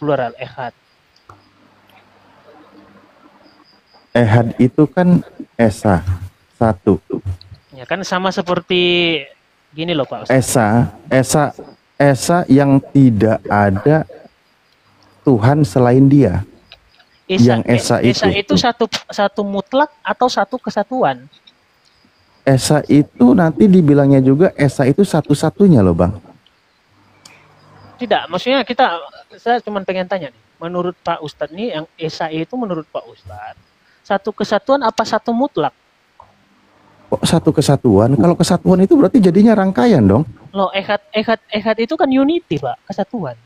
plural ehad. Ehad itu kan esa, satu. Ya kan sama seperti gini loh Pak Ustadz. Esa yang tidak ada Tuhan selain Dia. Esa itu satu mutlak atau satu kesatuan? Esa itu nanti dibilangnya juga esa itu satu-satunya loh Bang. Tidak, maksudnya saya cuma pengen tanya nih. Menurut Pak Ustadz nih, yang esa itu menurut Pak Ustadz satu kesatuan apa satu mutlak? Kok satu kesatuan? Kalau kesatuan itu berarti jadinya rangkaian dong. Loh, ehad itu kan unity Pak, kesatuan.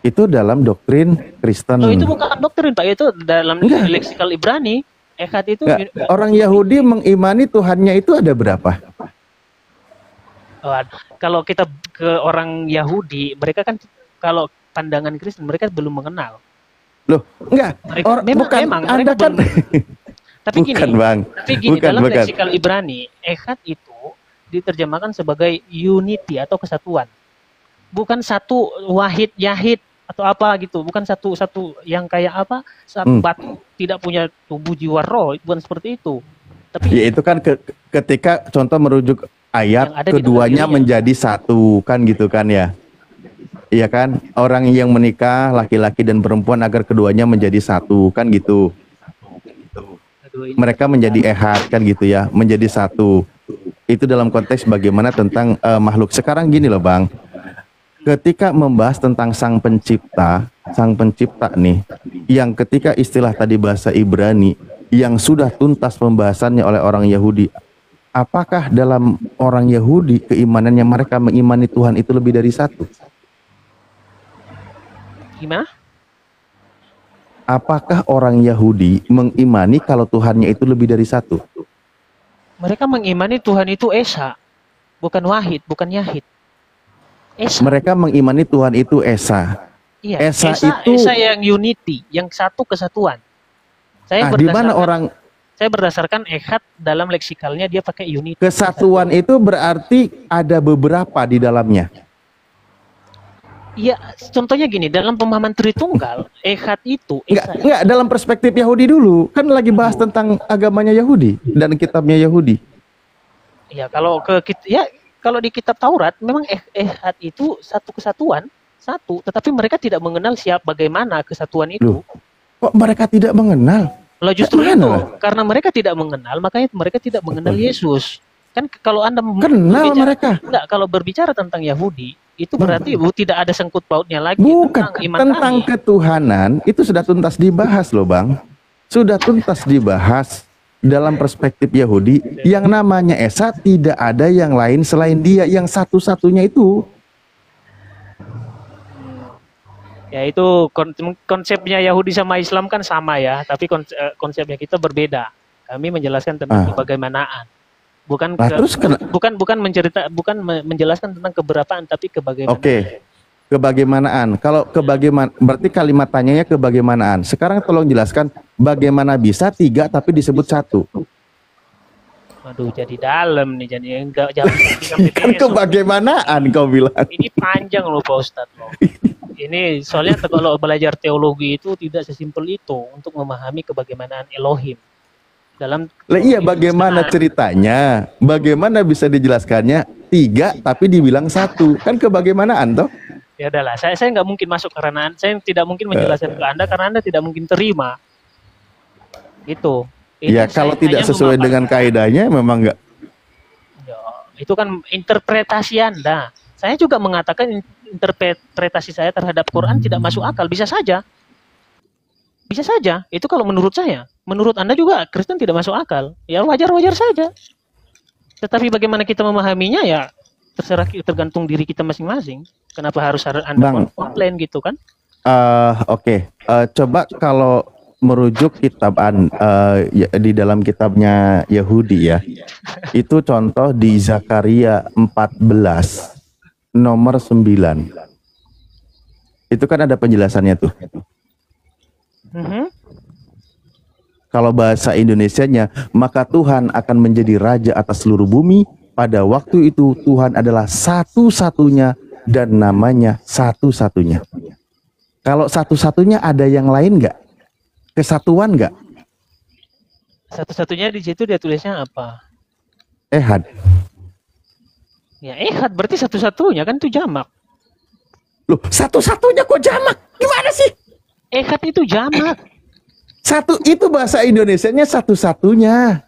Itu dalam doktrin Kristen. Loh, itu bukan doktrin Pak, itu dalam leksikal Ibrani. Ehad itu orang Yahudi mengimani Tuhannya itu ada berapa? Kalau kita ke orang Yahudi, mereka kan kalau pandangan Kristen mereka belum mengenal. Loh, enggak. Memang Anda kan tapi gini, dalam leksikal Ibrani, ehad itu diterjemahkan sebagai unity atau kesatuan. Bukan satu wahid yahid atau apa gitu, bukan satu yang kayak apa? Satu batu tidak punya tubuh jiwa roh, bukan seperti itu. Tapi ya itu kan ketika contoh merujuk ayat keduanya menjadi satu kan gitu kan ya. Iya kan, orang yang menikah laki-laki dan perempuan agar keduanya menjadi satu kan gitu. Mereka menjadi ehad kan gitu ya, menjadi satu. Itu dalam konteks bagaimana tentang makhluk. Sekarang gini loh Bang, ketika membahas tentang sang pencipta nih, yang ketika istilah tadi bahasa Ibrani yang sudah tuntas pembahasannya oleh orang Yahudi, apakah dalam orang Yahudi keimanannya mereka mengimani Tuhan itu lebih dari satu? Gimana? Apakah orang Yahudi mengimani kalau Tuhannya itu lebih dari satu? Mereka mengimani Tuhan itu esa, bukan wahid, bukan yahid. Esa. Mereka mengimani Tuhan itu esa. Iya, esa yang unity, yang satu kesatuan. Saya berdasarkan ehad dalam leksikalnya dia pakai unity. Kesatuan itu berarti ada beberapa di dalamnya. Iya, contohnya gini, dalam pemahaman Tritunggal, ehad itu enggak dalam perspektif Yahudi dulu. Kan lagi bahas tentang agamanya Yahudi dan kitabnya Yahudi. Ya, kalau di kitab Taurat memang ehad itu satu kesatuan, satu, tetapi mereka tidak mengenal bagaimana kesatuan itu. Loh, kok mereka tidak mengenal? Loh, justru itu, karena mereka tidak mengenal, makanya mereka tidak mengenal Yesus. Kan kalau Anda kalau berbicara tentang Yahudi, itu berarti tidak ada sangkut pautnya lagi tentang ketuhanan. Itu sudah tuntas dibahas loh Bang. Sudah tuntas dibahas dalam perspektif Yahudi. Yang namanya esa tidak ada yang lain selain Dia, yang satu-satunya itu. Ya itu konsepnya Yahudi sama Islam kan sama ya, tapi konsepnya kita berbeda. Kami menjelaskan tentang kebagaimanaan. Bukan menjelaskan tentang keberapaan, tapi kebagaimanaan. Oke. Kebagaimanaan. Kalau berarti kalimat tanyanya kebagaimanaan. Sekarang tolong jelaskan bagaimana bisa tiga tapi disebut satu. Aduh, jadi dalam nih, jadi enggak kan kebagaimanaan kau bilang. Ini panjang loh Pak Ustadz loh. Ini soalnya kalau belajar teologi itu tidak sesimpel itu untuk memahami kebagaimanaan Elohim. Iya, bagaimana ceritanya? Bagaimana bisa dijelaskannya tiga tapi dibilang satu? Kan kebagaimanaan toh? Ya udahlah, saya nggak mungkin masuk karena saya tidak mungkin menjelaskan ke Anda karena Anda tidak mungkin terima. Itu. Ya kalau tidak sesuai dengan kaidahnya memang nggak. Ya, itu kan interpretasi Anda. Saya juga mengatakan interpretasi saya terhadap Quran tidak masuk akal. Bisa saja. Bisa saja. Itu kalau menurut saya. Menurut Anda juga Kristen tidak masuk akal. Ya wajar-wajar saja. Tetapi bagaimana kita memahaminya ya tergantung diri kita masing-masing. Kenapa harus Anda komplain gitu kan? Oke. Coba kalau merujuk kitab di dalam kitabnya Yahudi ya. Itu contoh di Zakaria 14 nomor 9. Itu kan ada penjelasannya tuh. Kalau bahasa Indonesianya, maka Tuhan akan menjadi raja atas seluruh bumi. Pada waktu itu Tuhan adalah satu-satunya dan namanya satu-satunya. Kalau satu-satunya ada yang lain nggak? Kesatuan nggak? Satu-satunya di situ dia tulisnya apa? Ehad. Ya ehad berarti satu-satunya kan itu jamak. Loh, satu-satunya kok jamak? Gimana sih? Ehad itu jamak. Satu itu bahasa Indonesianya satu-satunya.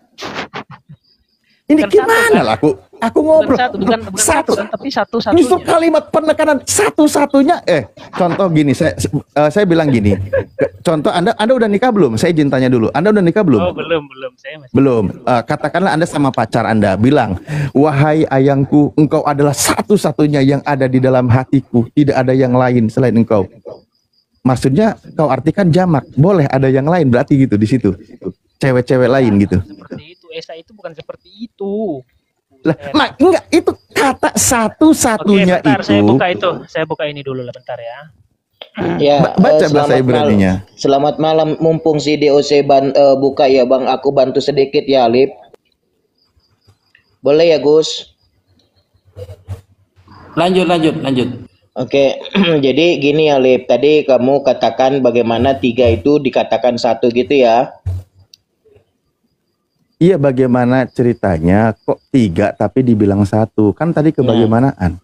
Ini Bukan gimana satu, kan? lah aku ngobrol. Bukan satu kan, tapi satu-satunya. Justru kalimat penekanan satu-satunya. Contoh gini, saya bilang gini. Contoh Anda udah nikah belum? Saya izin tanya dulu. Anda udah nikah belum? Oh, belum. Saya masih Belum. Katakanlah Anda sama pacar Anda bilang, "Wahai ayangku, engkau adalah satu-satunya yang ada di dalam hatiku. Tidak ada yang lain selain engkau." Maksudnya kau artikan jamak. Boleh ada yang lain berarti gitu di situ. Cewek-cewek lain gitu. seperti itu. Esa itu bukan seperti itu. Lah, enggak, itu kata satu-satunya. Oke, bentar, itu. Saya buka ini dulu lah bentar ya. Ya, Baca bahasa Ibraninya. Selamat malam, mumpung si DOC buka ya Bang, aku bantu sedikit ya Alip. Boleh ya Gus? Lanjut. Oke, jadi gini ya Alip, tadi kamu katakan bagaimana 3 itu dikatakan 1 gitu ya. Iya, bagaimana ceritanya kok 3 tapi dibilang 1? Kan tadi kebagaimanaan.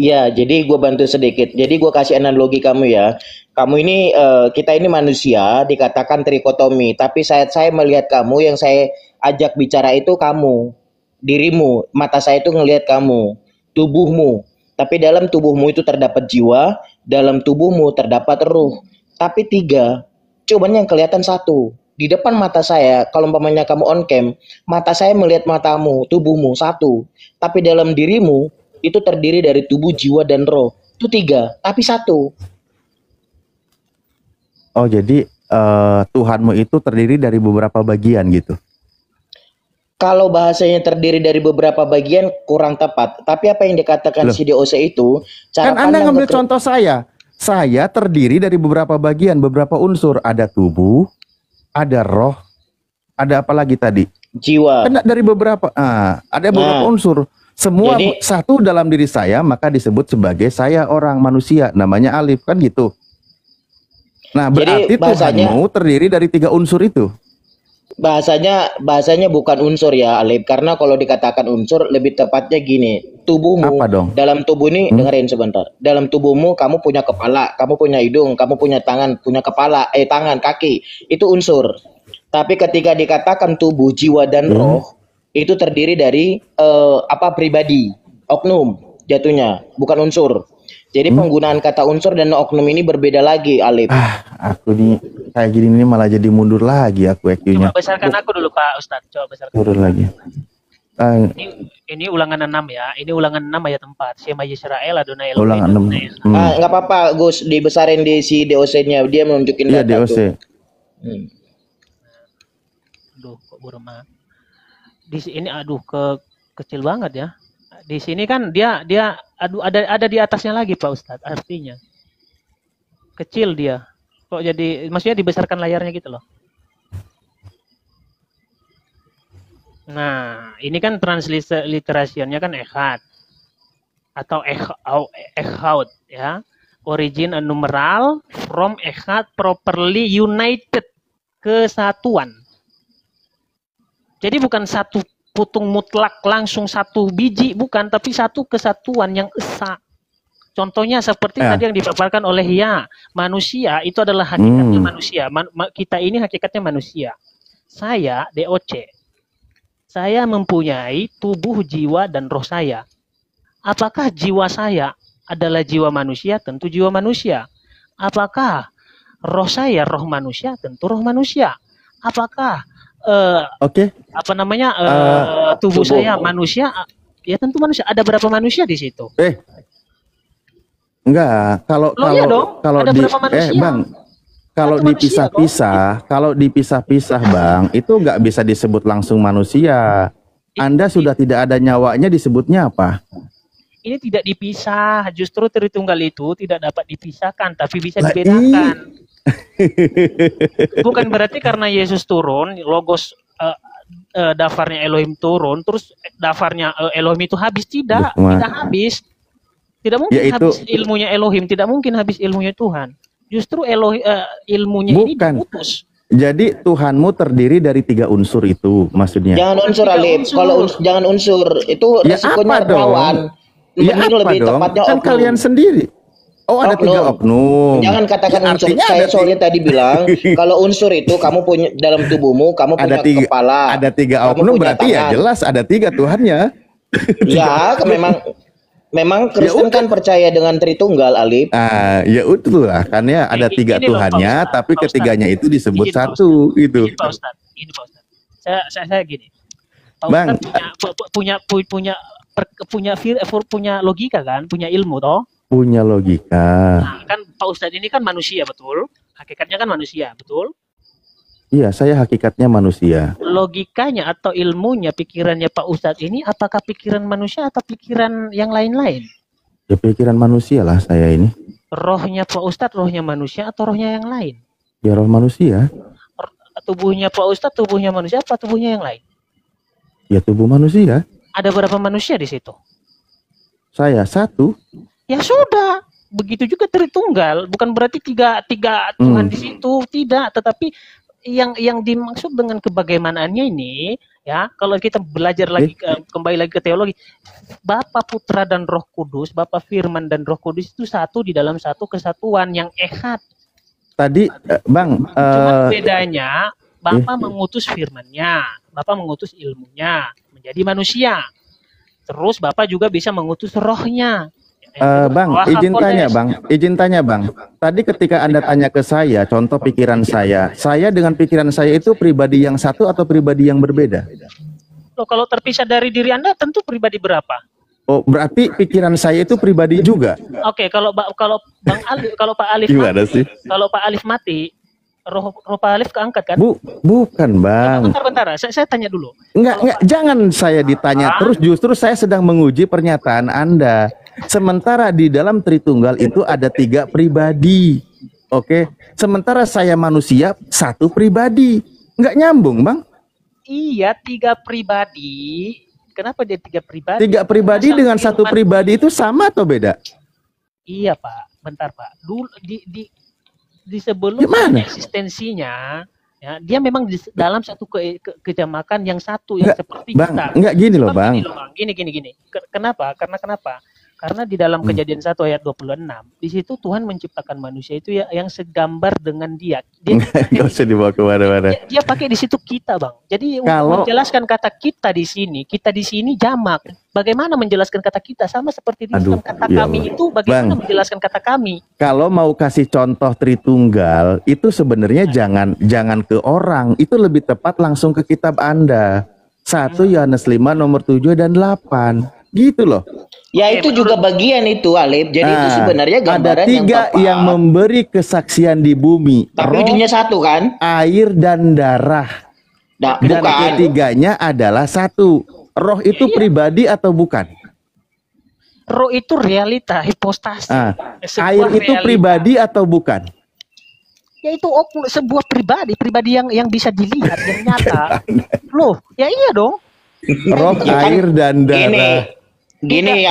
Iya, jadi gue bantu sedikit. Jadi gue kasih analogi kamu ya. Kamu ini, kita ini manusia dikatakan trikotomi. Tapi saya melihat kamu, yang saya ajak bicara itu kamu. Dirimu, mata saya itu ngelihat kamu. Tubuhmu. Tapi dalam tubuhmu itu terdapat jiwa. Dalam tubuhmu terdapat ruh. Tapi 3, cuman yang kelihatan 1. Di depan mata saya, kalau umpamanya kamu on cam, mata saya melihat matamu, tubuhmu 1. Tapi dalam dirimu, itu terdiri dari tubuh, jiwa, dan roh. Itu 3, tapi 1. Oh, jadi Tuhanmu itu terdiri dari beberapa bagian gitu. Kalau bahasanya terdiri dari beberapa bagian kurang tepat. Tapi apa yang dikatakan Loh. si DOC itu, Kan Anda ngambil contoh saya. Saya terdiri dari beberapa bagian, beberapa unsur. Ada tubuh, ada roh, ada apa lagi tadi? jiwa. Kan dari beberapa, ada beberapa unsur. Semua Jadi- satu dalam diri saya, maka disebut sebagai saya orang manusia. Namanya Alif, kan gitu. Nah, berarti Jadi bahasanya- Tuhanmu terdiri dari 3 unsur itu. Bahasanya bukan unsur ya Alif, karena kalau dikatakan unsur lebih tepatnya gini, tubuhmu. Apa dong? Dalam tubuh ini dengerin sebentar. Dalam tubuhmu kamu punya kepala, kamu punya hidung, kamu punya tangan, punya kepala, tangan, kaki, itu unsur. Tapi ketika dikatakan tubuh, jiwa, dan roh, itu terdiri dari pribadi, oknum jatuhnya, bukan unsur. Jadi penggunaan kata unsur dan oknum ini berbeda lagi, Alif. Aku nih kayak gini nih malah jadi mundur lagi aku EQ-nya. Coba besarkan aku dulu Pak Ustadz. Coba besarkan. Turun lagi. Ini ulangan 6 ya. Ini ulangan 6 ayat 4. Shema Yisrael Adonai Elohim. Ulangan 6. Nggak apa-apa, Gus, dibesarin di si DOC-nya, dia menunjukin Iya, data DOC. tuh. Aduh, kok Burma. Di sini kecil banget ya. Di sini kan dia ada di atasnya lagi Pak Ustadz, artinya. Kecil dia. Kok jadi maksudnya dibesarkan layarnya gitu loh. Nah, ini kan transliterationnya kan ehad atau echad ya. Origin numeral from ehad properly united, kesatuan. Jadi bukan satu putung mutlak langsung satu biji, bukan, tapi satu kesatuan yang esa. Contohnya seperti tadi yang dipaparkan oleh manusia itu adalah hakikatnya manusia. Kita ini hakikatnya manusia. Saya DOC. Saya mempunyai tubuh, jiwa, dan roh saya. Apakah jiwa saya adalah jiwa manusia? Tentu jiwa manusia. Apakah roh saya roh manusia? Tentu roh manusia. Apakah tubuh saya manusia? Ya tentu manusia. Ada berapa manusia di situ? Enggak, iya dong, ada berapa manusia? Bang, kalau dipisah-pisah Bang, itu nggak bisa disebut langsung manusia. Anda sudah tidak ada nyawanya, disebutnya apa? Ini tidak dipisah, justru Tritunggal itu tidak dapat dipisahkan, tapi bisa dibedakan. Bukan berarti karena Yesus turun, logos dafarnya Elohim turun, terus dafarnya Elohim itu habis. Tidak habis. Tidak mungkin habis ilmunya Elohim, tidak mungkin habis ilmunya Tuhan. Justru ilmunya ini Bukan. diputus. Jadi Tuhanmu terdiri dari 3 unsur itu maksudnya. Jangan unsur Tiga Alif. unsur. Kalau jangan unsur itu Ya resikonya apa dong? rawan. Ya Mending apa lebih dong? tepatnya Kan oknum. kalian sendiri. Oh, ada 3 oknum. Jangan katakan Ya, unsur. artinya Saya ada soalnya tadi bilang kalau unsur itu kamu punya dalam tubuhmu, kamu ada punya kepala. ada 3 kamu oknum, punya berarti ya tangan. jelas ada 3 Tuhannya. Ya, memang Kristen udah. kan percaya dengan Tritunggal, Alif. Ya itulah kan ya ada 3 Gini loh, Pak Tuhannya, Ustadz. tapi Pak Ustadz. ketiganya itu disebut Gini, Pak satu gitu. Gini Pak Ustadz, Saya gini. Pak Bang. Ustadz punya logika kan, punya ilmu toh. Punya logika. Nah, kan Pak Ustadz ini kan manusia, betul? Hakikatnya kan manusia, betul? Iya, saya hakikatnya manusia. Logikanya atau ilmunya, pikirannya Pak Ustadz ini, apakah pikiran manusia atau pikiran yang lain-lain? Ya pikiran manusia lah saya ini. Rohnya Pak Ustadz, rohnya manusia atau rohnya yang lain? Ya roh manusia. Tubuhnya Pak Ustadz, tubuhnya manusia apa tubuhnya yang lain? Ya tubuh manusia. Ada berapa manusia di situ? Saya 1. Ya sudah, begitu juga Tritunggal. Bukan berarti tiga Tuhan di situ, tidak. Tetapi yang dimaksud dengan kebagaimanaannya ini, ya, kalau kita belajar lagi kembali lagi ke teologi, Bapa, Putra dan Roh Kudus, Bapa Firman dan Roh Kudus itu satu di dalam satu kesatuan yang ehad. Tadi Bang, Cuma bedanya Bapa mengutus firman-Nya, Bapa mengutus ilmunya menjadi manusia. Terus Bapa juga bisa mengutus rohnya. Bang, izin tanya Bang. Tadi ketika Anda tanya ke saya, contoh pikiran saya dengan pikiran saya itu pribadi yang satu atau pribadi yang berbeda? Loh, kalau terpisah dari diri Anda tentu pribadi berapa? Oh, berarti pikiran saya itu pribadi juga? Oke, kalau Bang Alif, kalau Pak Alif Gimana mati, sih? kalau Pak Alif mati, roh Pak Alif keangkat kan? Bukan Bang. Bentar, saya tanya dulu. Enggak, jangan saya ditanya terus, justru saya sedang menguji pernyataan Anda. Sementara di dalam Tritunggal itu ada 3 pribadi. Oke. Sementara saya manusia 1 pribadi. Enggak nyambung, Bang. Iya, 3 pribadi. Kenapa dia 3 pribadi? 3 pribadi dengan 1 pribadi itu sama atau beda? Iya, Pak. Bentar, Pak. Dulu di sebelum eksistensinya, ya, dia memang dalam satu kejamakan yang satu yang seperti Bang, kita. Enggak gini loh, Bang. Gini. Kenapa? Karena di dalam Kejadian 1 ayat 26, di situ Tuhan menciptakan manusia itu ya yang segambar dengan dia. Enggak usah dibawa ke mana-mana. Dia pakai di situ kita, Bang. Jadi untuk menjelaskan kata kita di sini jamak. Bagaimana menjelaskan kata kita? Sama seperti di dalam kata kami itu, bagaimana menjelaskan kata kami? Kalau mau kasih contoh Tritunggal, itu sebenarnya jangan ke orang, itu lebih tepat langsung ke kitab Anda. 1 Yohanes 5 nomor 7 dan 8. Gitu loh. Ya itu juga bagian itu, Alif. Jadi itu sebenarnya gambaran ada 3 yang memberi kesaksian di bumi. Tapi ujungnya 1 kan? Air dan darah. Dan ketiganya adalah 1. Roh itu pribadi atau bukan? Roh itu realita, hipostasi. Air itu pribadi atau bukan? Ya itu sebuah pribadi yang bisa dilihat, yang nyata. Loh, ya iya dong. Roh, air dan darah. Gini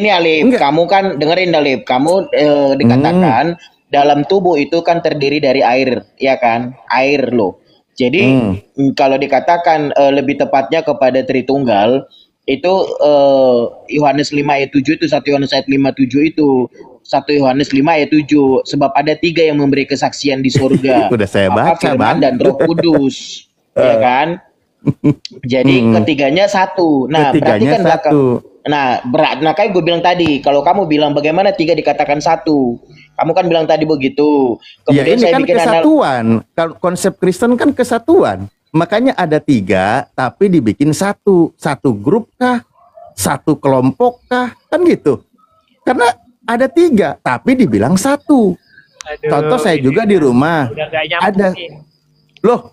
Alif, kamu kan dengerin Alif, kamu dikatakan dalam tubuh itu kan terdiri dari air, ya kan? Air loh. Jadi kalau dikatakan lebih tepatnya kepada Tritunggal itu Yohanes 5 ayat 7 itu 1 Yohanes ayat 5:7 itu 1 Yohanes 5 ayat 7 sebab ada 3 yang memberi kesaksian di surga. Udah saya baca, Firman Bang. dan Roh Kudus, ya kan? Jadi ketiganya 1. Nah, berarti kan 1. Nah, kayak gue bilang tadi, kalau kamu bilang bagaimana 3 dikatakan 1, kamu kan bilang tadi begitu. Kemudian ini saya kan bikin kesatuan. Konsep Kristen kan kesatuan. Makanya ada 3, tapi dibikin 1 grup kah? 1 kelompok kah? Kan gitu. Karena ada 3, tapi dibilang 1. Contoh saya juga di rumah. Ada. Loh,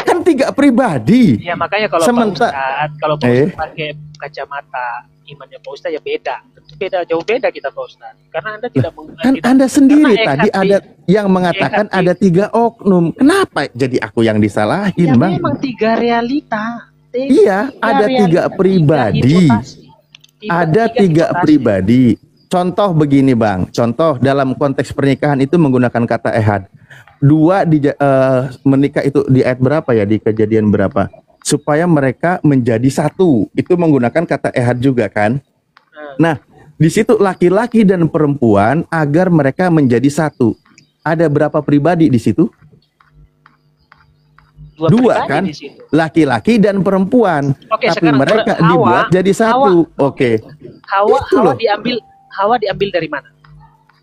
kan 3 pribadi. Ya makanya kalau Pak Ustadz pakai kacamata imannya Pak Ustadz ya beda. Tentu jauh beda kita Pak Ustadz. Karena Anda tidak kan Anda sendiri tadi ada yang mengatakan ada 3 oknum. Kenapa jadi aku yang disalahin, ya, Bang? Memang 3 realita. Iya, ada 3 pribadi. Ada 3 pribadi. contoh begini Bang, contoh dalam konteks pernikahan itu menggunakan kata ehad. Dua menikah itu di ayat berapa ya, di Kejadian berapa? Supaya mereka menjadi satu, itu menggunakan kata ehad juga kan? Nah, di situ laki-laki dan perempuan agar mereka menjadi satu. Ada berapa pribadi di situ? Dua kan? Laki-laki dan perempuan. Oke, tapi sekarang mereka Hawa, dibuat jadi satu. Oke. Hawa diambil dari mana?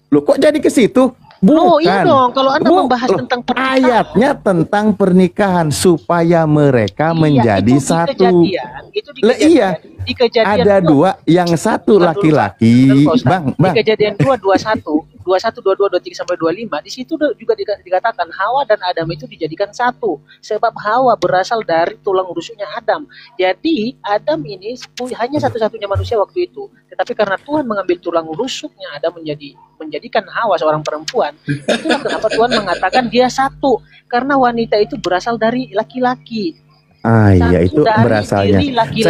Loh, kok jadi ke situ? Oh Bukan. iya dong, kalau Anda membahas tentang pernikahan. Ayatnya tentang pernikahan supaya mereka menjadi itu satu. Itu di Lah kejadian. iya. Di kejadian Ada dua, yang satu laki-laki. Bang. Di Kejadian 21, 22, 23 sampai 25, di situ juga dikatakan Hawa dan Adam itu dijadikan satu. Sebab Hawa berasal dari tulang rusuknya Adam. Jadi Adam ini hanya satu-satunya manusia waktu itu. Tetapi karena Tuhan mengambil tulang rusuknya Adam menjadikan Hawa seorang perempuan, itulah kenapa Tuhan mengatakan dia satu. Karena wanita itu berasal dari laki-laki. Ah iya, itu dari berasalnya. diri laki-laki.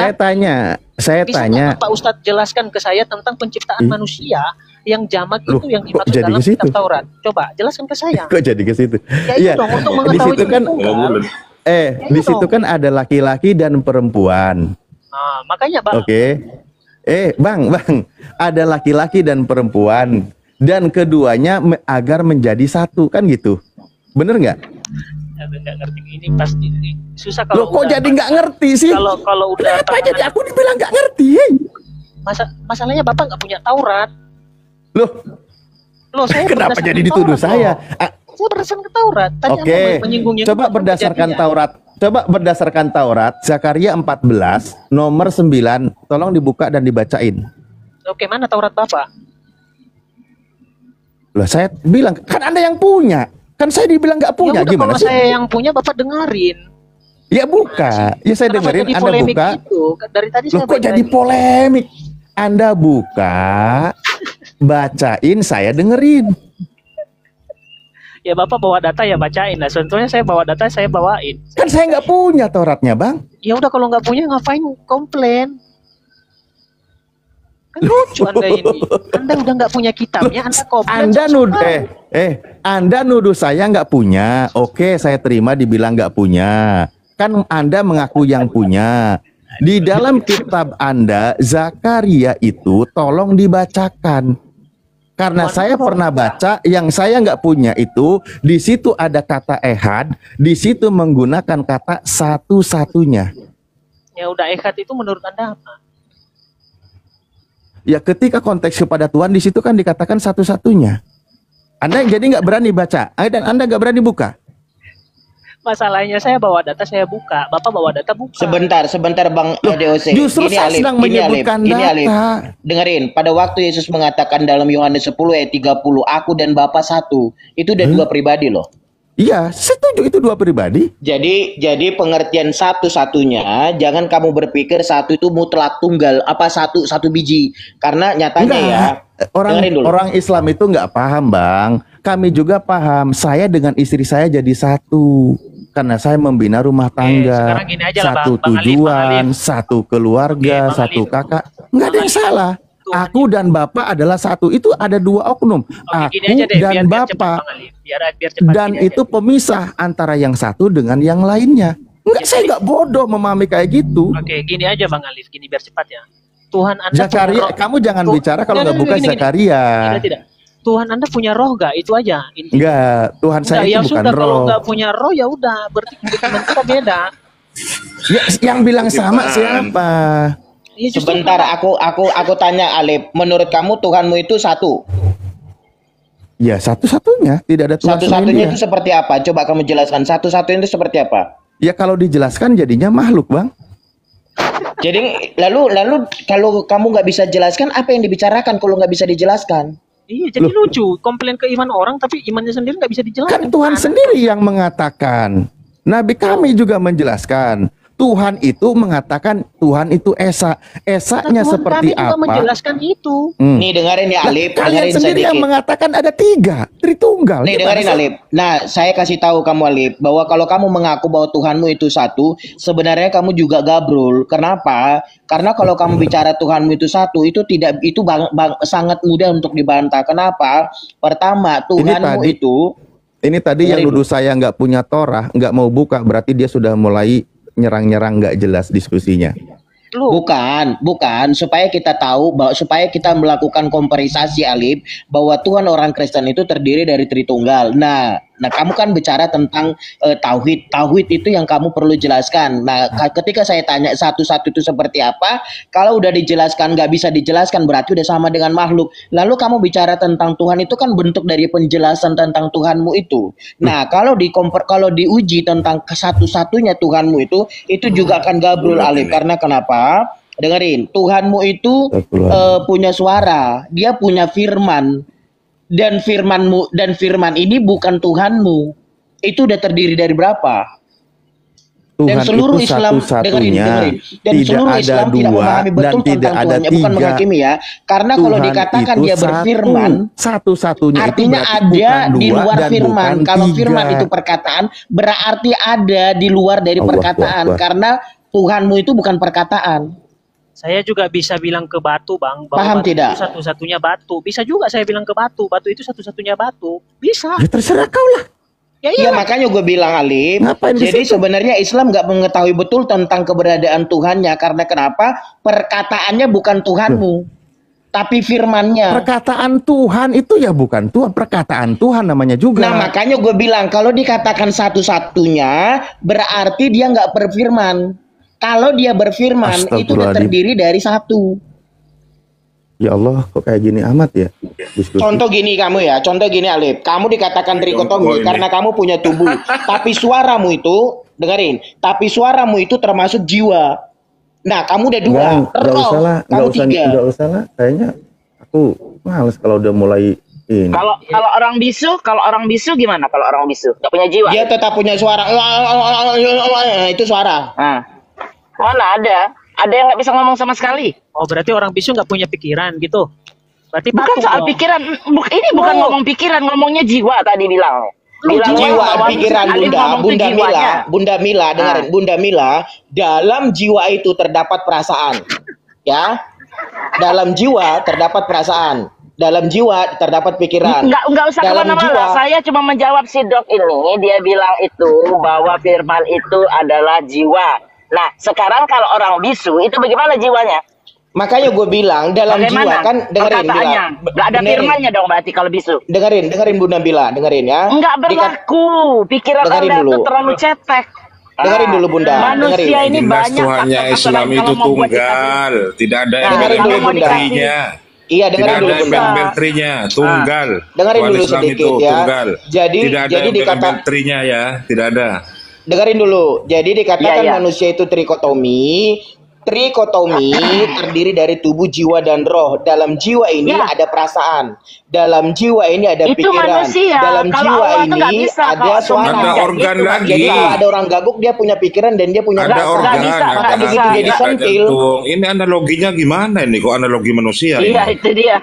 Saya tanya. Pak Ustadz jelaskan ke saya tentang penciptaan manusia yang jamak itu yang dimaksud jadi dalam ke situ? kitab Taurat. Coba jelaskan ke saya. Kok jadi ke situ? Ya Iya. itu dong, untuk Di mengetahui situ kan itu di situ kan ada laki-laki dan perempuan. Nah, makanya Bang, Oke. Bang, ada laki-laki dan perempuan dan keduanya agar menjadi satu kan gitu. Bener nggak? nggak ngerti ini pasti susah Loh, kalau kok jadi nggak ngerti sih? kalau udah Kenapa jadi aku dibilang nggak ngerti? masalahnya Bapak nggak punya Taurat. Loh, saya Kenapa berdasarkan jadi dituduh Taurat, saya? Saya berdasarkan Taurat. Tadi Oke, Anda menyinggungnya coba berdasarkan Taurat. Coba berdasarkan Taurat, Zakaria 14 nomor 9, tolong dibuka dan dibacain. Oke, mana Taurat Bapak? Loh, saya bilang, kan Anda yang punya. Kan saya dibilang nggak punya, Ya udah, gimana kalau sih? saya yang punya Bapak dengerin. Ya buka, ya saya Kenapa dengerin jadi Anda polemik buka. gitu? Dari tadi Loh, saya kok jadi polemik? Anda buka, bacain, saya dengerin. Ya Bapak bawa data ya bacain lah. Sebetulnya saya bawa data, saya bawain. Kan saya nggak punya Tauratnya, Bang. Ya udah, kalau nggak punya ngapain komplain? Kan lucu Anda ini. Anda udah nggak punya kitabnya, Anda komplain. Anda nuduh, Anda nuduh saya nggak punya. Oke, saya terima dibilang nggak punya. Kan Anda mengaku yang punya. Di dalam kitab Anda, Zakaria itu tolong dibacakan. Karena saya pernah baca, yang saya nggak punya itu, di situ ada kata ehad, di situ menggunakan kata satu-satunya. Ya udah, ehad itu menurut Anda apa? Ya ketika konteks kepada Tuhan, di situ kan dikatakan satu-satunya. Anda jadi nggak berani baca, dan Anda nggak berani buka. Masalahnya saya bawa data, saya buka. Bapak bawa data, buka. Sebentar Bang DOC. Justru saya sedang menyebutkan data. Dengerin, pada waktu Yesus mengatakan dalam Yohanes 10 ayat 30, aku dan Bapa satu. Itu udah dua pribadi loh. Iya, setuju, itu dua pribadi. Jadi pengertian satu-satunya, jangan kamu berpikir satu itu mutlak tunggal, apa satu biji. Karena nyatanya dengerin dulu. Orang Islam itu nggak paham, Bang. Kami juga paham. Saya dengan istri saya jadi satu. Karena saya membina rumah tangga. Sekarang gini aja lah, Satu Bang tujuan, Alif. satu keluarga, Bang satu Alif. kakak. Nggak ada yang salah. Aku dan Bapak adalah satu. Itu ada dua oknum. Gini Aku aja deh, dan biar cepat, Bapak. Bang Alif. Biar cepat, Dan gini itu aja. pemisah antara yang satu dengan yang lainnya. Enggak, saya nggak bodoh memahami kayak gitu. Oke, gini aja Bang Alif, gini biar cepat ya. Tuhan Anda Zakaria, kamu jangan bicara kalau nggak buka Zakaria. Tidak. Tuhan Anda punya roh gak? Itu aja. Enggak, Tuhan saya ya itu bukan sudah, kalau roh. nggak punya roh ya udah, berarti komitmen kita beda. Ya, yang bilang sama siapa? Ya, justru Sebentar, aku tanya Alif, menurut kamu Tuhanmu itu satu? Ya satu-satunya, tidak ada Tuhan selain Satu-satunya Dia. itu seperti apa? Coba kamu jelaskan. Satu-satunya itu seperti apa? Ya kalau dijelaskan jadinya makhluk, Bang. Jadi lalu kalau kamu nggak bisa jelaskan, apa yang dibicarakan kalau nggak bisa dijelaskan? Iya, jadi lucu. Komplain ke iman orang, tapi imannya sendiri nggak bisa dijelaskan. Kan Tuhan sendiri yang mengatakan. Nabi kami juga menjelaskan. Tuhan itu mengatakan Tuhan itu esa. Esanya Tuhan seperti kami juga apa? menjelaskan itu. Nih dengerin ya Alip, Kalian dengerin sendiri yang sedikit. mengatakan ada 3 Tritunggal. Nih Gimana dengerin sih? Alip. Nah, saya kasih tahu kamu Alip bahwa kalau kamu mengaku bahwa Tuhanmu itu satu, sebenarnya kamu juga gabrul. Kenapa? Karena kalau kamu bicara Tuhanmu itu satu, itu tidak itu sangat mudah untuk dibantah. Kenapa? Pertama, Tuhanmu tadi- itu Ini tadi yang Dengerin nuduh saya nggak punya Torah, nggak mau buka, berarti dia sudah mulai nyerang-nyerang nggak jelas diskusinya. bukan supaya kita tahu bahwa supaya kita melakukan komparisasi Alip bahwa Tuhan orang Kristen itu terdiri dari Tritunggal. Nah, kamu kan bicara tentang tauhid. Tauhid itu yang kamu perlu jelaskan. Nah, ketika saya tanya satu-satu itu seperti apa, kalau udah dijelaskan nggak bisa dijelaskan berarti udah sama dengan makhluk. Lalu kamu bicara tentang Tuhan itu kan bentuk dari penjelasan tentang Tuhanmu itu. Nah, kalau diuji tentang satu-satunya Tuhanmu itu juga akan gabrul Alip. Karena kenapa? Dengerin, Tuhanmu itu punya suara, dia punya firman, dan firman ini bukan Tuhanmu. Itu udah terdiri dari berapa? Tuhan Dan seluruh itu Islam satu-satunya, dan tidak seluruh ada Islam tidak dua memahami dan betul tidak tentang ada Tuhannya, bukan 3. menghakimi ya. Karena kalau Tuhan dikatakan itu dia berfirman, satu-satunya itu artinya berarti ada bukan di 2 luar dan firman. bukan Kalau 3. firman itu perkataan, berarti ada di luar dari Allahu perkataan. Akbar. Karena Tuhanmu itu bukan perkataan. Saya juga bisa bilang ke batu, Bang, bahwa Paham batu tidak? itu satu-satunya batu. Bisa juga saya bilang ke batu itu satu-satunya batu. Bisa. Ya terserah kau lah. Ya Iya iya. makanya gue bilang Alif. Ngapain di Jadi situ? sebenarnya Islam nggak mengetahui betul tentang keberadaan Tuhannya karena kenapa? Perkataannya bukan Tuhanmu, tapi firmannya. Perkataan Tuhan itu ya bukan Tuhan, perkataan Tuhan namanya juga. Nah makanya gue bilang kalau dikatakan satu-satunya berarti dia nggak berfirman. Kalau dia berfirman itu udah Astagfirullahaladzim. terdiri dari satu. Ya Allah, kok kayak gini amat ya? Diskusi. Contoh gini kamu ya, contoh gini Alif. Kamu dikatakan trikotomi karena kamu punya tubuh, tapi suaramu itu dengerin. Tapi suaramu itu termasuk jiwa. Nah, kamu udah dua. Nggak usah lah, kamu tiga. nggak usah lah. Kayaknya aku males kalau udah mulai ini. Kalau orang bisu gimana? Kalau orang bisu nggak punya jiwa? Dia tetap punya suara. Itu suara. Nah, mana ada? Ada yang nggak bisa ngomong sama sekali. Oh, berarti orang bisu nggak punya pikiran gitu. Berarti Bukan batu soal dong. pikiran. Ini bukan ngomong pikiran, ngomongnya jiwa tadi bilang. Jiwa, pikiran Bunda Mila, dengerin Ah. Bunda Mila, dalam jiwa itu terdapat perasaan. Ya. Dalam jiwa terdapat perasaan. Dalam jiwa terdapat pikiran. Nggak usah Dalam kemana-mana. jiwa- Saya cuma menjawab si dok ini. Dia bilang itu bahwa firman itu adalah jiwa. Nah, sekarang kalau orang bisu itu bagaimana jiwanya? Makanya gue bilang dalam jiwa kan dengerin perkataannya? Bila. Nggak ada firmannya dong berarti kalau bisu. Dengerin Bunda Bila, dengerin ya. Enggak berlaku. Pikiran Dengerin Anda dulu. tuh terlalu cetek. Dengerin dulu Bunda, Manusia dengerin. ini Jelas banyak Tuhannya kata-kata Islam lain itu kalau mau buat tunggal, tidak ada Nah, dengerin dulu, Bunda. embel-embel-nya. Iya, Tidak dengerin ada dulu Bunda. embel-embel-nya, tunggal. Dengerin Tuhan dulu Islam sedikit itu ya. tunggal. Jadi tidak ada dikata embel-embel-nya ya, tidak ada. dengerin dulu. Jadi dikatakan Iya, iya. manusia itu trikotomi. Trikotomi terdiri dari tubuh, jiwa, dan roh. Dalam jiwa ini Ya. ada perasaan. Dalam jiwa ini ada Itu pikiran. manusia. Dalam Kalau jiwa Allah tuh nggak ini bisa, ada kalau suara. Ada organ Itu lagi. Jadi kalau ada orang gaguk dia punya pikiran dan dia punya Ada Nggak organ, bisa, ada nggak begitu bisa. jadi ada sentil. jantung. Ini analoginya gimana ini? Kok analogi manusia Iya, ini? itu dia.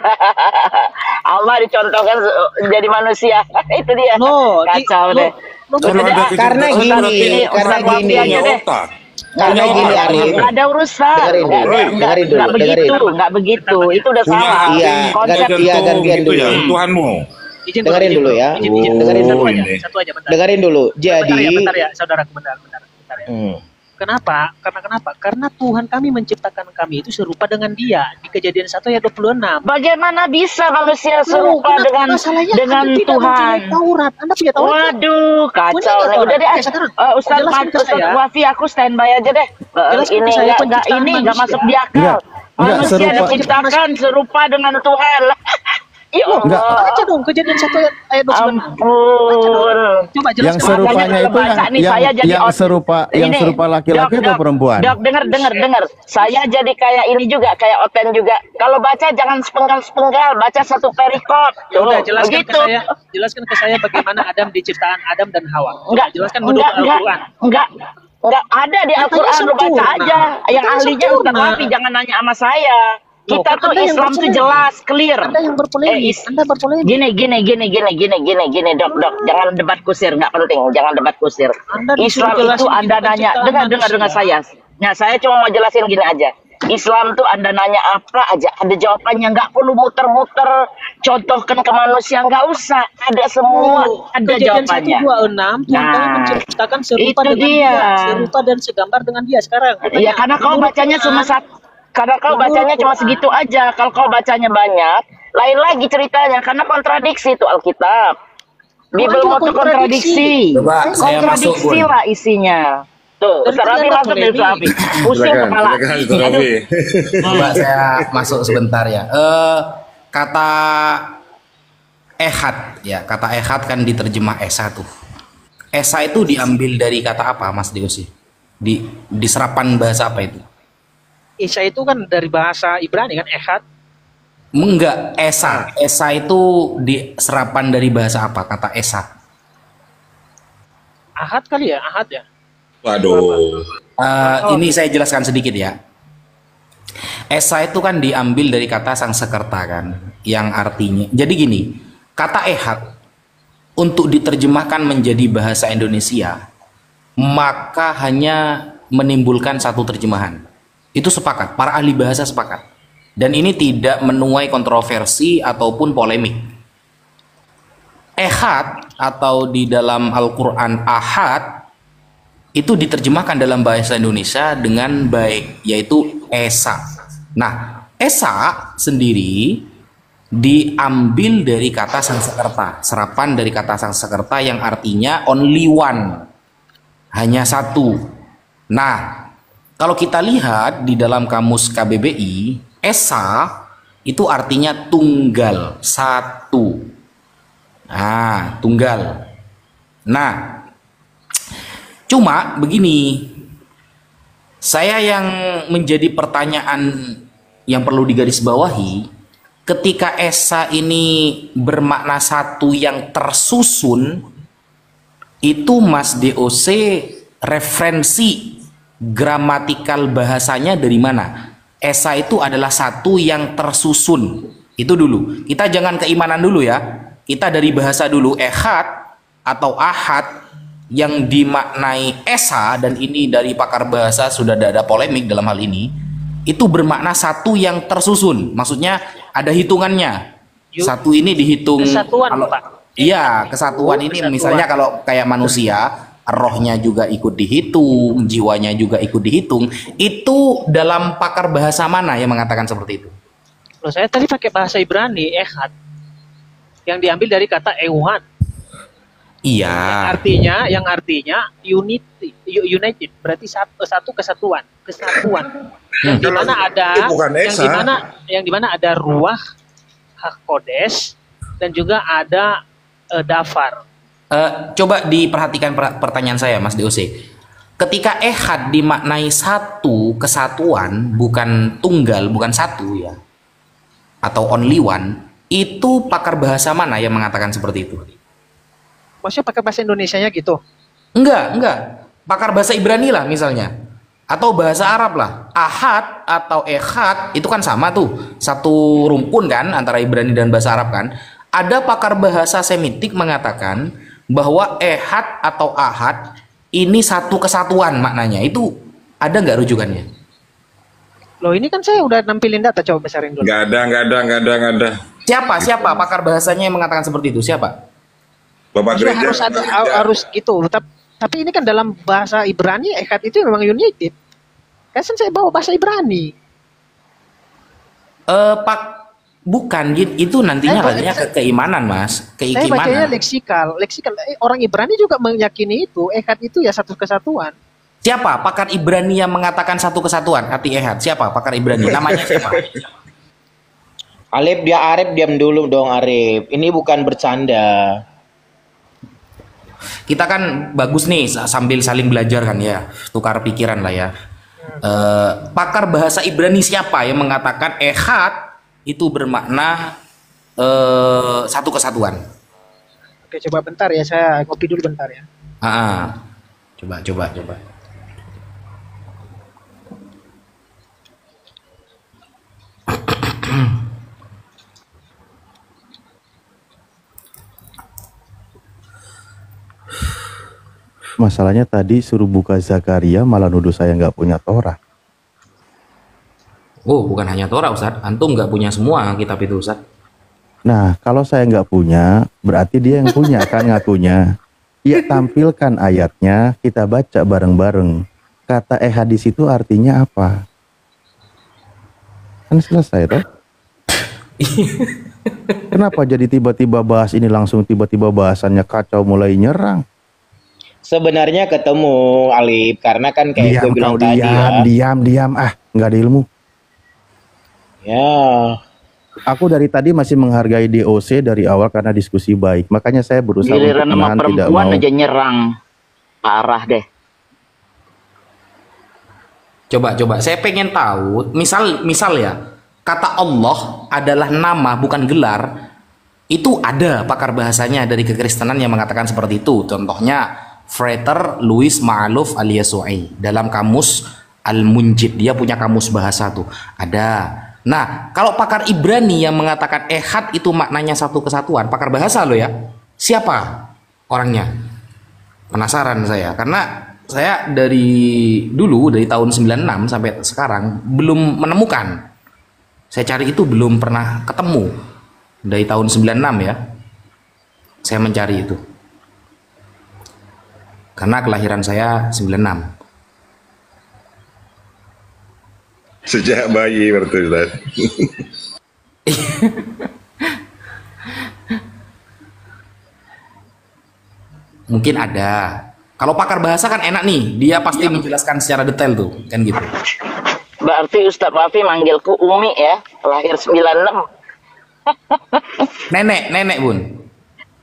Allah dicontohkan jadi manusia. Itu dia. Kacau deh. Kalau ada Karena kecerdasan gini, berarti karena Ustaz gini. Wafi aja deh. otak. Karena Punya gini, otak. Arif. Nggak ada urusan. Dengerin dulu, dengerin dulu, Nggak begitu, dengerin. nggak begitu. Itu udah Punya salah. hati, Iya, Konsep jantung, iya, gantian gitu dulu. ya, Tuhanmu. Izin Dengerin izin dulu ya. Izin, Dengerin satu dulu. aja, Ini. satu aja bentar. Dengerin dulu. Jadi Bentar ya, saudaraku, bentar ya. Hmm. Kenapa? Karena Tuhan kami menciptakan kami itu serupa dengan Dia di Kejadian 1 ayat 26. Bagaimana bisa manusia serupa Kenapa dengan masalahnya Anda tidak Tuhan? mempunyai Taurat? Anda punya Taurat? nggak? Waduh, kacau Punya nih. nggak Udah deh. Oke, sekarang. Ustaz Jelaskan ke saya. Wafi, aku standby aja deh. Jelaskan ke Ini saya nggak penciptaan nggak manusia. masuk di akal. Nggak, Manusia serupa. diciptakan serupa dengan Tuhan. Ya Nggak. Allah. Baca dong Kejadian 1 ayat 26. Ampun. Coba jelaskan. Yang serupanya itu Baca nih, saya jadi yang serupa Ini, laki-laki Dok, atau Dok, perempuan? Dok, dengar. Saya jadi kayak ini juga, kayak Oten juga. Kalau baca jangan sepenggal-sepenggal, baca satu perikop. Ya udah, Tuh, jelaskan begitu. ke saya bagaimana Adam diciptaan Adam dan Hawa. Coba Enggak, jelaskan menurut Al-Qur'an. enggak. Nggak ada di Katanya Al-Quran, lu baca sempurna. aja. Yang Katanya ahlinya Ustaz sempurna. Wafi, jangan nanya sama saya. Loh, Kita kan tuh Anda yang Islam tuh berpolemik. jelas, clear. Anda yang berpolemik. Anda berpolemik. Gini, Dok. Jangan debat kusir, nggak penting. Jangan debat kusir. Anda disuruh Islam itu jelasin Anda gitu nanya, penciptaan dengar manusia. saya. Nah, saya cuma mau jelasin gini aja. Islam tuh Anda nanya apa aja, ada jawabannya, nggak perlu muter-muter, contohkan ke manusia, nggak usah, ada semua, ada Kejadian jawabannya. 126, Tuhan kami menciptakan serupa itu dengan dia. dia, serupa dan segambar dengan dia sekarang. Iya, karena kau bacanya cuma segitu aja. Kalau kau bacanya banyak, lain lagi ceritanya, karena kontradiksi itu Alkitab. Bible mau kontradiksi. Coba saya masuk, Kontradiksi Bun. lah isinya. Tuh, Dan Ustaz Rafi ternyata masuk nih, Ustaz Rafi. Pusing kepala. silakan Ustaz Rafi. Coba saya masuk sebentar ya. Kata ehad ya, kata ehad kan diterjemah esa tuh. Esa itu diambil dari kata apa, Mas Deosi? Di serapan bahasa apa itu? Isa itu kan dari bahasa Ibrani kan, ehad. Enggak, esa. Esa itu di serapan dari bahasa apa? Kata esa. Ahad kali ya, ahad ya. Waduh. Ini saya jelaskan sedikit ya. Esa itu kan diambil dari kata Sangsekerta kan, yang artinya. Jadi gini, kata ehad untuk diterjemahkan menjadi bahasa Indonesia, maka hanya menimbulkan satu terjemahan. Itu sepakat, para ahli bahasa sepakat. Dan ini tidak menuai kontroversi ataupun polemik. Ehad atau di dalam Al-Quran ahad itu diterjemahkan dalam bahasa Indonesia dengan baik, yaitu esa. Nah, esa sendiri diambil dari kata Sangsekerta, serapan dari kata Sangsekerta yang artinya only one, hanya satu. Nah, kalau kita lihat di dalam kamus KBBI, esa itu artinya tunggal, satu. Nah, tunggal. Nah, cuma begini, saya yang menjadi pertanyaan yang perlu digarisbawahi, ketika esa ini bermakna satu yang tersusun, itu Mas DOC referensi gramatikal bahasanya dari mana? Esa itu adalah satu yang tersusun. Itu dulu. Kita jangan keimanan dulu ya. Kita dari bahasa dulu. Ehad atau ahad yang dimaknai esa, dan ini dari pakar bahasa sudah ada polemik dalam hal ini, itu bermakna satu yang tersusun. Maksudnya ada hitungannya. Satu ini dihitung Kesatuan, kalau, Pak. iya, kesatuan ini Kesatuan. misalnya kalau kayak manusia, rohnya juga ikut dihitung, jiwanya juga ikut dihitung. Itu dalam pakar bahasa mana yang mengatakan seperti itu? Loh, saya tadi pakai bahasa Ibrani, ehad, yang diambil dari kata euhan. Iya. Yang artinya united, berarti satu kesatuan. Yang Kalau dimana ada itu bukan esa. yang dimana ada ruah, hakodes, dan juga ada dafar. Coba diperhatikan pertanyaan saya, Mas DOC. Ketika ehad dimaknai satu kesatuan, bukan tunggal, bukan satu ya, atau only one, itu pakar bahasa mana yang mengatakan seperti itu? Maksudnya pakai bahasa Indonesianya gitu. Enggak. Pakar bahasa Ibrani lah misalnya. Atau bahasa Arab lah. Ahad atau ehad itu kan sama tuh. Satu rumpun kan antara Ibrani dan bahasa Arab kan. Ada pakar bahasa Semitik mengatakan bahwa ehad atau ahad ini satu kesatuan maknanya. Itu ada nggak rujukannya? Loh, ini kan saya udah nampilin data, coba besarin dulu. Nggak ada. Siapa pakar bahasanya yang mengatakan seperti itu? Siapa? Bapak Maksudnya gereja. harus gitu. Tapi ini kan dalam bahasa Ibrani, ehad itu memang united. Kan saya bawa bahasa Ibrani. Bukan, itu nantinya katanya ke keimanan, Mas. Saya bacanya Keimanan. leksikal. Orang Ibrani juga meyakini itu, ehad itu ya satu kesatuan. Siapa pakar Ibrani yang mengatakan satu kesatuan arti ehad? Siapa pakar Ibrani? Namanya siapa? Arif diam dulu dong Arif. Ini bukan bercanda. Kita kan bagus nih sambil saling belajar kan ya, tukar pikiran lah ya. Pakar bahasa Ibrani siapa yang mengatakan ehad itu bermakna satu kesatuan? Oke, coba bentar ya, saya ngopi dulu bentar ya. Coba. Masalahnya tadi suruh buka Zakaria malah nuduh saya nggak punya Torah. Oh, bukan hanya Torah, Ustaz. Antum nggak punya semua kitab itu, Ustaz. Nah, kalau saya nggak punya, berarti dia yang punya kan ngakunya. Ya, tampilkan ayatnya, kita baca bareng-bareng. Kata hadis itu artinya apa? Kan selesai, toh? Kenapa jadi tiba-tiba bahas ini langsung tiba-tiba bahasannya kacau mulai nyerang? Sebenarnya ketemu Alif karena kan kayak gue Diam bilang kau, tadi ya. diam. Ah, nggak ada ilmu. Ya, Aku dari tadi masih menghargai DOC dari awal karena diskusi baik. Makanya saya berusaha Giliran untuk sama menahan, tidak perempuan mau. aja nyerang. Parah deh. Coba. Saya pengen tahu, misal ya, kata Allah adalah nama bukan gelar. Itu ada pakar bahasanya dari kekristenan yang mengatakan seperti itu. Contohnya Frater Louis Ma'aluf al-Yasu'i dalam kamus Al-Munjid, dia punya kamus bahasa tuh. Ada. Nah, kalau pakar Ibrani yang mengatakan ehad itu maknanya satu kesatuan, pakar bahasa lo ya. Siapa orangnya? Penasaran saya, karena saya dari dulu, dari tahun 96 sampai sekarang belum menemukan. Saya cari itu belum pernah ketemu. Dari tahun 96 ya, saya mencari itu. Karena kelahiran saya 96. Sejak bayi berarti Ustaz. Mungkin ada. Kalau pakar bahasa kan enak nih, dia pasti menjelaskan secara detail tuh, kan gitu. Berarti Ustadz Wafi manggilku Umi ya. Lahir 96. Nenek Bun.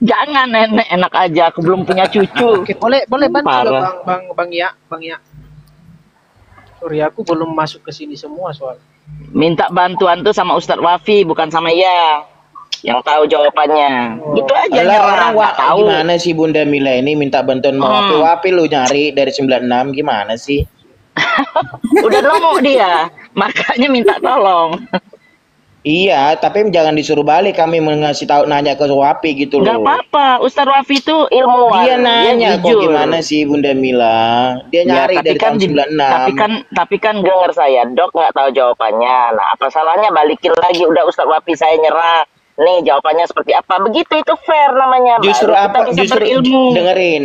Jangan nenek, enak aja. Aku belum punya cucu. Oke, boleh bantu Parah. loh, Bang Ya. Sorry, aku belum masuk ke sini semua soal. Minta bantuan tuh sama Ustadz Wafi, bukan sama ya. Yang tahu jawabannya. Gitu aja Alah, nyerah, orang nggak tahu. gimana sih Bunda Mila ini minta bantuan mau Wapi lu nyari dari 96 gimana sih? Udah nemu dia, makanya minta tolong. Iya, tapi jangan disuruh balik kami ngasih tahu nanya ke Wapi gitu Nggak loh. apa-apa, Ustadz Wafi itu ilmuwan. Dia nanya kok jujur. gimana sih Bunda Mila? Dia Ya, nyari dari tahun 96. tapi kan denger saya, Dok nggak tahu jawabannya. Nah, apa salahnya balikin lagi, udah Ustadz Wafi saya nyerah. Nih jawabannya seperti apa? Begitu itu fair namanya. Justru Baru kita apa? bisa Justru berilmu.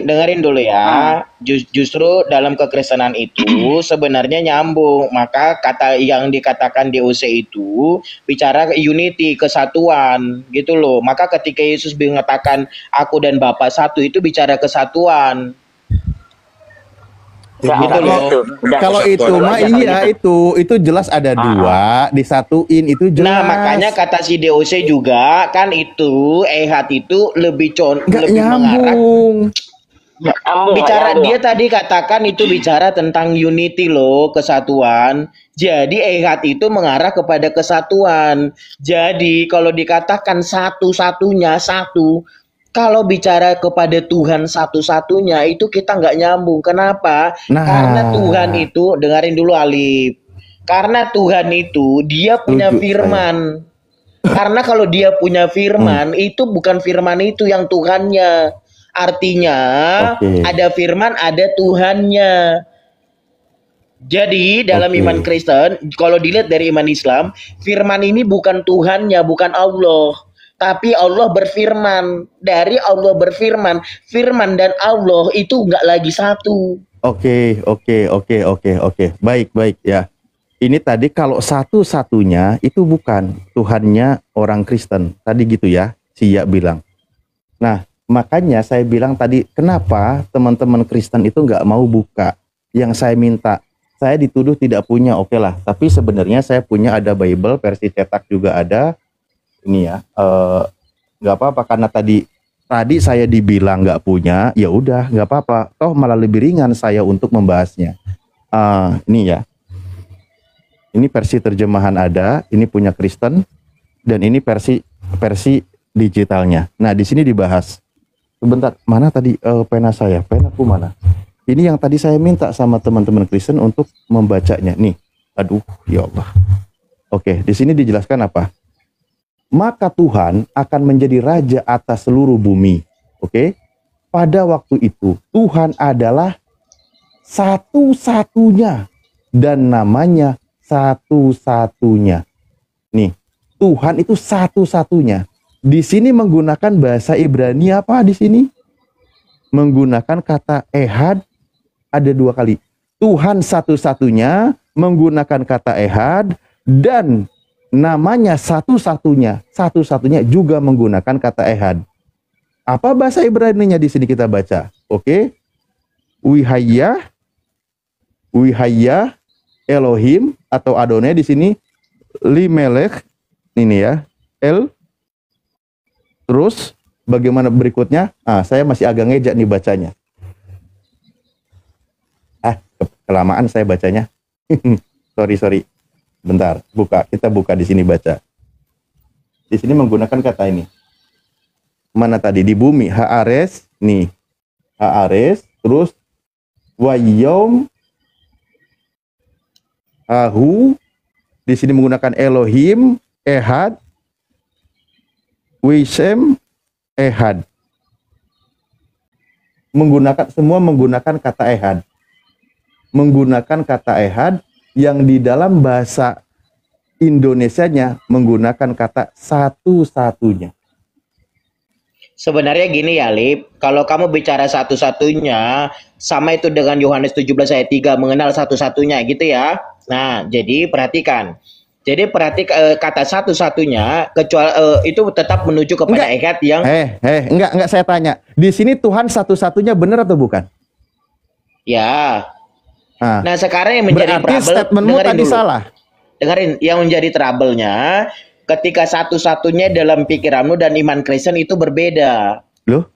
dengerin dulu ya. Justru dalam kekristenan itu sebenarnya nyambung. Maka kata yang dikatakan di OC itu bicara unity, kesatuan, gitu loh. Maka ketika Yesus mengatakan aku dan Bapa satu itu bicara kesatuan. Nggak Gitu ada loh. itu. Udah. Kalau itu mah iya itu jelas ada dua, disatuin itu jelas. Nah, makanya kata si DOC juga kan itu ehad itu lebih nggak lebih mengarah nyambung. bicara dia tadi katakan itu bicara tentang unity loh, kesatuan. Jadi ehad itu mengarah kepada kesatuan. Jadi kalau dikatakan satu-satunya satu, kalau bicara kepada Tuhan satu-satunya itu kita nggak nyambung. Kenapa? Nah. Karena Tuhan itu, dengerin dulu Alif. Karena Tuhan itu dia punya Setuju, firman. Karena kalau dia punya firman, itu bukan firman itu yang Tuhannya. Artinya Oke. ada firman, ada Tuhannya. Jadi dalam Oke. iman Kristen, kalau dilihat dari iman Islam, firman ini bukan Tuhannya, bukan Allah. Tapi Allah berfirman. Dari Allah berfirman, firman dan Allah itu nggak lagi satu. Oke. Baik ya. Ini tadi kalau satu-satunya itu bukan Tuhannya orang Kristen. Tadi gitu ya, si Ya bilang. Nah, makanya saya bilang tadi, kenapa teman-teman Kristen itu nggak mau buka? Yang saya minta, saya dituduh tidak punya, oke lah. Tapi sebenarnya saya punya, ada Bible, versi cetak juga ada. Ini ya, nggak apa-apa karena tadi saya dibilang nggak punya, ya udah nggak apa-apa. Toh malah lebih ringan saya untuk membahasnya. Ini ya, ini versi terjemahan ada, ini punya Kristen, dan ini versi digitalnya. Nah di sini dibahas. Sebentar, mana tadi pena saya? Penaku mana? Ini yang tadi saya minta sama teman-teman Kristen untuk membacanya. Nih, aduh, ya Allah. Oke, di sini dijelaskan apa? Maka Tuhan akan menjadi raja atas seluruh bumi. Oke? pada waktu itu Tuhan adalah satu-satunya dan namanya satu-satunya. Nih, Tuhan itu satu-satunya. Di sini menggunakan bahasa Ibrani apa di sini? Menggunakan kata ehad ada 2 kali. Tuhan satu-satunya menggunakan kata ehad dan namanya satu-satunya. Satu-satunya juga menggunakan kata ehad. Apa bahasa Ibraninya di sini kita baca? Oke. Wihaya Elohim atau Adonai di sini Limelech ini ya. Terus bagaimana berikutnya? Saya masih agak ngejak nih bacanya. Kelamaan saya bacanya. sorry. Bentar, kita buka di sini baca. Di sini menggunakan kata ini. Mana tadi di bumi? Haares, nih. Haares, terus wayom ahu. Di sini menggunakan Elohim, ehad, wisem, ehad. Semua menggunakan kata ehad. Menggunakan kata ehad yang di dalam bahasa Indonesianya menggunakan kata satu-satunya. Sebenarnya gini ya, Lip, kalau kamu bicara satu-satunya, sama itu dengan Yohanes 17 ayat 3, mengenal satu-satunya gitu ya. Nah, jadi perhatikan. Jadi kata satu-satunya, kecuali itu tetap menuju kepada ehad yang... Enggak, saya tanya. Di sini Tuhan satu-satunya benar atau bukan? Ya. Nah, sekarang yang menjadi berarti trouble, statementmu tadi dulu. Salah. Dengerin, yang menjadi trouble-nya, ketika satu-satunya dalam pikiranmu dan iman Kristen itu berbeda. Loh?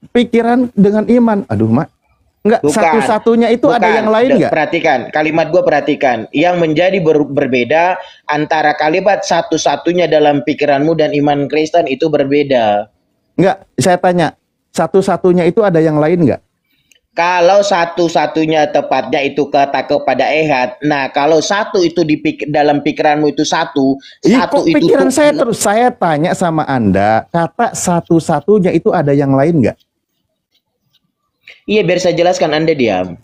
Pikiran dengan iman. Aduh, Mak. Enggak, satu-satunya itu ada yang lain enggak? Perhatikan, kalimat gue perhatikan. Yang menjadi berbeda antara kalimat satu-satunya dalam pikiranmu dan iman Kristen itu berbeda. Enggak, saya tanya. Satu-satunya itu ada yang lain enggak? Kalau satu-satunya tepatnya itu kata kepada ehad. Nah, kalau satu itu dalam pikiranmu itu satu itu pikiran saya terus saya tanya sama Anda, kata satu-satunya itu ada yang lain nggak? Iya, biar saya jelaskan, Anda diam.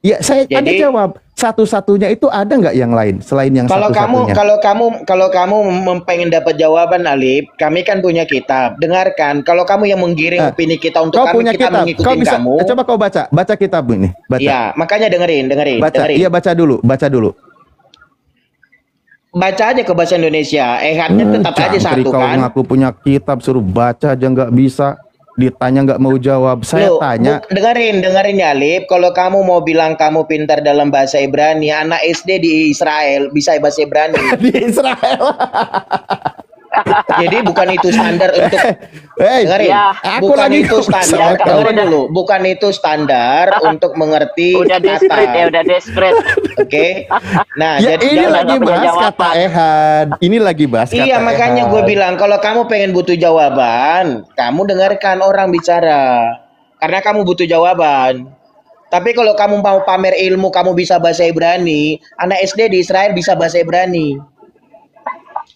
Ya, Anda jawab. Satu-satunya itu ada nggak yang lain selain yang satu-satunya? Kalau kamu pengen dapat jawaban, Alif, kami kan punya kitab. Dengarkan, kalau kamu yang menggiring opini kita untuk kita mengikuti kamu. Coba kau baca kitab ini. Baca. Ya, makanya dengerin. Iya, baca dulu. Baca aja ke bahasa Indonesia. Ehadnya tetap aja satu kan. Kalau aku punya kitab suruh baca aja nggak bisa. Ditanya nggak mau jawab. Saya tanya. Dengerin ya, Lip. Kalau kamu mau bilang kamu pintar dalam bahasa Ibrani, anak SD di Israel bisa bahasa Ibrani. Di Israel. Jadi bukan itu standar untuk dengerin. Bukan itu standar. Dengerin dulu. Bukan itu standar untuk mengerti udah desperate. Oke. Nah, ya, jadi ini lagi bahas kata ehad. Ini lagi bahas kata iya, makanya gue bilang kalau kamu pengen butuh jawaban, kamu dengarkan orang bicara. Karena kamu butuh jawaban. Tapi kalau kamu mau pamer ilmu, kamu bisa bahasa Ibrani, anak SD di Israel bisa bahasa Ibrani.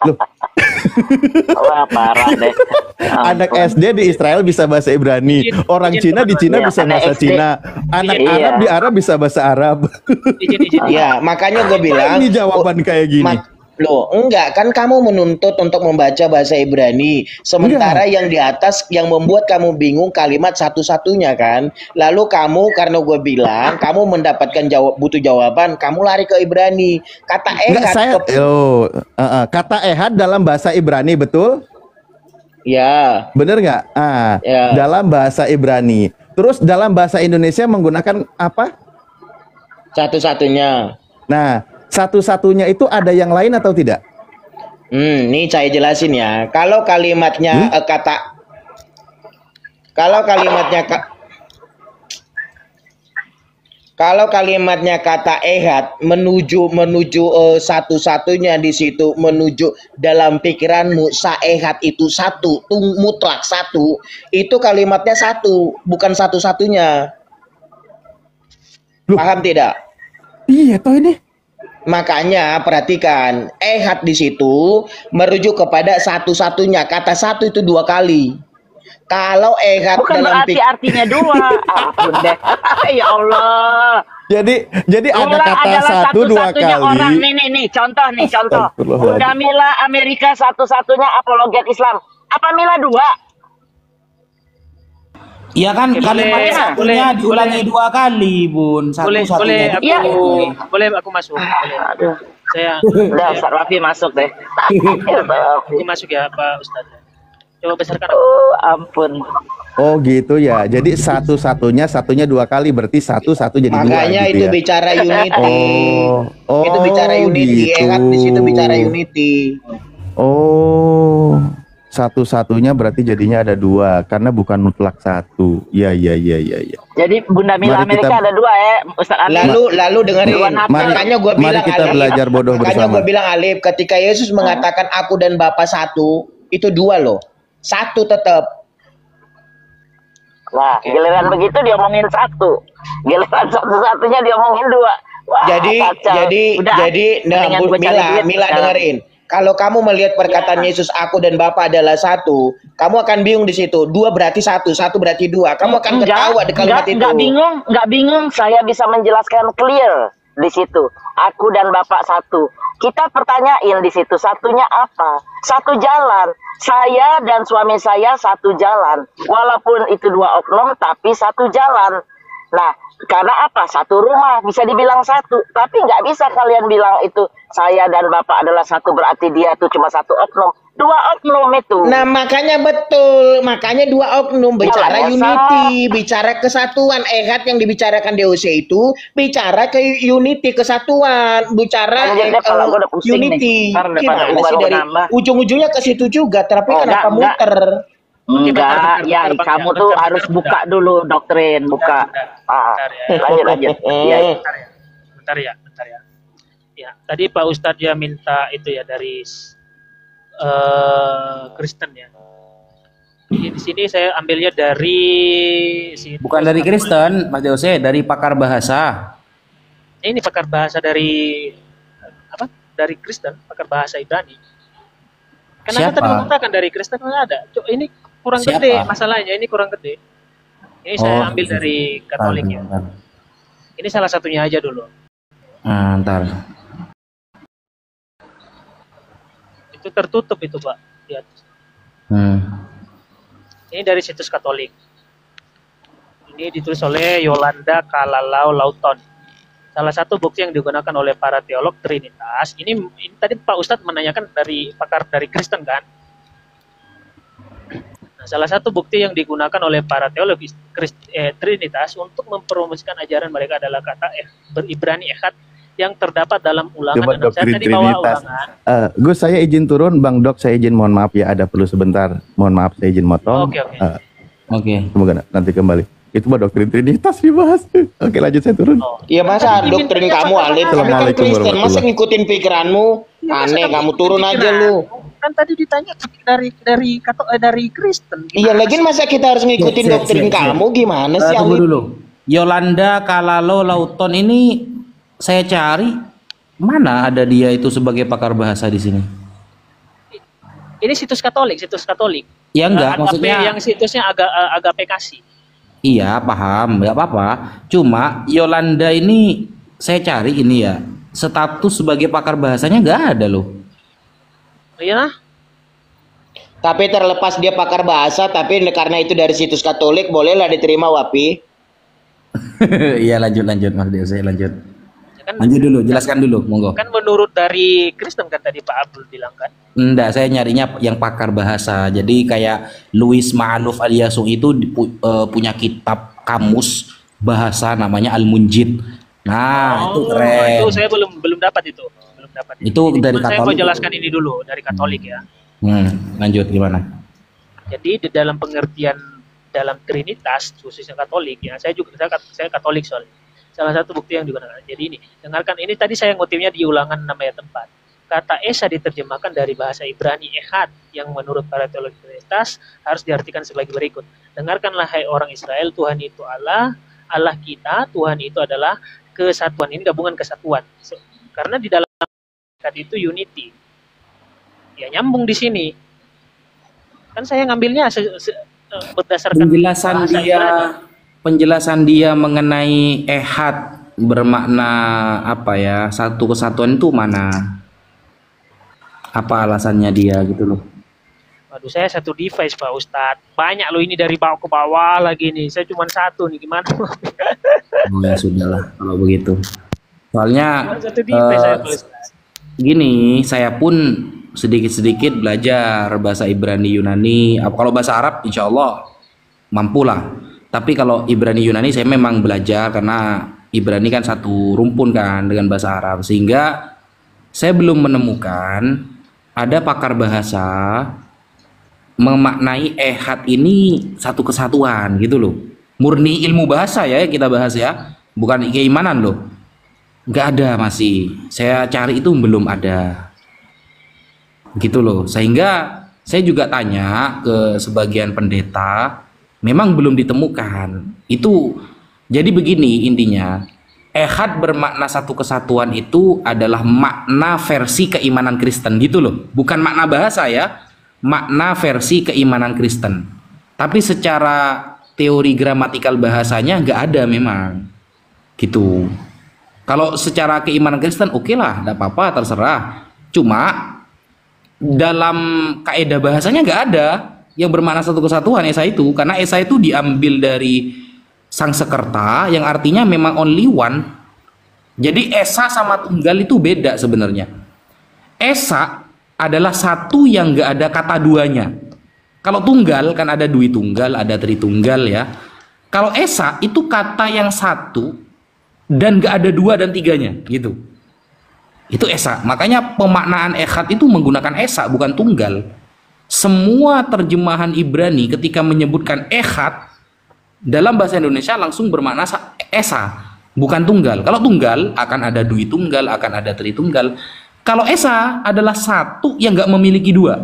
Loh. Wah, parah deh. Anak SD di Israel bisa bahasa Ibrani, orang Cina di Cina bisa bahasa Cina, anak Arab di Arab bisa bahasa Arab. Iya, makanya gue bilang ini jawaban kayak gini. Loh, enggak, kan kamu menuntut untuk membaca bahasa Ibrani. Sementara yang di atas yang membuat kamu bingung kalimat satu-satunya kan. Lalu kamu, karena gue bilang kamu mendapatkan butuh jawaban, kamu lari ke Ibrani. Kata ehad. Kata ehad dalam bahasa Ibrani, betul? Ya. Bener nggak? Ya. Dalam bahasa Ibrani. Terus dalam bahasa Indonesia menggunakan apa? Satu-satunya. Nah, satu-satunya itu ada yang lain atau tidak? Nih saya jelasin ya. Kalau kalimatnya kata ehad menuju satu-satunya di situ, menuju dalam pikiranmu saehad itu satu, mutlak satu, itu kalimatnya satu, bukan satu-satunya. Paham tidak? Iya toh ini. Makanya perhatikan, ehad di situ merujuk kepada satu-satunya. Kata satu itu 2 kali. Kalau ehad Bukan dalam berarti artinya dua. Ampun deh. Ya Allah. Jadi ada Mila kata adalah satu dua satu-satunya orang. kali. Nih, contoh. Astagfirullahaladzim. Bunda Mila Amerika satu-satunya apologet Islam. Apa Mila dua? Ya kan kalimat satunya diulangi 2 kali, Bun. Boleh Satu-satunya. aku Iya. boleh aku masuk. Boleh. Aduh. Saya Udah, Ustaz Rafi masuk deh. aku masuk ya Pak Ustadz. Coba besarkan aku. Ampun. Oh gitu ya. Jadi satunya 2 kali berarti satu jadi 2 Makanya gitu itu ya. bicara unity. Oh, Itu bicara unity. gitu. Ehad di situ bicara unity. Oh, satunya berarti jadinya ada 2 karena bukan mutlak 1. Ya. Jadi Bunda Mila Mari kita- Amerika ada 2 ya, Ustaz Alif. Lalu dengerin. Dua natal. Makanya gue Mari bilang kita Alif, belajar bodoh makanya bersama. gue bilang Alif, ketika Yesus mengatakan aku dan Bapa satu, itu 2 loh. 1 tetap. Nah, giliran begitu dia omongin 1. Giliran satu-satunya dia omongin 2. Wah, Jadi kacau. Udah, nah, mendingan gua cari duit Mila sekarang. dengerin. Kalau kamu melihat perkataan Yesus aku dan Bapa adalah 1, kamu akan bingung di situ. 2 berarti 1 berarti 2. Kamu akan ketawa di kalimat itu. Enggak bingung, saya bisa menjelaskan clear di situ. Aku dan Bapak 1. Kita pertanyain di situ, satunya apa? 1 jalan. Saya dan suami saya 1 jalan. Walaupun itu 2 oknum, tapi 1 jalan. Nah, karena apa? 1 rumah, bisa dibilang 1. Tapi nggak bisa kalian bilang itu saya dan Bapak adalah 1 berarti dia itu cuma 1 oknum. 2 oknum itu. Nah, makanya betul. Makanya 2 oknum bicara Jalannya unity, bicara kesatuan. Ehad yang dibicarakan DOC itu bicara ke unity, kesatuan, bicara Jadi kalau gua udah pusing unity. nih. Ntar daripada Gimana gua sih baru dari nambah. ujung-ujungnya ke situ juga, tapi Oh, kenapa enggak. muter? Enggak, ya bentar, kamu Bang, tuh bentar, harus bentar, buka dulu doktrin, buka. Bentar ya. Lanjut. Iya. Bentar ya. Ya, tadi Pak Ustadz ya minta itu ya dari Kristen ya. Di sini saya ambilnya dari Bukan dari Kristen, Mas Jose, dari pakar bahasa. Ini pakar bahasa dari apa? Dari Kristen, pakar bahasa Ibrani. Kenapa Siapa? tadi mengatakan dari Kristen nggak ada? Ini kurang Siapa? gede masalahnya. Ini kurang gede. Ini saya ambil gitu. dari Katolik ya. Ntar. Ini salah satunya aja dulu. Ntar. Itu tertutup itu Pak. Lihat. Ini dari situs Katolik. Ini ditulis oleh Yolanda Kalalau Lauton. Salah satu bukti yang digunakan oleh para teolog Trinitas. Ini tadi Pak Ustadz menanyakan dari pakar dari Kristen kan? Nah, salah satu bukti yang digunakan oleh para teolog Trinitas untuk mempromosikan ajaran mereka adalah kata beribrani ehad yang terdapat dalam ulangan. Coba Dan saya doktrin tadi bawa Trinitas. ulangan. Gus, saya izin turun, Bang Dok, saya izin mohon maaf ya, ada perlu sebentar. Mohon maaf, saya izin motong. Oke. Oke. Semoga nanti kembali. Itu mah doktrin Trinitas dibahas. Oke, lanjut, saya turun. Iya masa doktrin kamu Alif, tapi kan Assalamualaikum Kristen, masa warahmatullahi. ngikutin pikiranmu? Aneh, kamu turun aja lu. Kan tadi ditanya dari Kristen. Iya, lagian masa kita harus ngikutin Siap, doktrin siap, siap. kamu? Gimana sih Tunggu Alif? dulu. Yolanda Kalalo Lauton ini saya cari mana ada dia itu sebagai pakar bahasa di sini. Ini situs Katolik. Ya enggak, Agape maksudnya yang situsnya Agape Kasih. iya paham, nggak apa-apa. Cuma Yolanda ini saya cari ini ya status sebagai pakar bahasanya nggak ada loh. Iya. Tapi terlepas dia pakar bahasa, tapi karena itu dari situs Katolik, bolehlah diterima Wapi. Iya lanjut Mas Deo, saya lanjut. Kan, Lanjut dulu, jelaskan dulu, monggo. kan menurut dari Kristen kan tadi Pak Abdul bilang kan. Enggak, saya nyarinya yang pakar bahasa. Jadi kayak Louis Ma'aluf Aliasung itu punya kitab kamus bahasa namanya Al-Munjid. Nah, itu keren. Itu saya belum dapat itu. Itu dari Saya mau Katolik. jelaskan ini dulu dari Katolik ya. Lanjut gimana? Jadi di dalam pengertian dalam Trinitas khususnya Katolik ya, saya Katolik soalnya. Salah satu bukti yang digunakan. Jadi ini, dengarkan ini tadi saya ngutipnya di ulangan 6 ayat 4. Kata Esa diterjemahkan dari bahasa Ibrani ehad yang menurut para teolog Trinitas harus diartikan sebagai berikut. Dengarkanlah hai orang Israel, Tuhan itu Allah, Allah kita, Tuhan itu adalah kesatuan. Ini gabungan kesatuan. Karena di dalam kata itu unity. Ya nyambung di sini. Kan saya ngambilnya berdasarkan penjelasan bahasa dia Ibrani. penjelasan dia mengenai ehad bermakna apa ya, satu kesatuan itu mana? Apa alasannya dia gitu loh? Waduh, saya satu device Pak Ustadz. Banyak loh ini dari bawah ke bawah lagi nih. Saya cuma satu nih, gimana? Oh ya sudahlah kalau begitu. Soalnya Cuma satu device saya tulis. gini, saya pun sedikit-sedikit belajar bahasa Ibrani Yunani. Kalau bahasa Arab insya Allah mampulah. Tapi kalau Ibrani Yunani saya memang belajar karena Ibrani kan satu rumpun kan dengan bahasa Arab. Sehingga saya belum menemukan ada pakar bahasa memaknai ehad ini satu kesatuan gitu loh. Murni ilmu bahasa ya kita bahas ya, bukan keimanan loh. Nggak ada masih. Saya cari itu belum ada. Gitu loh. Sehingga saya juga tanya ke sebagian pendeta, memang belum ditemukan. Itu jadi begini intinya. Ehad bermakna satu kesatuan itu adalah makna versi keimanan Kristen gitu loh. Bukan makna bahasa ya. Makna versi keimanan Kristen. Tapi secara teori gramatikal bahasanya nggak ada memang. Gitu. Kalau secara keimanan Kristen oke lah, nggak apa-apa, terserah. Cuma dalam kaidah bahasanya nggak ada yang bermakna satu kesatuan esa itu, karena esa itu diambil dari Sangsekerta yang artinya memang only one. Jadi esa sama tunggal itu beda sebenarnya. Esa adalah satu yang nggak ada kata duanya. Kalau tunggal kan ada dwi tunggal, ada tritunggal ya. Kalau esa itu kata yang satu dan nggak ada dua dan tiganya gitu. Itu esa. Makanya pemaknaan ehad itu menggunakan esa bukan tunggal. Semua terjemahan Ibrani ketika menyebutkan ehad dalam bahasa Indonesia langsung bermakna esa, bukan tunggal. Kalau tunggal akan ada dwi tunggal, akan ada tritunggal. Kalau esa adalah satu yang nggak memiliki dua.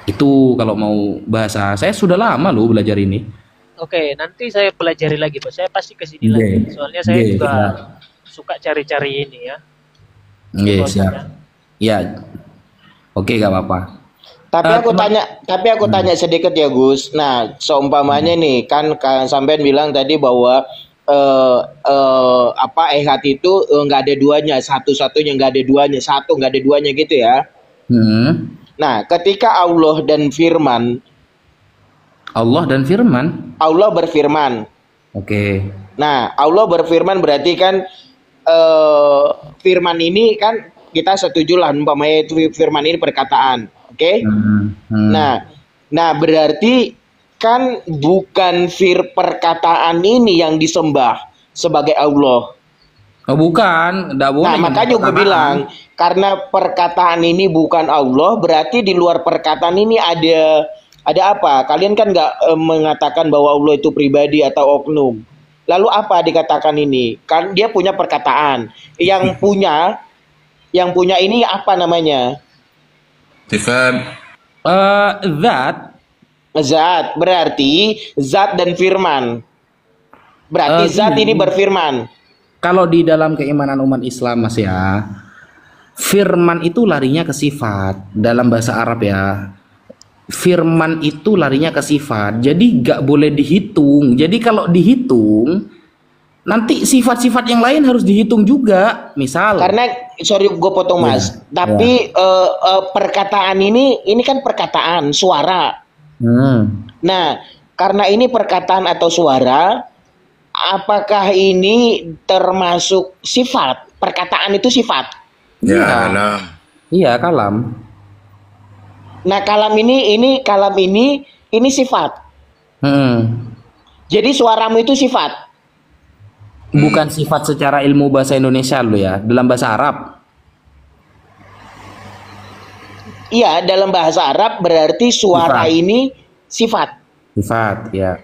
Itu kalau mau bahasa. Saya sudah lama loh belajar ini. Oke, nanti saya pelajari lagi Pak. Saya pasti ke sini lagi. Soalnya saya juga suka cari-cari ini ya. Iya, siap. Ya. Oke, gak apa-apa. Tapi aku tanya sedikit ya Gus. Nah, seumpamanya nih kan sampean bilang tadi bahwa ehad itu nggak ada duanya, satu-satunya nggak ada duanya, satu nggak ada duanya gitu ya. Nah, ketika Allah berfirman. Oke. Nah, Allah berfirman berarti kan firman ini kan kita setuju lah umpamanya itu firman ini perkataan. Oke. Nah berarti kan bukan perkataan ini yang disembah sebagai Allah. Oh bukan, enggak boleh. Nah makanya gue bilang karena perkataan ini bukan Allah, berarti di luar perkataan ini ada apa? Kalian kan nggak mengatakan bahwa Allah itu pribadi atau oknum. Lalu apa dikatakan ini? Kan dia punya perkataan. Yang punya ini apa namanya? Sifat. Zat berarti zat dan firman. Berarti zat ini berfirman. Kalau di dalam keimanan umat Islam Mas ya, firman itu larinya ke sifat dalam bahasa Arab ya. Firman itu larinya ke sifat. Jadi nggak boleh dihitung. Jadi kalau dihitung nanti sifat-sifat yang lain harus dihitung juga. Misal. Karena sorry gue potong Mas. Tapi perkataan ini kan perkataan suara. Nah, karena ini perkataan atau suara, apakah ini termasuk sifat? Perkataan itu sifat. Ya, kalam. Iya, kalam. Nah, kalam ini sifat. Jadi suaramu itu sifat. Bukan sifat secara ilmu bahasa Indonesia lo ya, dalam bahasa Arab. Iya, dalam bahasa Arab berarti suara ini sifat. Sifat, ya.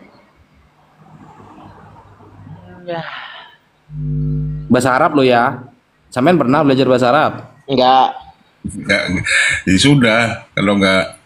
Bahasa Arab lo ya. Sampean pernah belajar bahasa Arab? Enggak. Ya sudah, kalau enggak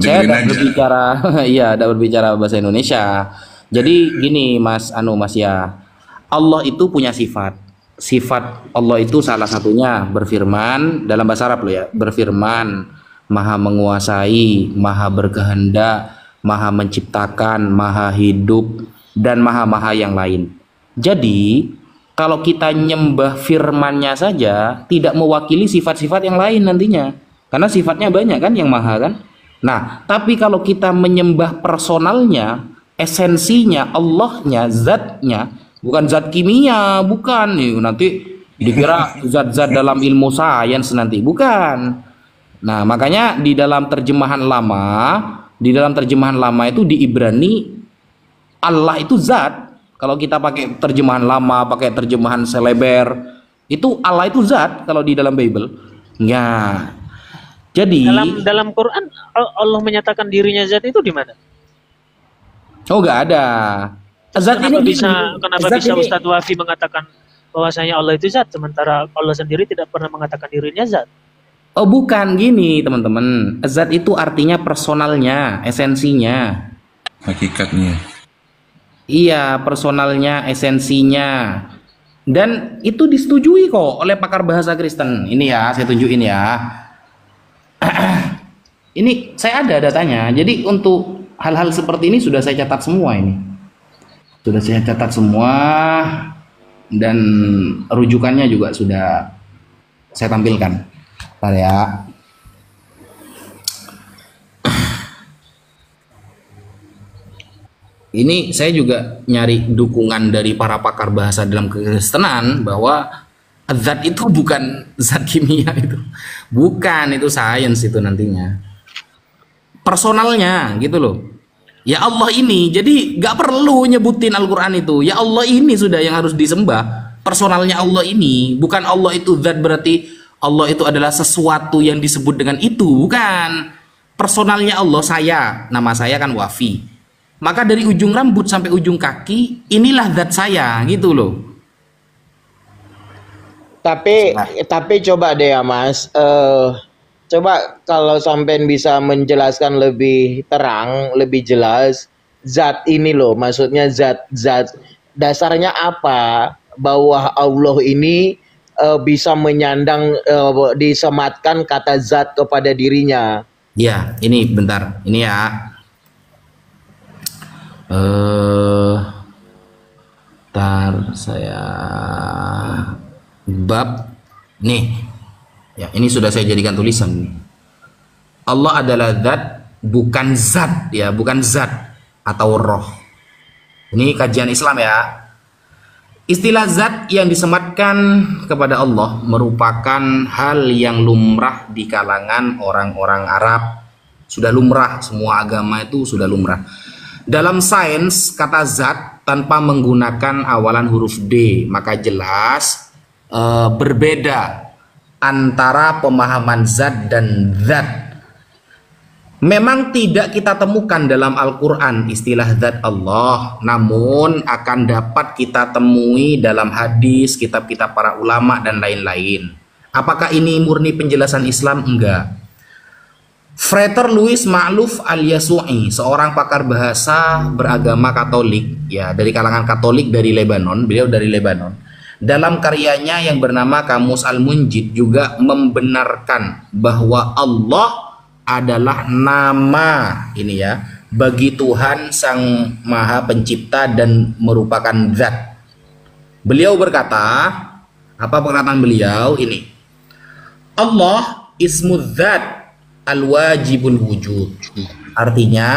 saya udah berbicara, iya, udah berbicara bahasa Indonesia. Jadi gini, Mas ya. Allah itu punya sifat. Sifat Allah itu salah satunya berfirman, dalam bahasa Arab lo ya, berfirman, maha menguasai, maha berkehendak, maha menciptakan, maha hidup, dan maha-maha yang lain. Jadi kalau kita nyembah firman-Nya saja tidak mewakili sifat-sifat yang lain nantinya, karena sifatnya banyak kan yang maha kan. Nah, tapi kalau kita menyembah personalnya, esensinya, Allahnya, zatnya, bukan zat kimia, bukan nih nanti dikira zat-zat dalam ilmu sains nanti, bukan. Nah, makanya di dalam terjemahan lama itu di Ibrani Allah itu zat. Kalau kita pakai terjemahan lama, pakai terjemahan seleber, itu Allah itu zat kalau di dalam Bible. Ya. Jadi dalam Quran Allah menyatakan dirinya zat itu di mana? Oh, nggak ada. Zat Kenapa ini bisa Ustadz Wafi mengatakan bahwasanya Allah itu zat, sementara Allah sendiri tidak pernah mengatakan dirinya zat? Oh, bukan gini teman-teman. Zat itu artinya personalnya, esensinya. Hakikatnya. Iya, personalnya, esensinya. Dan itu disetujui kok oleh pakar bahasa Kristen. Ini ya, saya tunjukin ya. Ini saya ada datanya. Jadi untuk hal-hal seperti ini sudah saya catat semua ini. Sudah saya catat semua dan rujukannya juga sudah saya tampilkan. Bentar ya. Ini saya juga nyari dukungan dari para pakar bahasa dalam kekristenan bahwa zat itu bukan zat kimia itu. Bukan, itu sains itu nantinya. Personalnya gitu loh. Ya Allah ini, jadi gak perlu nyebutin Al-Quran itu. Ya Allah ini sudah yang harus disembah. Personalnya Allah ini. Bukan Allah itu zat berarti Allah itu adalah sesuatu yang disebut dengan itu. Bukan. Personalnya Allah, saya. Nama saya kan Wafi. Maka dari ujung rambut sampai ujung kaki, inilah zat saya gitu loh. Tapi coba deh ya Mas, coba kalau sampean bisa menjelaskan lebih terang, lebih jelas zat ini loh, maksudnya zat dasarnya apa bahwa Allah ini bisa menyandang disematkan kata zat kepada dirinya. Ya, ini bentar, ini ya. Bentar saya bab nih ya, ini sudah saya jadikan tulisan. Allah adalah zat, bukan zat ya, bukan zat atau roh. Ini kajian Islam ya. Istilah zat yang disematkan kepada Allah merupakan hal yang lumrah di kalangan orang-orang Arab. Sudah lumrah, semua agama itu sudah lumrah. Dalam sains kata zat tanpa menggunakan awalan huruf D, maka jelas berbeda antara pemahaman zat dan zat. Memang tidak kita temukan dalam Al-Quran istilah zat Allah, namun akan dapat kita temui dalam hadis, kitab-kitab para ulama dan lain-lain. Apakah ini murni penjelasan Islam? Enggak. Frater Louis Ma'luf Al-Yasu'i, seorang pakar bahasa beragama Katolik, ya dari kalangan Katolik dari Lebanon, beliau dari Lebanon. Dalam karyanya yang bernama Kamus Al-Munjid juga membenarkan bahwa Allah adalah nama ini ya bagi Tuhan Sang Maha Pencipta dan merupakan zat. Beliau berkata, apa perkataan beliau ini? Allah ismu zat al-wajibul wujud. Artinya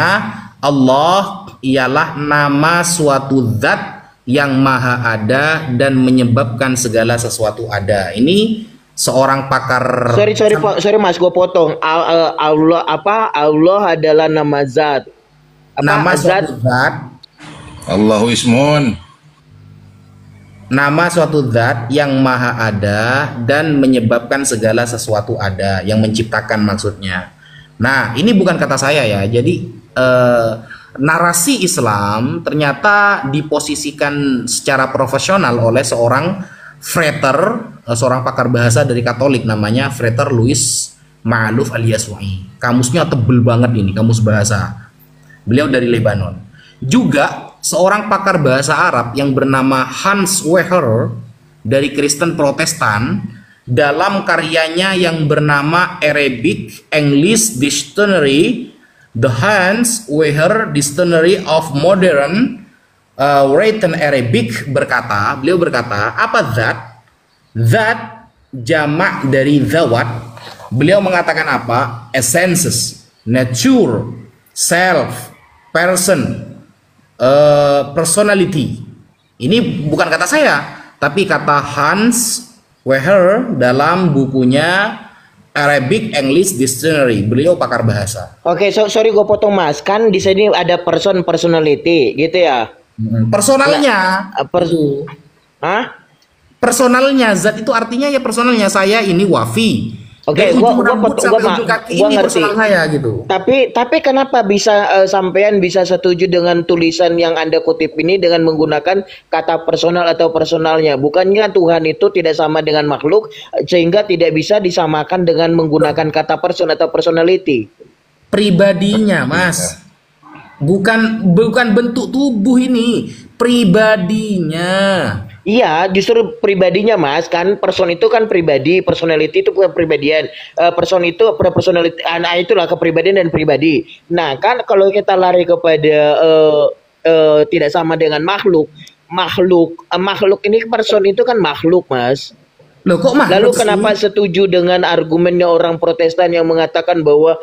Allah ialah nama suatu zat yang maha ada dan menyebabkan segala sesuatu ada. Ini seorang pakar. Sorry Mas, gue potong. Allah adalah nama zat. Nama suatu zat. Allahu ismun. Nama suatu zat yang maha ada dan menyebabkan segala sesuatu ada, yang menciptakan maksudnya. Nah, ini bukan kata saya ya. Jadi narasi Islam ternyata diposisikan secara profesional oleh seorang frater, seorang pakar bahasa dari Katolik, namanya Frater Louis Ma'luf Al-Yasu'i. Kamusnya tebel banget ini, kamus bahasa. Beliau dari Lebanon. Juga seorang pakar bahasa Arab yang bernama Hans Weher dari Kristen Protestan, dalam karyanya yang bernama Arabic English Dictionary The Hans Weher Dictionary of Modern Written Arabic beliau berkata, apa zat? Zat jamak dari zawat. Beliau mengatakan apa? Essences, nature, self, person, personality. Ini bukan kata saya, tapi kata Hans Weher dalam bukunya Arabic English Dictionary. Beliau pakar bahasa. Oke, sorry gue potong Mas. Kan di sini ada personality gitu ya. Personalnya. Hah? Personalnya, zat itu artinya ya personalnya. Saya ini Wafi. Oke, Dari gua ujung rambut sampai ujung kaki ini ngerti. personal saya gitu. Tapi kenapa bisa sampean bisa setuju dengan tulisan yang Anda kutip ini dengan menggunakan kata personal atau personalnya? Bukannya Tuhan itu tidak sama dengan makhluk sehingga tidak bisa disamakan dengan menggunakan kata person atau personality? Pribadinya, Mas. Bukan bentuk tubuh ini, pribadinya. Iya, justru pribadinya Mas, kan person itu kan pribadi, personality itu kepribadian, person itu personality, itulah kepribadian dan pribadi. Nah kan kalau kita lari kepada tidak sama dengan makhluk ini person itu kan makhluk Mas. Loh kok makhluk Lalu sih? kenapa setuju dengan argumennya orang Protestan yang mengatakan bahwa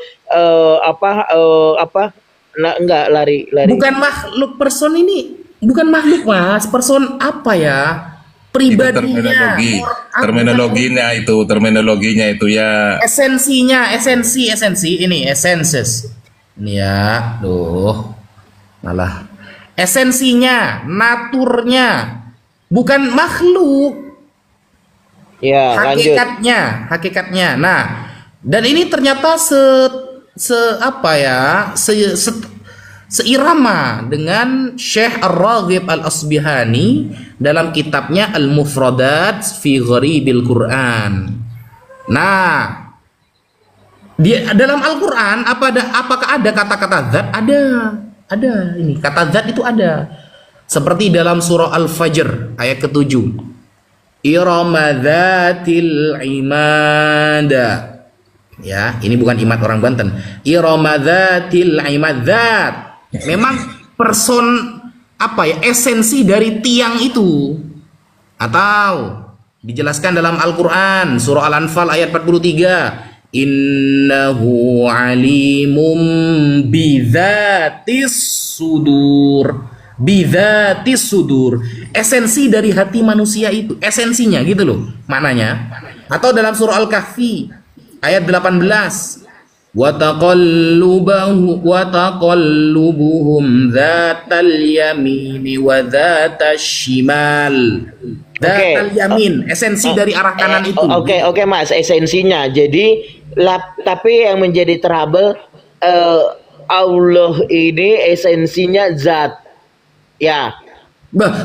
nah enggak lari. Bukan makhluk person ini. Bukan makhluk Mas, person apa ya? Pribadinya. Terminologinya itu ya. Esensi ini essences. Ini ya, malah esensinya, naturnya, bukan makhluk. Ya, lanjut. Hakikatnya. Nah, dan ini ternyata seirama dengan Syekh Ar-Raghib Al-Asbihani dalam kitabnya Al-Mufradat fi Gharibil Quran. Nah, dalam Al-Quran apakah ada kata-kata zat? Ada. Ini kata zat itu ada. Seperti dalam surah Al-Fajr ayat ke-7. Irama dzatil imada. Ya, ini bukan imad orang Banten. Irama dzatil imad, zat. Memang esensi dari tiang itu. Atau dijelaskan dalam Al-Quran surah Al-Anfal ayat 43, innahu alimum bidzatis sudur, esensi dari hati manusia itu, esensinya gitu loh maknanya. Atau dalam surah Al-Kahfi ayat 18, wa taqallubuhum dzatal yamini wa dzatas shimal. Dzatal yamin, esensi dari arah kanan itu. Oke Mas, esensinya. Jadi tapi yang menjadi trouble Allah ini esensinya zat. Ya.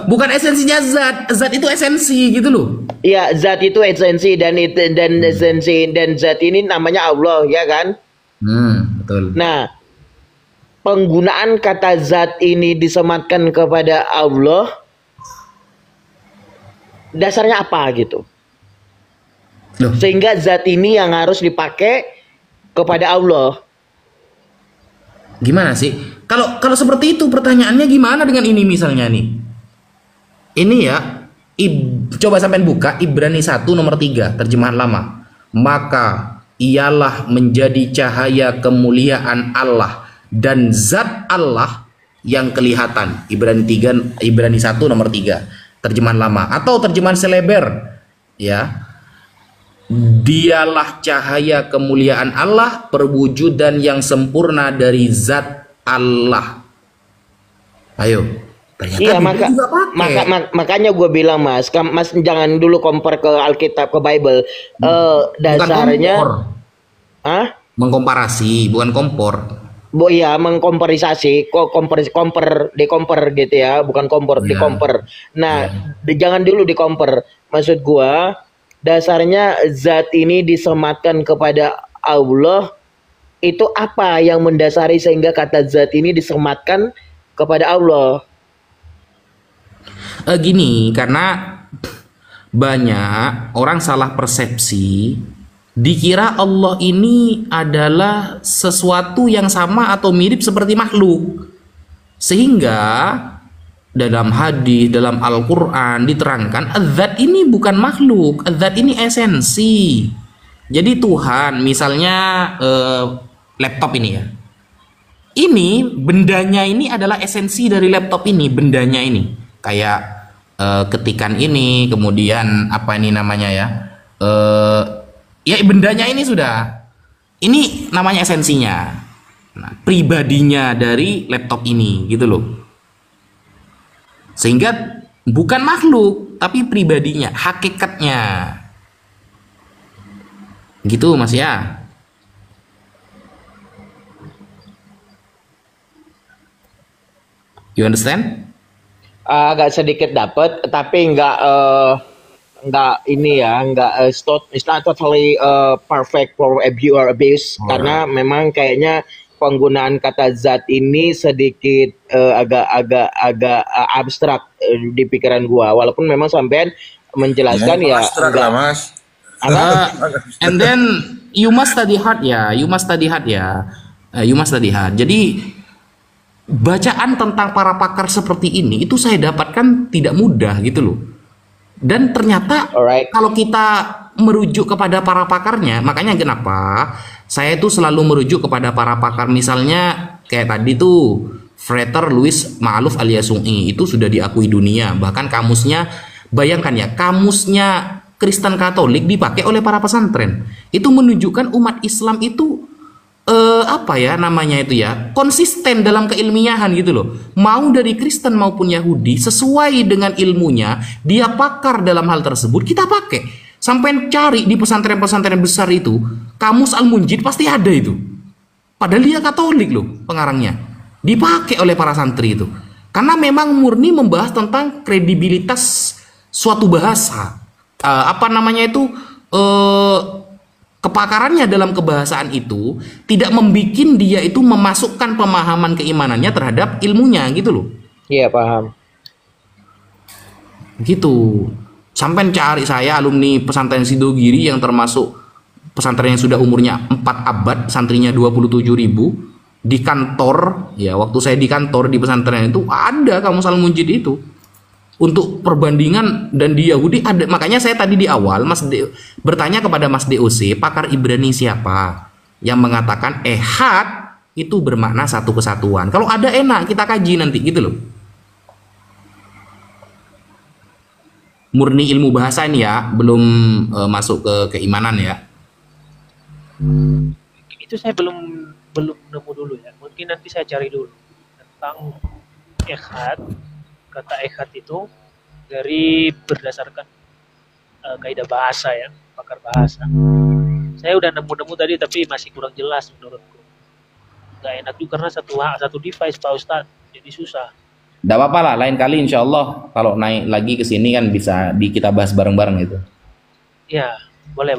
Bukan esensinya zat. Zat itu esensi gitu loh. Iya, zat itu esensi dan esensi dan zat ini namanya Allah, ya kan? Betul. Nah, penggunaan kata zat ini disematkan kepada Allah dasarnya apa gitu? Loh. Sehingga zat ini yang harus dipakai kepada Allah. Gimana sih? Kalau seperti itu pertanyaannya gimana dengan ini misalnya nih? Ini ya, coba sampean buka Ibrani 1 nomor 3 terjemahan lama. Maka ialah menjadi cahaya kemuliaan Allah dan zat Allah yang kelihatan. Ibrani 1 nomor 3 terjemahan lama atau terjemahan Seleber ya. Dialah cahaya kemuliaan Allah, perwujudan yang sempurna dari zat Allah. Ayo. Iya, makanya gue bilang Mas jangan dulu compare ke Alkitab, ke Bible. Dasarnya mengkomparasi, bukan kompor. Iya, mengkomparisasi, dekomper gitu ya, bukan kompor, dekomper. Nah, jangan dulu dekomper. Maksud gua, dasarnya zat ini disematkan kepada Allah. Itu apa yang mendasari sehingga kata zat ini disematkan kepada Allah? Gini, karena banyak orang salah persepsi dikira Allah ini adalah sesuatu yang sama atau mirip seperti makhluk, sehingga dalam hadis, dalam Al-Quran diterangkan zat ini bukan makhluk, zat ini esensi. Jadi Tuhan, misalnya laptop ini ya, ini bendanya ini adalah esensi dari laptop ini, bendanya ini kayak ketikan ini, kemudian apa ini namanya ya, ya bendanya ini sudah, ini namanya esensinya. Nah, pribadinya dari laptop ini gitu loh, sehingga bukan makhluk tapi pribadinya, hakikatnya gitu Mas ya. You understand? Agak sedikit dapat, tapi nggak ini ya, nggak it's not totally perfect for abuse karena memang kayaknya penggunaan kata zat ini sedikit agak abstrak di pikiran gua, walaupun memang sampean menjelaskan ya abstrak lah, Mas. And then you must study hard ya, you must study hard ya, you must study hard. Jadi bacaan tentang para pakar seperti ini itu saya dapatkan tidak mudah gitu loh. Dan ternyata kalau kita merujuk kepada para pakarnya, makanya kenapa saya itu selalu merujuk kepada para pakar. Misalnya kayak tadi tuh Frater Louis Ma'aluf alias Sungi itu sudah diakui dunia, bahkan kamusnya, bayangkan ya, kamusnya Kristen Katolik dipakai oleh para pesantren. Itu menunjukkan umat Islam itu apa ya namanya itu ya, konsisten dalam keilmiahan gitu loh. Mau dari Kristen maupun Yahudi, sesuai dengan ilmunya, dia pakar dalam hal tersebut, kita pakai. Sampai cari di pesantren-pesantren besar itu, kamus Al-Munjid pasti ada itu. Padahal dia Katolik loh pengarangnya. Dipakai oleh para santri itu. Karena memang murni membahas tentang kredibilitas suatu bahasa. Apa namanya itu, kepakarannya dalam kebahasaan itu tidak membikin dia itu memasukkan pemahaman keimanannya terhadap ilmunya gitu loh. Iya, paham. Gitu. Sampai cari saya alumni pesantren Sidogiri yang termasuk pesantren yang sudah umurnya 4 abad, santrinya 27.000, di kantor ya, waktu saya di kantor di pesantren itu ada kamus Al-Munjid itu. Untuk perbandingan, dan di Yahudi ada. Makanya saya tadi di awal bertanya kepada Mas DOC, pakar Ibrani siapa yang mengatakan ehad itu bermakna satu kesatuan. Kalau ada enak kita kaji nanti gitu loh. Murni ilmu bahasa ini ya, belum masuk ke keimanan ya. Itu saya belum nemu dulu ya. Mungkin nanti saya cari dulu tentang ehad. Kata ehad itu dari berdasarkan kaidah bahasa ya, pakar bahasa. Saya udah nemu tadi tapi masih kurang jelas menurutku. Nggak enak juga karena satu device Pak Ustadz, jadi susah. Nggak apa-apa lah, lain kali insya Allah kalau naik lagi ke sini kan bisa kita bahas bareng-bareng gitu. Ya, boleh.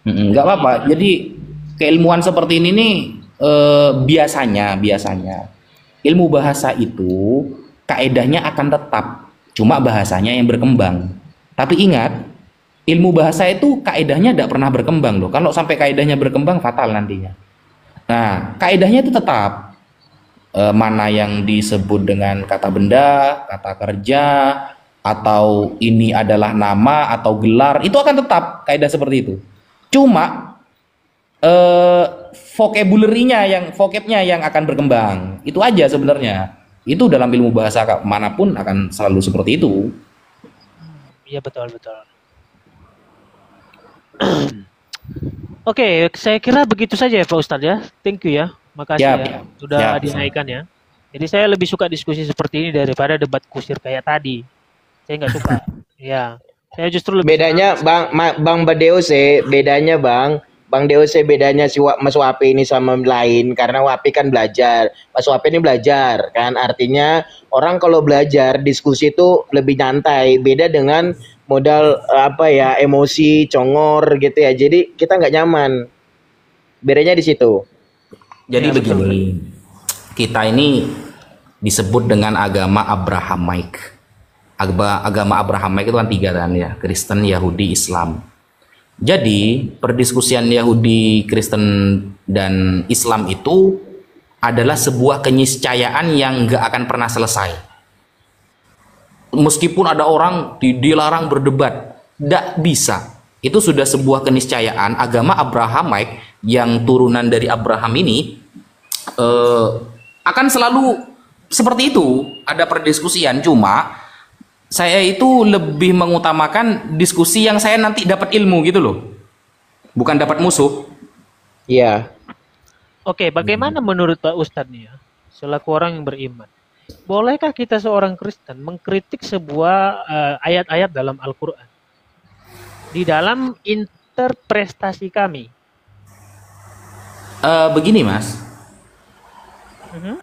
Nggak apa-apa. Jadi keilmuan seperti ini nih biasanya ilmu bahasa itu kaedahnya akan tetap, cuma bahasanya yang berkembang. Tapi ingat, ilmu bahasa itu kaedahnya tidak pernah berkembang loh. Kalau sampai kaedahnya berkembang fatal nantinya. Nah, kaedahnya itu tetap. Mana yang disebut dengan kata benda, kata kerja, atau ini adalah nama atau gelar, itu akan tetap kaedah seperti itu. Cuma vocabnya yang akan berkembang. Itu aja sebenarnya. Itu dalam ilmu bahasa manapun akan selalu seperti itu. Iya, betul. Oke, saya kira begitu saja ya Pak Ustadz ya. Thank you ya. Makasih ya sudah dinaikkan ya. Jadi saya lebih suka diskusi seperti ini daripada debat kusir kayak tadi. Saya nggak suka. Ya, saya justru lebih bedanya Bang DOC, bedanya Bang DOC bedanya si Mas Wapi ini sama lain karena Wapi kan belajar, Mas Wapi ini belajar kan, artinya orang kalau belajar diskusi itu lebih nyantai, beda dengan modal emosi congor gitu ya, jadi kita nggak nyaman, bedanya di situ. Jadi begini, kita ini disebut dengan agama Abrahamaik. Agama Abrahamaik itu kan 3 kan ya, Kristen, Yahudi, Islam. Jadi perdiskusian Yahudi, Kristen, dan Islam itu adalah sebuah keniscayaan yang nggak akan pernah selesai. Meskipun ada orang dilarang berdebat, nggak bisa. Itu sudah sebuah keniscayaan. Agama Abrahamaik yang turunan dari Abraham ini akan selalu seperti itu. Ada perdiskusian, cuma saya itu lebih mengutamakan diskusi yang saya nanti dapat ilmu gitu loh, bukan dapat musuh. Iya. Oke, bagaimana menurut Pak Ustadz nih ya, selaku orang yang beriman, bolehkah kita seorang Kristen mengkritik sebuah ayat-ayat dalam Al-Quran di dalam interpretasi kami? Begini Mas, Mhm.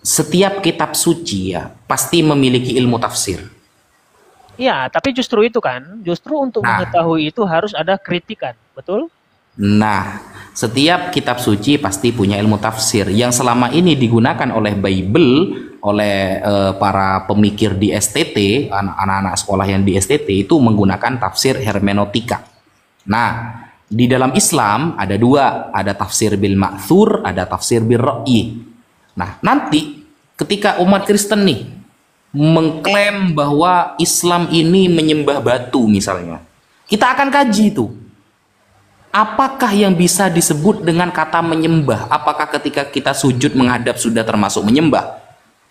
setiap kitab suci ya pasti memiliki ilmu tafsir. Iya, tapi justru itu kan, justru untuk Nah. mengetahui itu harus ada kritikan, betul? Nah, setiap kitab suci pasti punya ilmu tafsir yang selama ini digunakan oleh Bible, oleh para pemikir di STT, anak-anak sekolah yang di STT itu menggunakan tafsir hermeneutika. Nah, di dalam Islam ada dua, ada tafsir bil ma'thur, ada tafsir bil ra'yi. Nah, nanti ketika umat Kristen nih mengklaim bahwa Islam ini menyembah batu misalnya, kita akan kaji itu. Apakah yang bisa disebut dengan kata menyembah? Apakah ketika kita sujud menghadap sudah termasuk menyembah?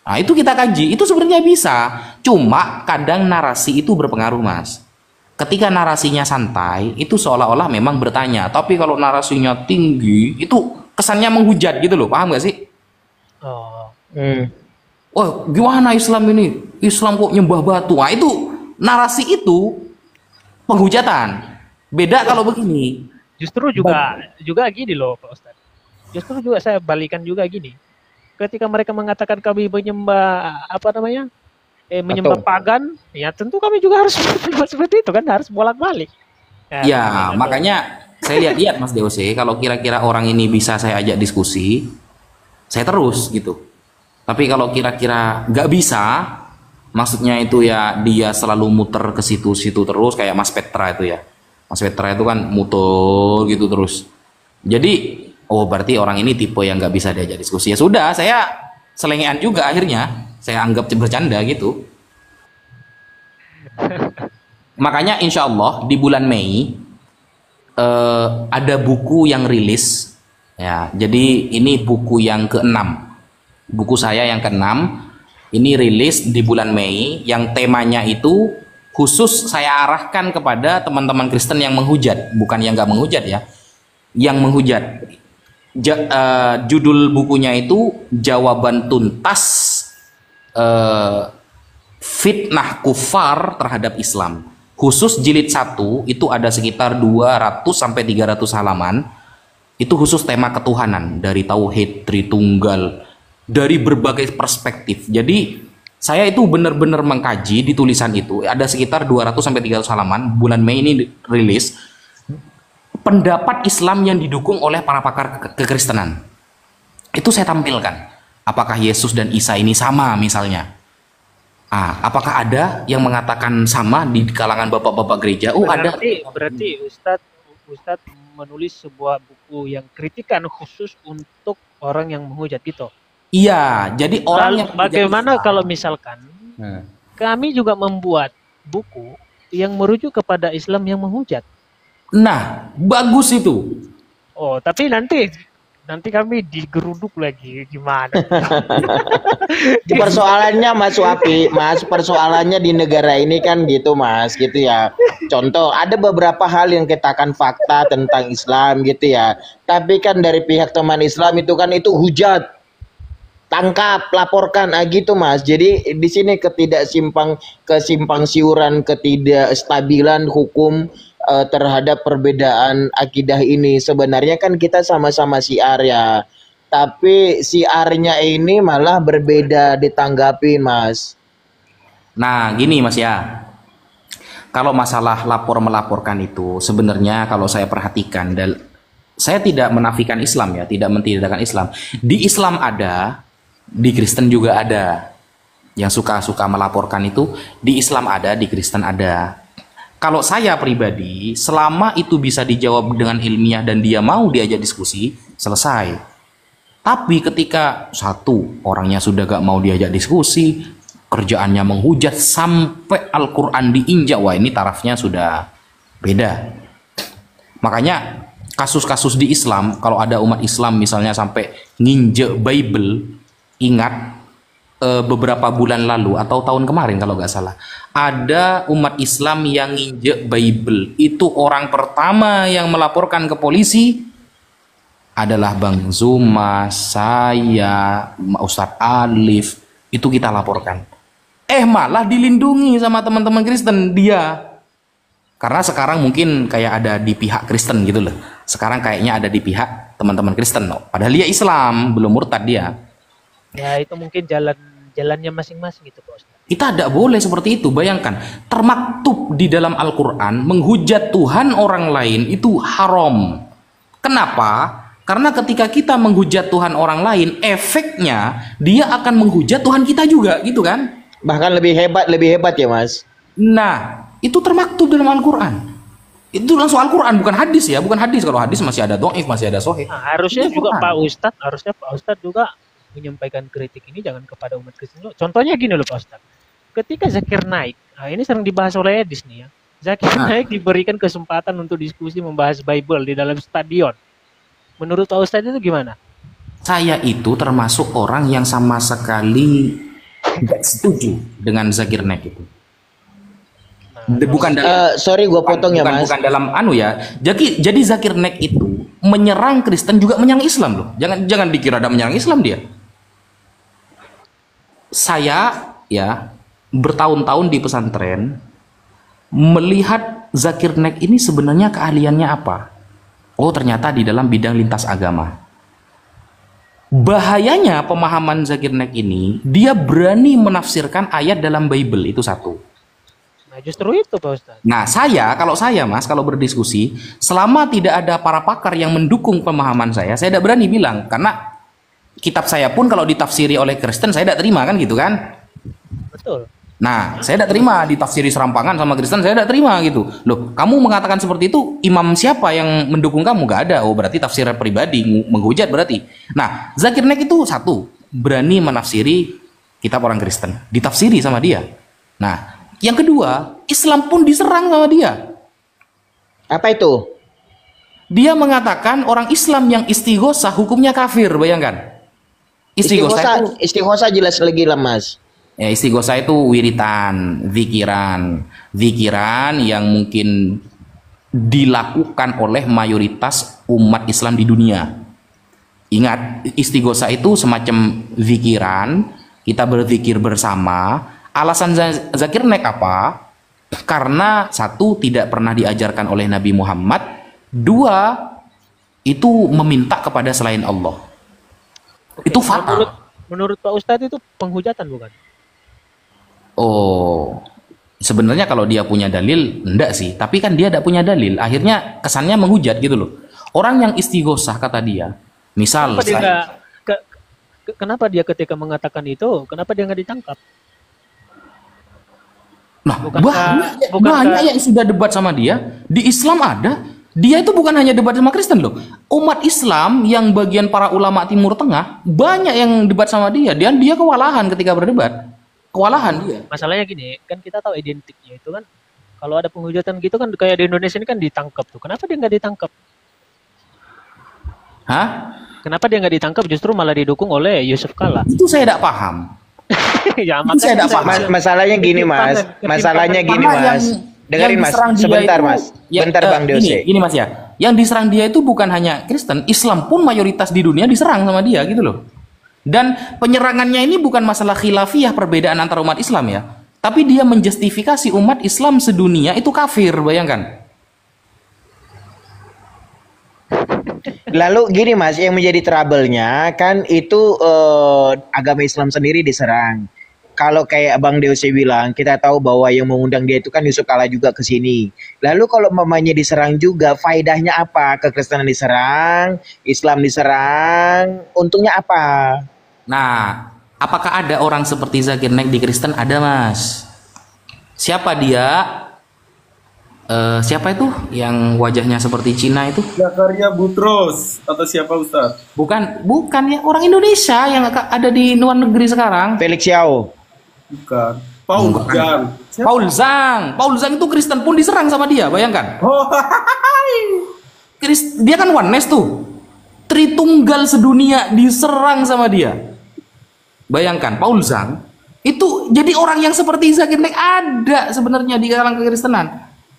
Nah, itu kita kaji. Itu sebenarnya bisa. Cuma kadang narasi itu berpengaruh, Mas. Ketika narasinya santai, itu seolah-olah memang bertanya. Tapi kalau narasinya tinggi, itu kesannya menghujat gitu loh. Paham gak sih? Oh, Wah, gimana Islam ini? Islam kok nyembah batu? Nah, itu narasi itu penghujatan. Beda kalau begini. justru juga gini loh Pak Ustadz. Justru juga saya balikan juga gini. Ketika mereka mengatakan kami menyembah apa namanya? Menyembah Patung. pagan, ya tentu kami juga harus berbuat seperti itu kan, harus bolak-balik. Ya, makanya saya lihat-lihat Mas DOC, kalau kira-kira orang ini bisa saya ajak diskusi, saya terus gitu. Tapi kalau kira-kira nggak bisa, maksudnya itu ya dia selalu muter ke situ-situ terus, kayak Mas Petra itu ya. Mas Petra itu kan muter gitu terus. Jadi, oh berarti orang ini tipe yang nggak bisa diajak diskusi. Ya sudah, saya selengean juga akhirnya. Saya anggap bercanda gitu. Makanya insya Allah di bulan Mei ada buku yang rilis. Ya, jadi ini buku yang ke-6. Buku saya yang ke-6 ini rilis di bulan Mei, yang temanya itu khusus saya arahkan kepada teman-teman Kristen yang menghujat, bukan yang nggak menghujat ya, yang menghujat. Judul bukunya itu Jawaban Tuntas Fitnah Kufar Terhadap Islam. Khusus jilid 1 itu ada sekitar 200 sampai 300 halaman. Itu khusus tema ketuhanan, dari tauhid, Tritunggal, dari berbagai perspektif. Jadi saya itu benar-benar mengkaji di tulisan itu, ada sekitar 200 sampai 300 halaman. Bulan Mei ini rilis pendapat Islam yang didukung oleh para pakar kekristenan. Itu saya tampilkan. Apakah Yesus dan Isa ini sama misalnya? Apakah ada yang mengatakan sama di kalangan bapak-bapak gereja? Oh, ada. Berarti Ustadz menulis sebuah buku yang kritikan khusus untuk orang yang menghujat gitu. Iya, jadi orang Lalu yang bagaimana kalau misalkan kami juga membuat buku yang merujuk kepada Islam yang menghujat? Nah, bagus itu. Oh, tapi nanti kami digeruduk lagi gimana? Persoalannya Mas Wapi, Mas, persoalannya di negara ini kan gitu Mas, gitu ya. Contoh, ada beberapa hal yang kita akan fakta tentang Islam gitu ya. Tapi kan dari pihak teman Islam itu kan itu hujat. Tangkap, laporkan, gitu Mas. Jadi di sini kesimpang siuran, ketidakstabilan hukum terhadap perbedaan akidah ini. Sebenarnya kan kita sama-sama syiar ya. Tapi syiarnya ini malah berbeda ditanggapi, Mas. Nah, gini Mas ya. Kalau masalah melaporkan itu, sebenarnya kalau saya perhatikan, dan saya tidak menafikan Islam ya, tidak mentidakkan Islam. Di Islam ada, di Kristen juga ada. Yang suka-suka melaporkan itu, di Islam ada, di Kristen ada. Kalau saya pribadi, selama itu bisa dijawab dengan ilmiah dan dia mau diajak diskusi, selesai. Tapi ketika satu, orangnya sudah gak mau diajak diskusi, kerjaannya menghujat sampai Al-Quran diinjak, wah ini tarafnya sudah beda. Makanya kasus-kasus di Islam, kalau ada umat Islam misalnya sampai nginjek Bible, ingat beberapa bulan lalu atau tahun kemarin kalau nggak salah, ada umat Islam yang nginjek Bible. Itu orang pertama yang melaporkan ke polisi adalah Bang Zuma, saya, Ustadz Alif, itu kita laporkan. Malah dilindungi sama teman-teman Kristen dia. Karena sekarang mungkin kayak ada di pihak Kristen gitu loh. Sekarang kayaknya ada di pihak teman-teman Kristen loh. Padahal dia Islam, belum murtad dia. Ya itu mungkin jalannya masing-masing gitu Pak Ustaz. Kita tidak boleh seperti itu. Bayangkan, termaktub di dalam Al-Quran, menghujat Tuhan orang lain itu haram. Kenapa? Karena ketika kita menghujat Tuhan orang lain, efeknya dia akan menghujat Tuhan kita juga, gitu kan? Bahkan lebih hebat ya Mas. Nah, itu termaktub dalam Al-Quran. Itu langsung Al-Quran, bukan hadis ya, bukan hadis. Kalau hadis masih ada dhaif, masih ada sahih. Nah, harusnya juga Pak Ustadz juga menyampaikan kritik ini jangan kepada umat Kristen. Contohnya gini loh Pak Ustadz. Ketika Zakir Naik, nah ini sering dibahas oleh Edis nih ya. Zakir Naik diberikan kesempatan untuk diskusi membahas Bible di dalam stadion. Menurut Pak Ustadz itu gimana? Saya itu termasuk orang yang sama sekali tidak setuju dengan Zakir Naik itu. Bukan dalam, sorry gue potong ya Mas. Bukan dalam jadi Zakir Naik itu menyerang Kristen juga menyerang Islam loh. Jangan dikira ada menyerang Islam dia. Saya ya bertahun-tahun di pesantren melihat Zakir Naik ini sebenarnya keahliannya apa. Oh ternyata di dalam bidang lintas agama. Bahayanya pemahaman Zakir Naik ini, dia berani menafsirkan ayat dalam Bible, itu satu. Nah justru itu Pak Ustadz. Nah kalau saya Mas, kalau berdiskusi, selama tidak ada para pakar yang mendukung pemahaman saya tidak berani bilang. Karena kitab saya pun kalau ditafsiri oleh Kristen, saya tidak terima kan gitu kan. Betul. Nah, saya tidak terima ditafsiri serampangan sama Kristen, saya tidak terima gitu. Loh, kamu mengatakan seperti itu, imam siapa yang mendukung kamu? Gak ada. Oh, berarti tafsir pribadi, menghujat berarti. Nah, Zakir Naik itu satu, berani menafsiri kitab orang Kristen, ditafsiri sama dia. Nah, yang kedua, Islam pun diserang sama dia. Apa itu? Dia mengatakan orang Islam yang istighosah hukumnya kafir, bayangkan. Istighosah jelas lagi lah Mas. Ya, istighosah itu wiritan, zikiran yang mungkin dilakukan oleh mayoritas umat Islam di dunia. Ingat, istighosah itu semacam zikiran, kita berzikir bersama. Alasan Zakir Naik apa? Karena satu, tidak pernah diajarkan oleh Nabi Muhammad. Dua, itu meminta kepada selain Allah. Oke, Itu fatal. Menurut Pak Ustadz itu penghujatan bukan? Oh, sebenarnya kalau dia punya dalil, enggak sih. Tapi kan dia tidak punya dalil. Akhirnya kesannya menghujat gitu loh. Orang yang istighosah kata dia, misal kenapa dia ketika mengatakan itu, kenapa dia nggak ditangkap? Nah, banyak yang sudah debat sama dia. Di Islam ada. Dia itu bukan hanya debat sama Kristen loh. Umat Islam yang bagian para ulama Timur Tengah, banyak yang debat sama dia. Dan dia kewalahan ketika berdebat. Kewalahan dia. Masalahnya gini, kan kita tahu identiknya itu kan, kalau ada penghujatan gitu kan kayak di Indonesia ini kan ditangkap tuh. Kenapa dia nggak ditangkap? Hah? Kenapa dia nggak ditangkap justru malah didukung oleh Yusuf Kala? Itu saya tidak paham. Ya, Itu saya tidak paham. Masalahnya gini Mas. Masalahnya gini Mas. Dengerin Mas. Sebentar Mas. Bentar Bang Deose. Gini Mas ya. Yang diserang dia itu bukan hanya Kristen, Islam pun mayoritas di dunia diserang sama dia gitu loh. Dan penyerangannya ini bukan masalah khilafiyah, perbedaan antar umat Islam ya. Tapi dia menjustifikasi umat Islam sedunia itu kafir, bayangkan. Lalu gini Mas, yang menjadi trouble-nya kan itu agama Islam sendiri diserang. Kalau kayak Bang Deose bilang, kita tahu bahwa yang mengundang dia itu kan Yusuf Kala juga ke sini. Lalu kalau mamanya diserang juga, faedahnya apa? Kekristenan diserang, Islam diserang, untungnya apa? Nah, apakah ada orang seperti Zakir Naik di Kristen? Ada Mas. Siapa dia? Siapa itu yang wajahnya seperti Cina itu? Zakaria Butros atau siapa Ustaz? Bukan ya, orang Indonesia yang ada di luar negeri sekarang. Felix Xiao. Bukan. Paul Zhang. Siapa? Paul Zhang itu Kristen pun diserang sama dia, bayangkan. Oh, Dia kan oneness tuh. Tritunggal sedunia diserang sama dia. Bayangkan, Paul Zhang itu jadi orang yang seperti Zakir Naik ada sebenarnya di kalangan kekristenan.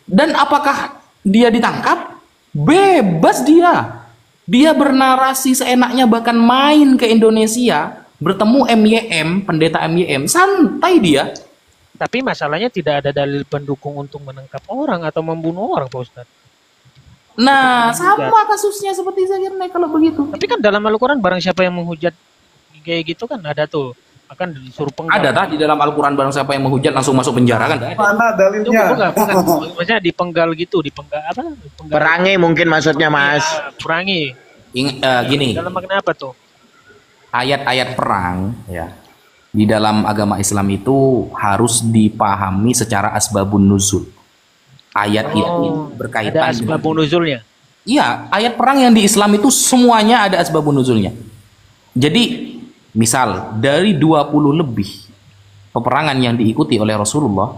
Dan apakah dia ditangkap? Bebas dia. Dia bernarasi seenaknya, bahkan main ke Indonesia, bertemu MYM, pendeta MYM, santai dia. Tapi masalahnya tidak ada dalil pendukung untuk menangkap orang atau membunuh orang, Pak Ustadz. Nah, sama kasusnya seperti Zakir Naik kalau begitu. Tapi kan dalam Al-Quran barang siapa yang menghujat kayak gitu kan ada tuh, akan disuruh penggal. Ada tak di dalam Al-Quran barang siapa yang menghujat langsung masuk penjara kan? mana dalilnya? Bukan. Maksudnya dipenggal gitu, dipenggal apa? Dipenggal. Perangi mungkin maksudnya, Mas. Ya, perangi. Gini, Dalam makna apa tuh? ayat-ayat perang ya di dalam agama Islam itu harus dipahami secara asbabun nuzul. Ayat ini berkaitan Ada asbabun nuzulnya. Iya, ayat perang yang di Islam itu semuanya ada asbabun nuzulnya. Jadi misal dari 20 lebih peperangan yang diikuti oleh Rasulullah,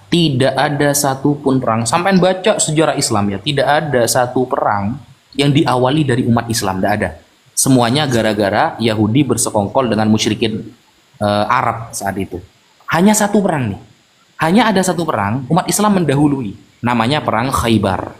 tidak ada satu pun perang, sampai baca sejarah Islam ya, tidak ada satu perang yang diawali dari umat Islam, tidak ada. Semuanya gara-gara Yahudi bersekongkol dengan musyrikin Arab saat itu. Hanya satu perang nih. Hanya ada satu perang, umat Islam mendahului. Namanya perang Khaybar.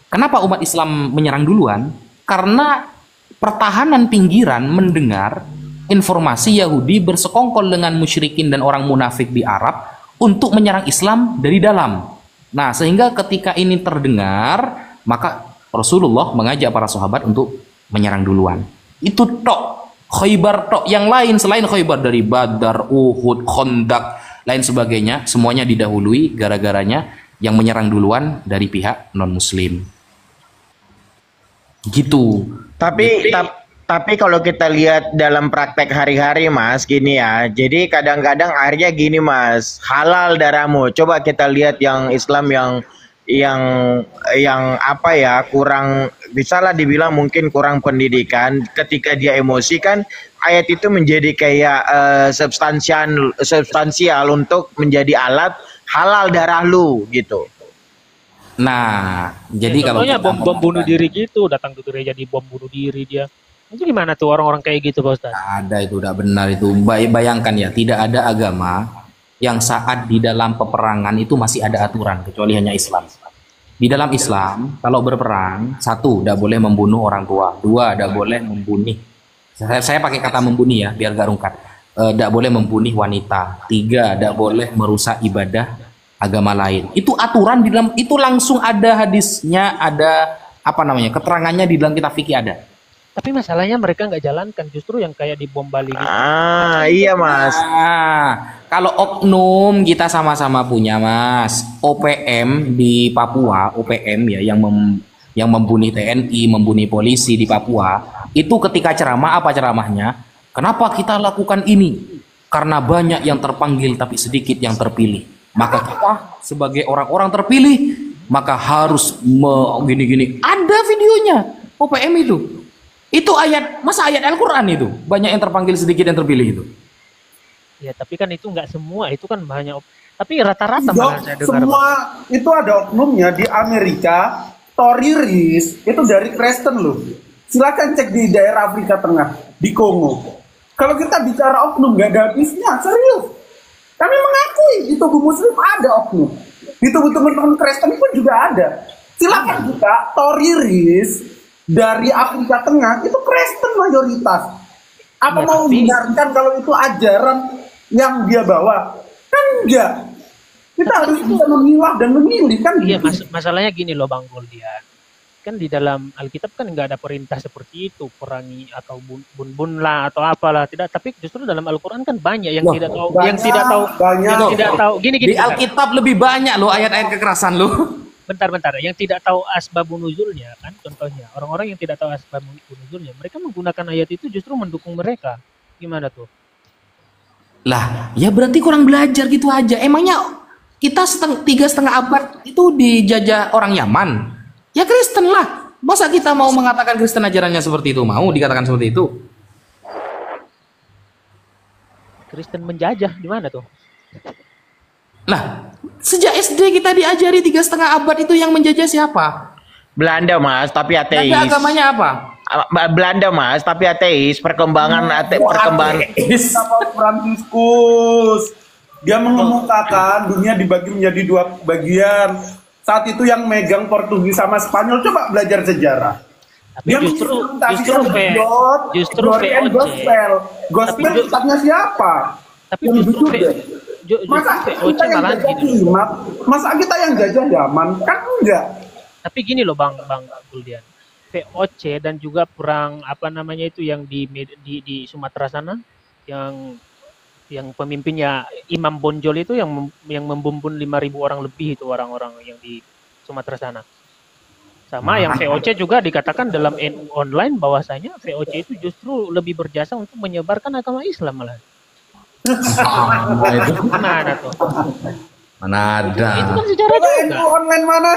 Kenapa umat Islam menyerang duluan? Karena pertahanan pinggiran mendengar informasi Yahudi bersekongkol dengan musyrikin dan orang munafik di Arab untuk menyerang Islam dari dalam. Nah, sehingga ketika ini terdengar, maka Rasulullah mengajak para sahabat untuk menyerang duluan. Itu tok. Khaybar tok. Yang lain selain Khaybar dari Badar, Uhud, Khandaq, lain sebagainya, semuanya didahului gara-garanya yang menyerang duluan dari pihak non-muslim. Gitu. Tapi kalau kita lihat dalam praktek hari-hari, Mas, gini ya. Jadi kadang-kadang akhirnya gini, Mas, halal darahmu. Coba kita lihat yang Islam yang apa ya, kurang, bisalah dibilang mungkin kurang pendidikan. Ketika dia emosi kan, ayat itu menjadi kayak substansial untuk menjadi alat halal darah lu gitu. Nah, jadi Ya, kalau contohnya kita bom bunuh diri gitu, datang ke gereja di bom bunuh diri dia. Itu gimana tuh orang-orang kayak gitu, Pak Ustaz? ada itu udah benar itu. Bayangkan ya, tidak ada agama yang saat di dalam peperangan itu masih ada aturan kecuali hanya Islam. Di dalam Islam, kalau berperang, satu, tidak boleh membunuh orang tua. Dua, tidak boleh membunuh. Saya pakai kata membunuh ya, biar gak rungkat. Tidak boleh membunuh wanita. Tiga, tidak boleh merusak ibadah agama lain. Itu aturan di dalam, itu langsung ada hadisnya, ada apa namanya, keterangannya di dalam kitab fikih ada. Tapi masalahnya mereka nggak jalankan, justru yang kayak di bom Bali gitu. Ah, iya, Mas. Kalau oknum kita sama-sama punya, Mas. OPM di Papua, OPM ya, yang membunuh TNI, membunuh polisi di Papua, itu ketika ceramah, apa ceramahnya? Kenapa kita lakukan ini? Karena banyak yang terpanggil tapi sedikit yang terpilih. Maka kita sebagai orang-orang terpilih, maka harus gini-gini. Ada videonya, OPM itu. Itu ayat, masa ayat Al-Quran itu? Banyak yang terpanggil sedikit yang terpilih itu. Ya, tapi kan itu nggak semua, itu kan banyak. Tapi rata-rata malah saya dengar. Semua itu ada oknumnya di Amerika. Tory Rees itu dari Kristen loh. Silakan cek di daerah Afrika Tengah, di Kongo. Kalau kita bicara oknum nggak ada habisnya, serius. Kami mengakui di tubuh Muslim ada oknum. Di tubuh teman-teman Kristen pun juga ada. Silakan buka Tory Rees dari Afrika Tengah, itu Kristen mayoritas. Apa Ya, mau tapi membenarkan kalau itu ajaran yang dia bawa? Kan enggak. Kita harus bisa memilah dan memilih kan iya, gitu. masalahnya gini loh Bang Goldian. Kan di dalam Alkitab kan nggak ada perintah seperti itu, perangi atau bun lah atau apalah, tidak. Tapi justru dalam Al-Quran kan banyak yang tidak tahu, yang tidak tahu, banyak. yang tidak tahu. Gini, Di bentar. Alkitab lebih banyak loh ayat-ayat kekerasan loh. Bentar, yang tidak tahu asbabun nuzulnya kan, contohnya orang-orang yang tidak tahu asbabun nuzulnya, mereka menggunakan ayat itu justru mendukung mereka. Gimana tuh? Lah, ya berarti kurang belajar gitu aja. Emangnya kita 3,5 abad itu dijajah orang Yaman. Ya Kristen lah. Masa kita mau mengatakan Kristen ajarannya seperti itu? Mau dikatakan seperti itu? Kristen menjajah di mana tuh? Lah, sejak SD kita diajari 3,5 abad itu yang menjajah siapa? Belanda Mas, tapi ateis. Belanda agamanya apa? Belanda Mas, tapi ateis. Perkembangan perkembangan. Papa Fransiskus. Dia mengemukakan dunia dibagi menjadi 2 bagian. Saat itu yang megang Portugis sama Spanyol, coba belajar sejarah. Tapi Dia justru Glory and VOC. Gospel. Gospel Tapi kitabnya siapa? Tapi Yang justru jujur deh. Masa VOC kita yang malah jajah gini. Imat? Masa kita yang jajah Yaman? Kan enggak. Tapi gini loh Bang Guldian. VOC dan juga perang apa namanya itu yang di Sumatera sana yang pemimpinnya Imam Bonjol itu yang membumbun 5.000 orang lebih itu orang-orang yang di Sumatera sana. Sama yang VOC juga dikatakan dalam online bahwasanya VOC itu justru lebih berjasa untuk menyebarkan agama Islam malah. Mana tuh? Mana ada? Itu kan sejarah Coba juga. NU online mana?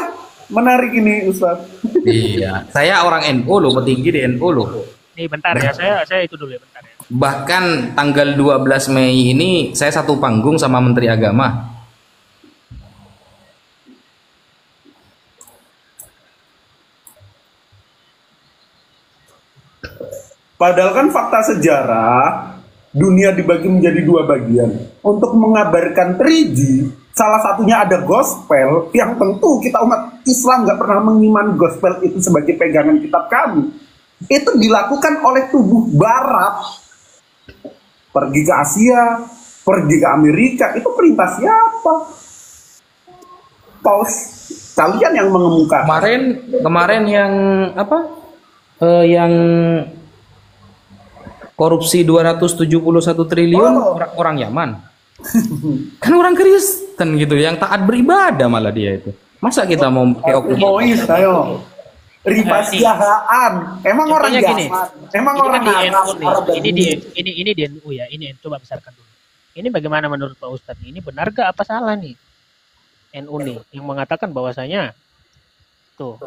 Menarik ini Ustaz. Iya, saya orang NU loh, petinggi di NU loh. Nih bentar ya, saya itu dulu ya bentar ya. Bahkan tanggal 12 Mei ini saya satu panggung sama Menteri Agama. Padahal kan fakta sejarah dunia dibagi menjadi 2 bagian. Untuk mengabarkan 3G, salah satunya ada gospel yang tentu kita umat Islam nggak pernah mengimani gospel itu sebagai pegangan kitab kami. Itu dilakukan oleh tubuh Barat. Pergi ke Asia, pergi ke Amerika, itu perintah siapa? Paus, kalian yang mengemukakan. Kemarin yang apa? Yang korupsi 271 triliun orang Yaman. Kan orang Kristen gitu, yang taat beribadah malah dia itu. Masa kita mau pakai Mois, ayo. Riba siahaan. Emang orang Contohnya gini, Yaman. Emang ini orang kan di Arab. NU nih. Ini di NU ya. Ini coba besarkan dulu. Ini bagaimana menurut Pak Ustadz? Ini benar gak apa salah nih? NU nih yang mengatakan bahwasanya tuh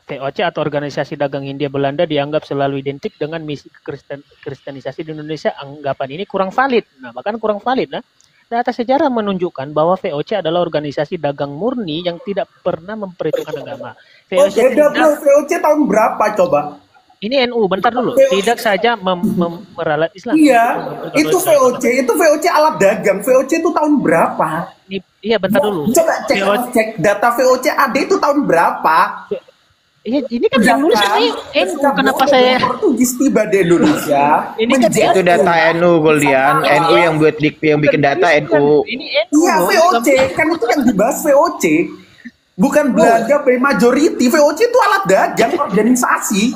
VOC atau Organisasi Dagang Hindia Belanda dianggap selalu identik dengan misi kristenisasi di Indonesia. Anggapan ini kurang valid. Nah, bahkan kurang valid. Nah, data sejarah menunjukkan bahwa VOC adalah organisasi dagang murni yang tidak pernah memperhitungkan agama. Oh, beda bro, VOC tahun berapa coba? Ini NU, bentar dulu. Tidak saja meralat Islam. Iya, itu VOC alat dagang. VOC itu tahun berapa? Iya, bentar dulu. Coba cek data VOC AD itu tahun berapa? Iya, ini kan yang nulis saya NU. Kenapa saya Portugis tiba di Indonesia? ini kan Itu data NU Goldian, NU yang bikin data NU. Ini NU. Iya, VOC kan itu yang dibahas VOC. Bukan Belanda by majority. VOC itu alat dagang organisasi.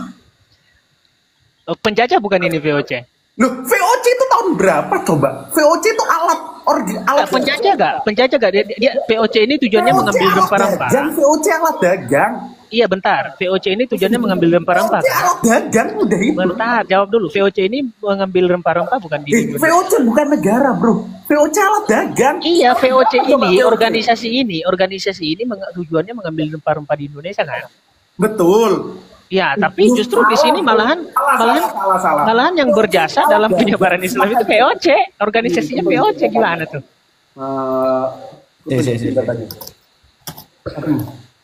Penjajah bukan ini VOC. Loh, VOC itu tahun berapa coba? VOC itu alat Penjajah gak? Penjajah gak? Dia VOC ini tujuannya mengambil rempah-rempah. VOC alat dagang. Iya, bentar. VOC ini tujuannya mengambil rempah-rempah. VOC alat dagang udah itu. Bentar, jawab dulu. VOC ini mengambil rempah-rempah bukan di Indonesia. VOC bukan negara, bro. VOC alat dagang. Iya, VOC ini organisasi ini tujuannya mengambil rempah-rempah di Indonesia kan? Betul. Ya, tapi justru di sini malahan yang berjasa dalam penyebaran Islam itu VOC, organisasinya VOC. Gimana tuh?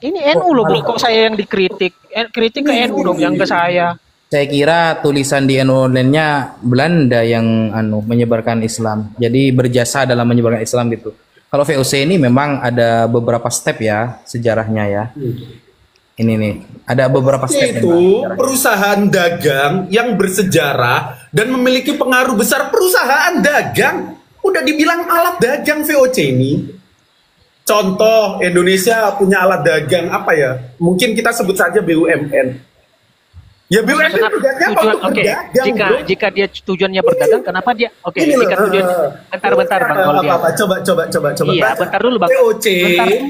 Ini NU loh, kok saya yang dikritik? Kritik ke NU dong, yang ke saya. Saya kira tulisan di NU online-nya Belanda yang menyebarkan Islam. Jadi berjasa dalam menyebarkan Islam gitu. Kalau VOC ini memang ada beberapa step ya sejarahnya ya. Ini nih, ada beberapa step. Itu perusahaan dagang yang bersejarah dan memiliki pengaruh besar. Perusahaan dagang udah dibilang alat dagang VOC ini. Contoh Indonesia punya alat dagang apa ya? Mungkin kita sebut saja BUMN. Ya BUMN tujuannya untuk berdagang. Jika dia tujuannya berdagang, kenapa dia? Jika tujuannya bentar Bang Goldian. Coba. Iya, bentar dulu Bang. VOC,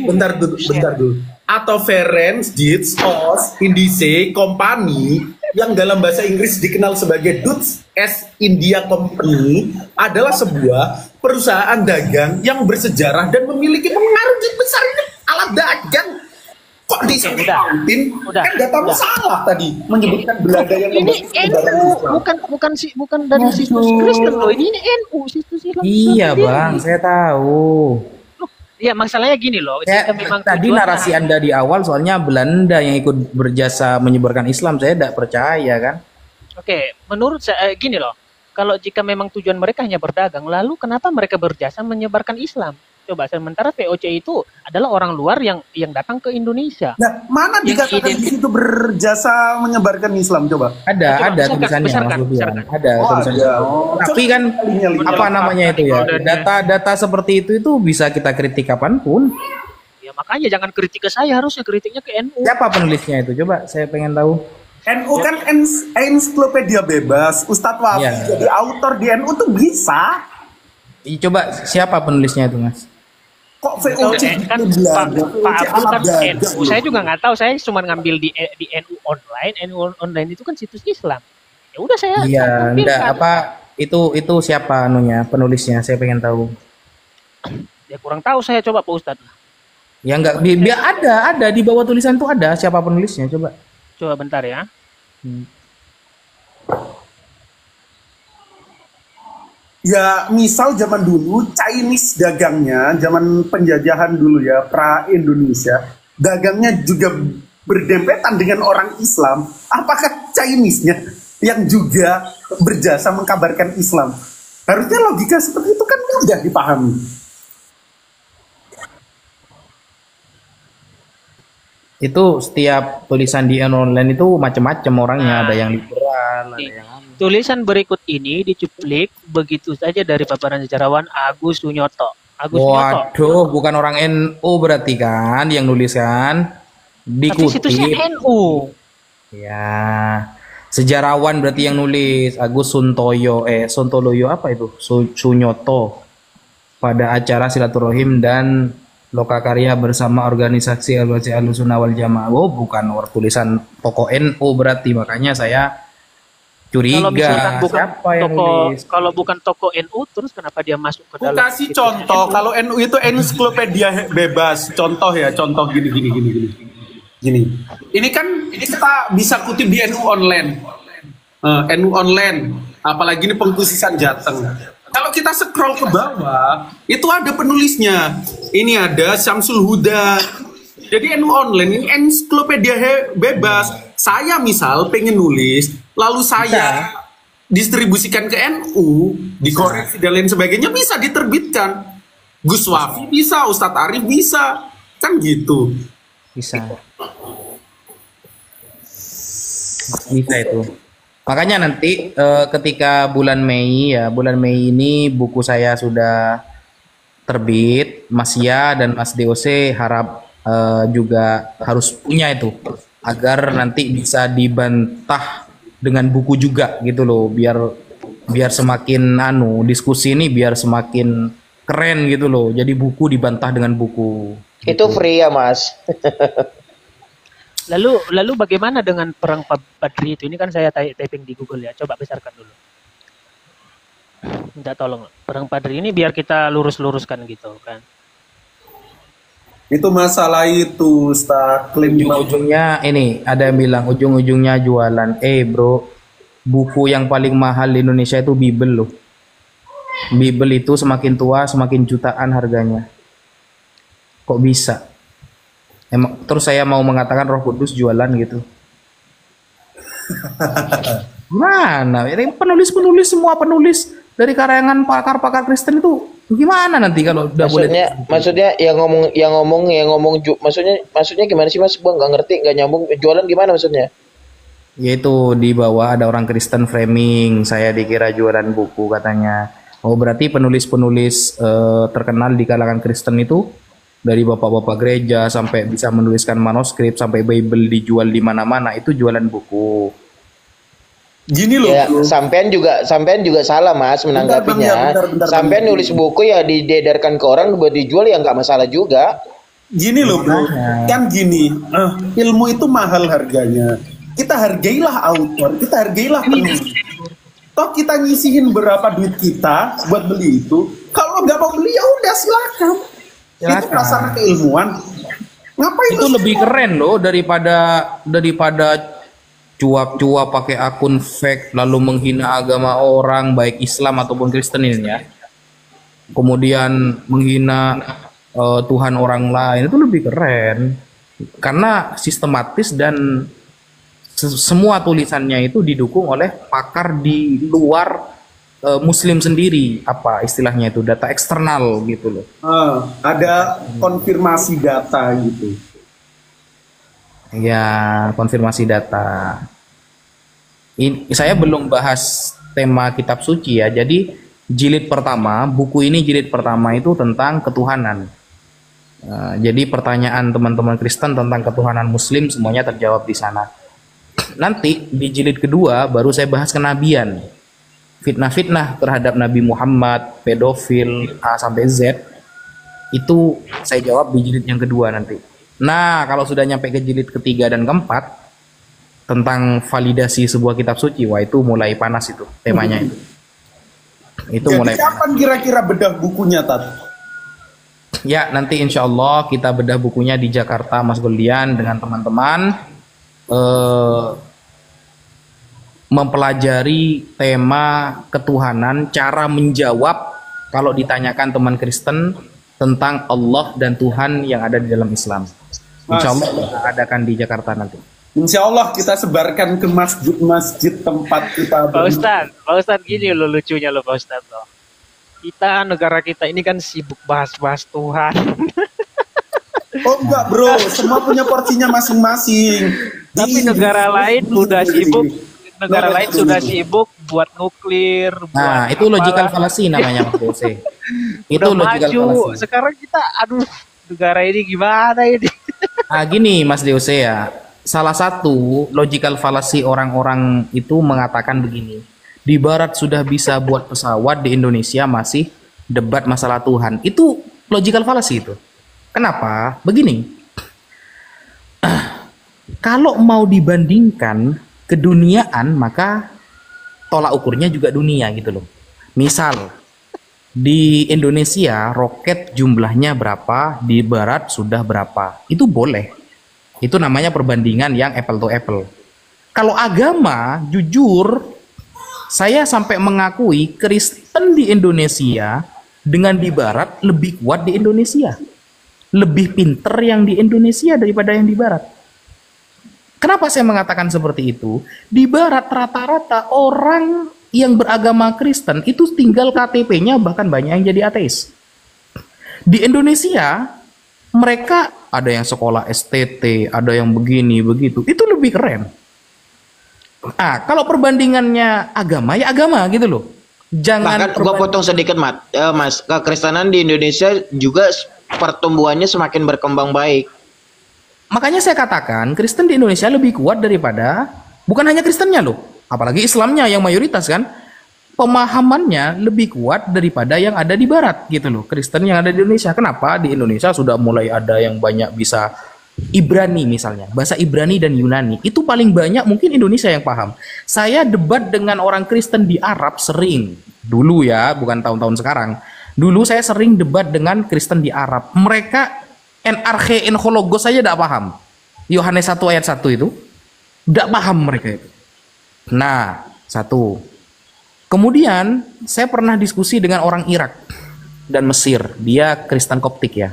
bentar dulu. Atau Ferenc, Dietz, OS, Indice, Company yang dalam bahasa Inggris dikenal sebagai Dutch East India Company adalah sebuah perusahaan dagang yang bersejarah dan memiliki pengaruh besar. Ini alat dagang. Kok disebut udah, kan datamu salah tadi menyebutkan Belanda yang ini NU bukan dari situs Kristen loh, ini NU situs Islam. Iya bang, saya tahu. Ya masalahnya gini loh, memang Tadi narasi Anda di awal soalnya Belanda yang ikut berjasa menyebarkan Islam, saya tidak percaya kan. Oke, menurut saya gini loh, kalau jika memang tujuan mereka hanya berdagang, lalu kenapa mereka berjasa menyebarkan Islam? Coba, sementara VOC itu adalah orang luar yang datang ke Indonesia. Nah, mana dikatakan di situ berjasa menyebarkan Islam? Coba. Ada tulisannya, ada tulisannya. Tapi kan apa namanya itu ya? Data-data seperti itu bisa kita kritik kapanpun. Ya makanya jangan kritik ke saya, harusnya kritiknya ke NU. Siapa penulisnya itu? Coba saya pengen tahu. NU kan ensiklopedia bebas. Ustadz Wafi jadi autor di NU tuh bisa. Coba siapa penulisnya itu, Mas? Kok VOC kan Pak Abdul kan NU. Saya juga nggak tahu, saya cuma ngambil di NU online. NU online itu kan situs Islam. Ya udah saya. Iya, enggak apa itu siapa penulisnya? Saya pengen tahu. Ya kurang tahu saya, coba Pak Ustadz. Ya enggak, dia ada di bawah tulisan itu ada siapa penulisnya, coba. Coba bentar ya. Ya misal zaman dulu Chinese dagangnya, zaman penjajahan dulu ya, pra Indonesia, dagangnya juga berdempetan dengan orang Islam. Apakah Chinese-nya yang juga berjasa mengkabarkan Islam? Harusnya logika seperti itu kan mudah dipahami. Itu setiap tulisan di online itu macam-macam orangnya, ada yang liberal, ada yang tulisan berikut ini dicuplik begitu saja dari paparan sejarawan Agus Sunyoto. Waduh, bukan orang NU berarti kan yang nulis kan? Tapi situsnya NU. Ya, sejarawan berarti yang nulis Agus Sontoloyo apa itu? Sunyoto pada acara silaturahim dan lokakarya bersama organisasi Ahlussunnah wal Jamaah. Oh, bukan tulisan tokoh NU berarti, makanya saya curiga. Kalau misalkan bukan siapa yang nulis? Kalau bukan tokoh NU, terus kenapa dia masuk ke dalam? Kasih contoh, kalau NU itu ensiklopedia bebas. Contoh gini. Ini kan kita bisa kutip di NU online. NU online, apalagi ini pengkhususan Jateng. Kalau kita scroll ke bawah, itu ada penulisnya. Ini ada Syamsul Huda. Jadi NU online ini ensiklopedia bebas. Saya misal pengen nulis, lalu saya distribusikan ke NU, dikoreksi dan lain sebagainya, bisa diterbitkan. Gus Wafi bisa, Ustadz Arif bisa, kan gitu. Bisa itu. Makanya nanti ketika bulan Mei ini buku saya sudah terbit, Mas Ya dan Mas DOC harap juga harus punya itu agar nanti bisa dibantah dengan buku juga gitu loh, biar semakin diskusi ini biar semakin keren gitu loh. Jadi buku dibantah dengan buku. Itu free ya, Mas. Lalu bagaimana dengan perang Badri itu? Ini kan saya typing di Google ya. Coba besarkan dulu. Minta tolong. Perang Badri ini biar kita lurus-luruskan gitu kan. Itu masalah itu, Ustaz. Ujung-ujungnya ini ada yang bilang ujung-ujungnya jualan. Bro, buku yang paling mahal di Indonesia itu Bible loh. Bible itu semakin tua semakin jutaan harganya. Kok bisa? Terus saya mau mengatakan Roh Kudus jualan gitu. Gimana? Ini penulis semua penulis dari karangan pakar-pakar Kristen itu gimana nanti kalau udah maksudnya yang ngomong maksudnya gimana sih, Mas? Gua nggak ngerti, nggak nyambung. Jualan gimana maksudnya? Yaitu di bawah ada orang Kristen framing, saya dikira jualan buku katanya. Oh, berarti penulis-penulis terkenal di kalangan Kristen itu dari bapak-bapak gereja sampai bisa menuliskan manuskrip sampai Bible dijual di mana-mana itu jualan buku. Gini loh, ya, sampean juga salah, Mas, menanggapinya. Bentar, sampean nulis buku ya diedarkan ke orang buat dijual ya nggak masalah juga. Gini loh, bro. Kan gini, ilmu itu mahal harganya. kita hargailah autor, kita hargailah penulis. Toh kita nyisihin berapa duit kita buat beli itu. Kalau nggak mau beli ya udah silakan. Itu pasar keilmuan. Ngapain itu lebih keren loh daripada cuap-cuap pakai akun fake lalu menghina agama orang baik Islam ataupun Kristen ini ya. Kemudian menghina Tuhan orang lain itu lebih keren karena sistematis dan semua tulisannya itu didukung oleh pakar di luar Muslim sendiri, apa istilahnya itu, data eksternal gitu loh. Ada konfirmasi data gitu. Ya, konfirmasi data. Saya belum bahas tema kitab suci ya. Jadi jilid pertama, buku ini jilid pertama itu tentang ketuhanan. Jadi pertanyaan teman-teman Kristen tentang ketuhanan Muslim semuanya terjawab di sana. Nanti di jilid kedua baru saya bahas kenabian, fitnah-fitnah terhadap Nabi Muhammad, pedofil A sampai Z, itu saya jawab di jilid yang kedua nanti. Nah kalau sudah nyampe ke jilid ketiga dan keempat tentang validasi sebuah kitab suci, wah itu mulai panas itu temanya itu. Itu jadi mulai kapan kira-kira bedah bukunya, Tat? Ya nanti insya Allah kita bedah bukunya di Jakarta Mas Goldian dengan teman-teman. Mempelajari tema ketuhanan, cara menjawab kalau ditanyakan teman Kristen tentang Allah dan Tuhan yang ada di dalam Islam. Insya Allah kita adakan di Jakarta nanti. Insya Allah kita sebarkan ke masjid-masjid tempat kita. Pak Ustadz gini loh lucunya loh Pak Ustadz loh. Kita negara kita ini kan sibuk bahas-bahas Tuhan. Oh enggak bro, semua punya porsinya masing-masing. Tapi negara lain sudah sibuk buat nuklir. Nah, itu logical fallacy namanya Mas Dose. Itu logical fallacy. Sekarang kita, aduh, negara ini gimana ini? Gini Mas Dose ya. Salah satu logical fallacy orang-orang itu mengatakan begini. Di Barat sudah bisa buat pesawat, di Indonesia masih debat masalah Tuhan. Itu logical fallacy itu. Kenapa? Begini. Kalau mau dibandingkan keduniaan, maka tolak ukurnya juga dunia gitu loh. Misal di Indonesia roket jumlahnya berapa, di Barat sudah berapa. Itu boleh. Itu namanya perbandingan yang apple to apple. Kalau agama, jujur, saya sampai mengakui Kristen di Indonesia dengan di Barat lebih kuat di Indonesia. Lebih pinter yang di Indonesia daripada yang di Barat. Kenapa saya mengatakan seperti itu? Di Barat rata-rata orang yang beragama Kristen itu tinggal KTP-nya bahkan banyak yang jadi ateis. Di Indonesia mereka ada yang sekolah STT, ada yang begini begitu. Itu lebih keren. Kalau perbandingannya agama ya agama gitu loh. Jangan. Bahkan gua potong sedikit Mas, kekristenan di Indonesia juga pertumbuhannya semakin berkembang baik. Makanya saya katakan Kristen di Indonesia lebih kuat daripada, bukan hanya Kristennya loh, apalagi Islamnya yang mayoritas kan, pemahamannya lebih kuat daripada yang ada di Barat gitu loh, Kristen yang ada di Indonesia. Kenapa? Di Indonesia sudah mulai ada yang banyak bisa Ibrani misalnya, bahasa Ibrani dan Yunani, itu paling banyak mungkin Indonesia yang paham. Saya debat dengan orang Kristen di Arab sering, dulu ya, bukan tahun-tahun sekarang. Dulu saya sering debat dengan Kristen di Arab. Mereka NRK Hologos saja tidak paham. Yohanes 1 ayat 1 itu tidak paham mereka itu. Nah, satu. Kemudian saya pernah diskusi dengan orang Irak dan Mesir. Dia Kristen Koptik ya.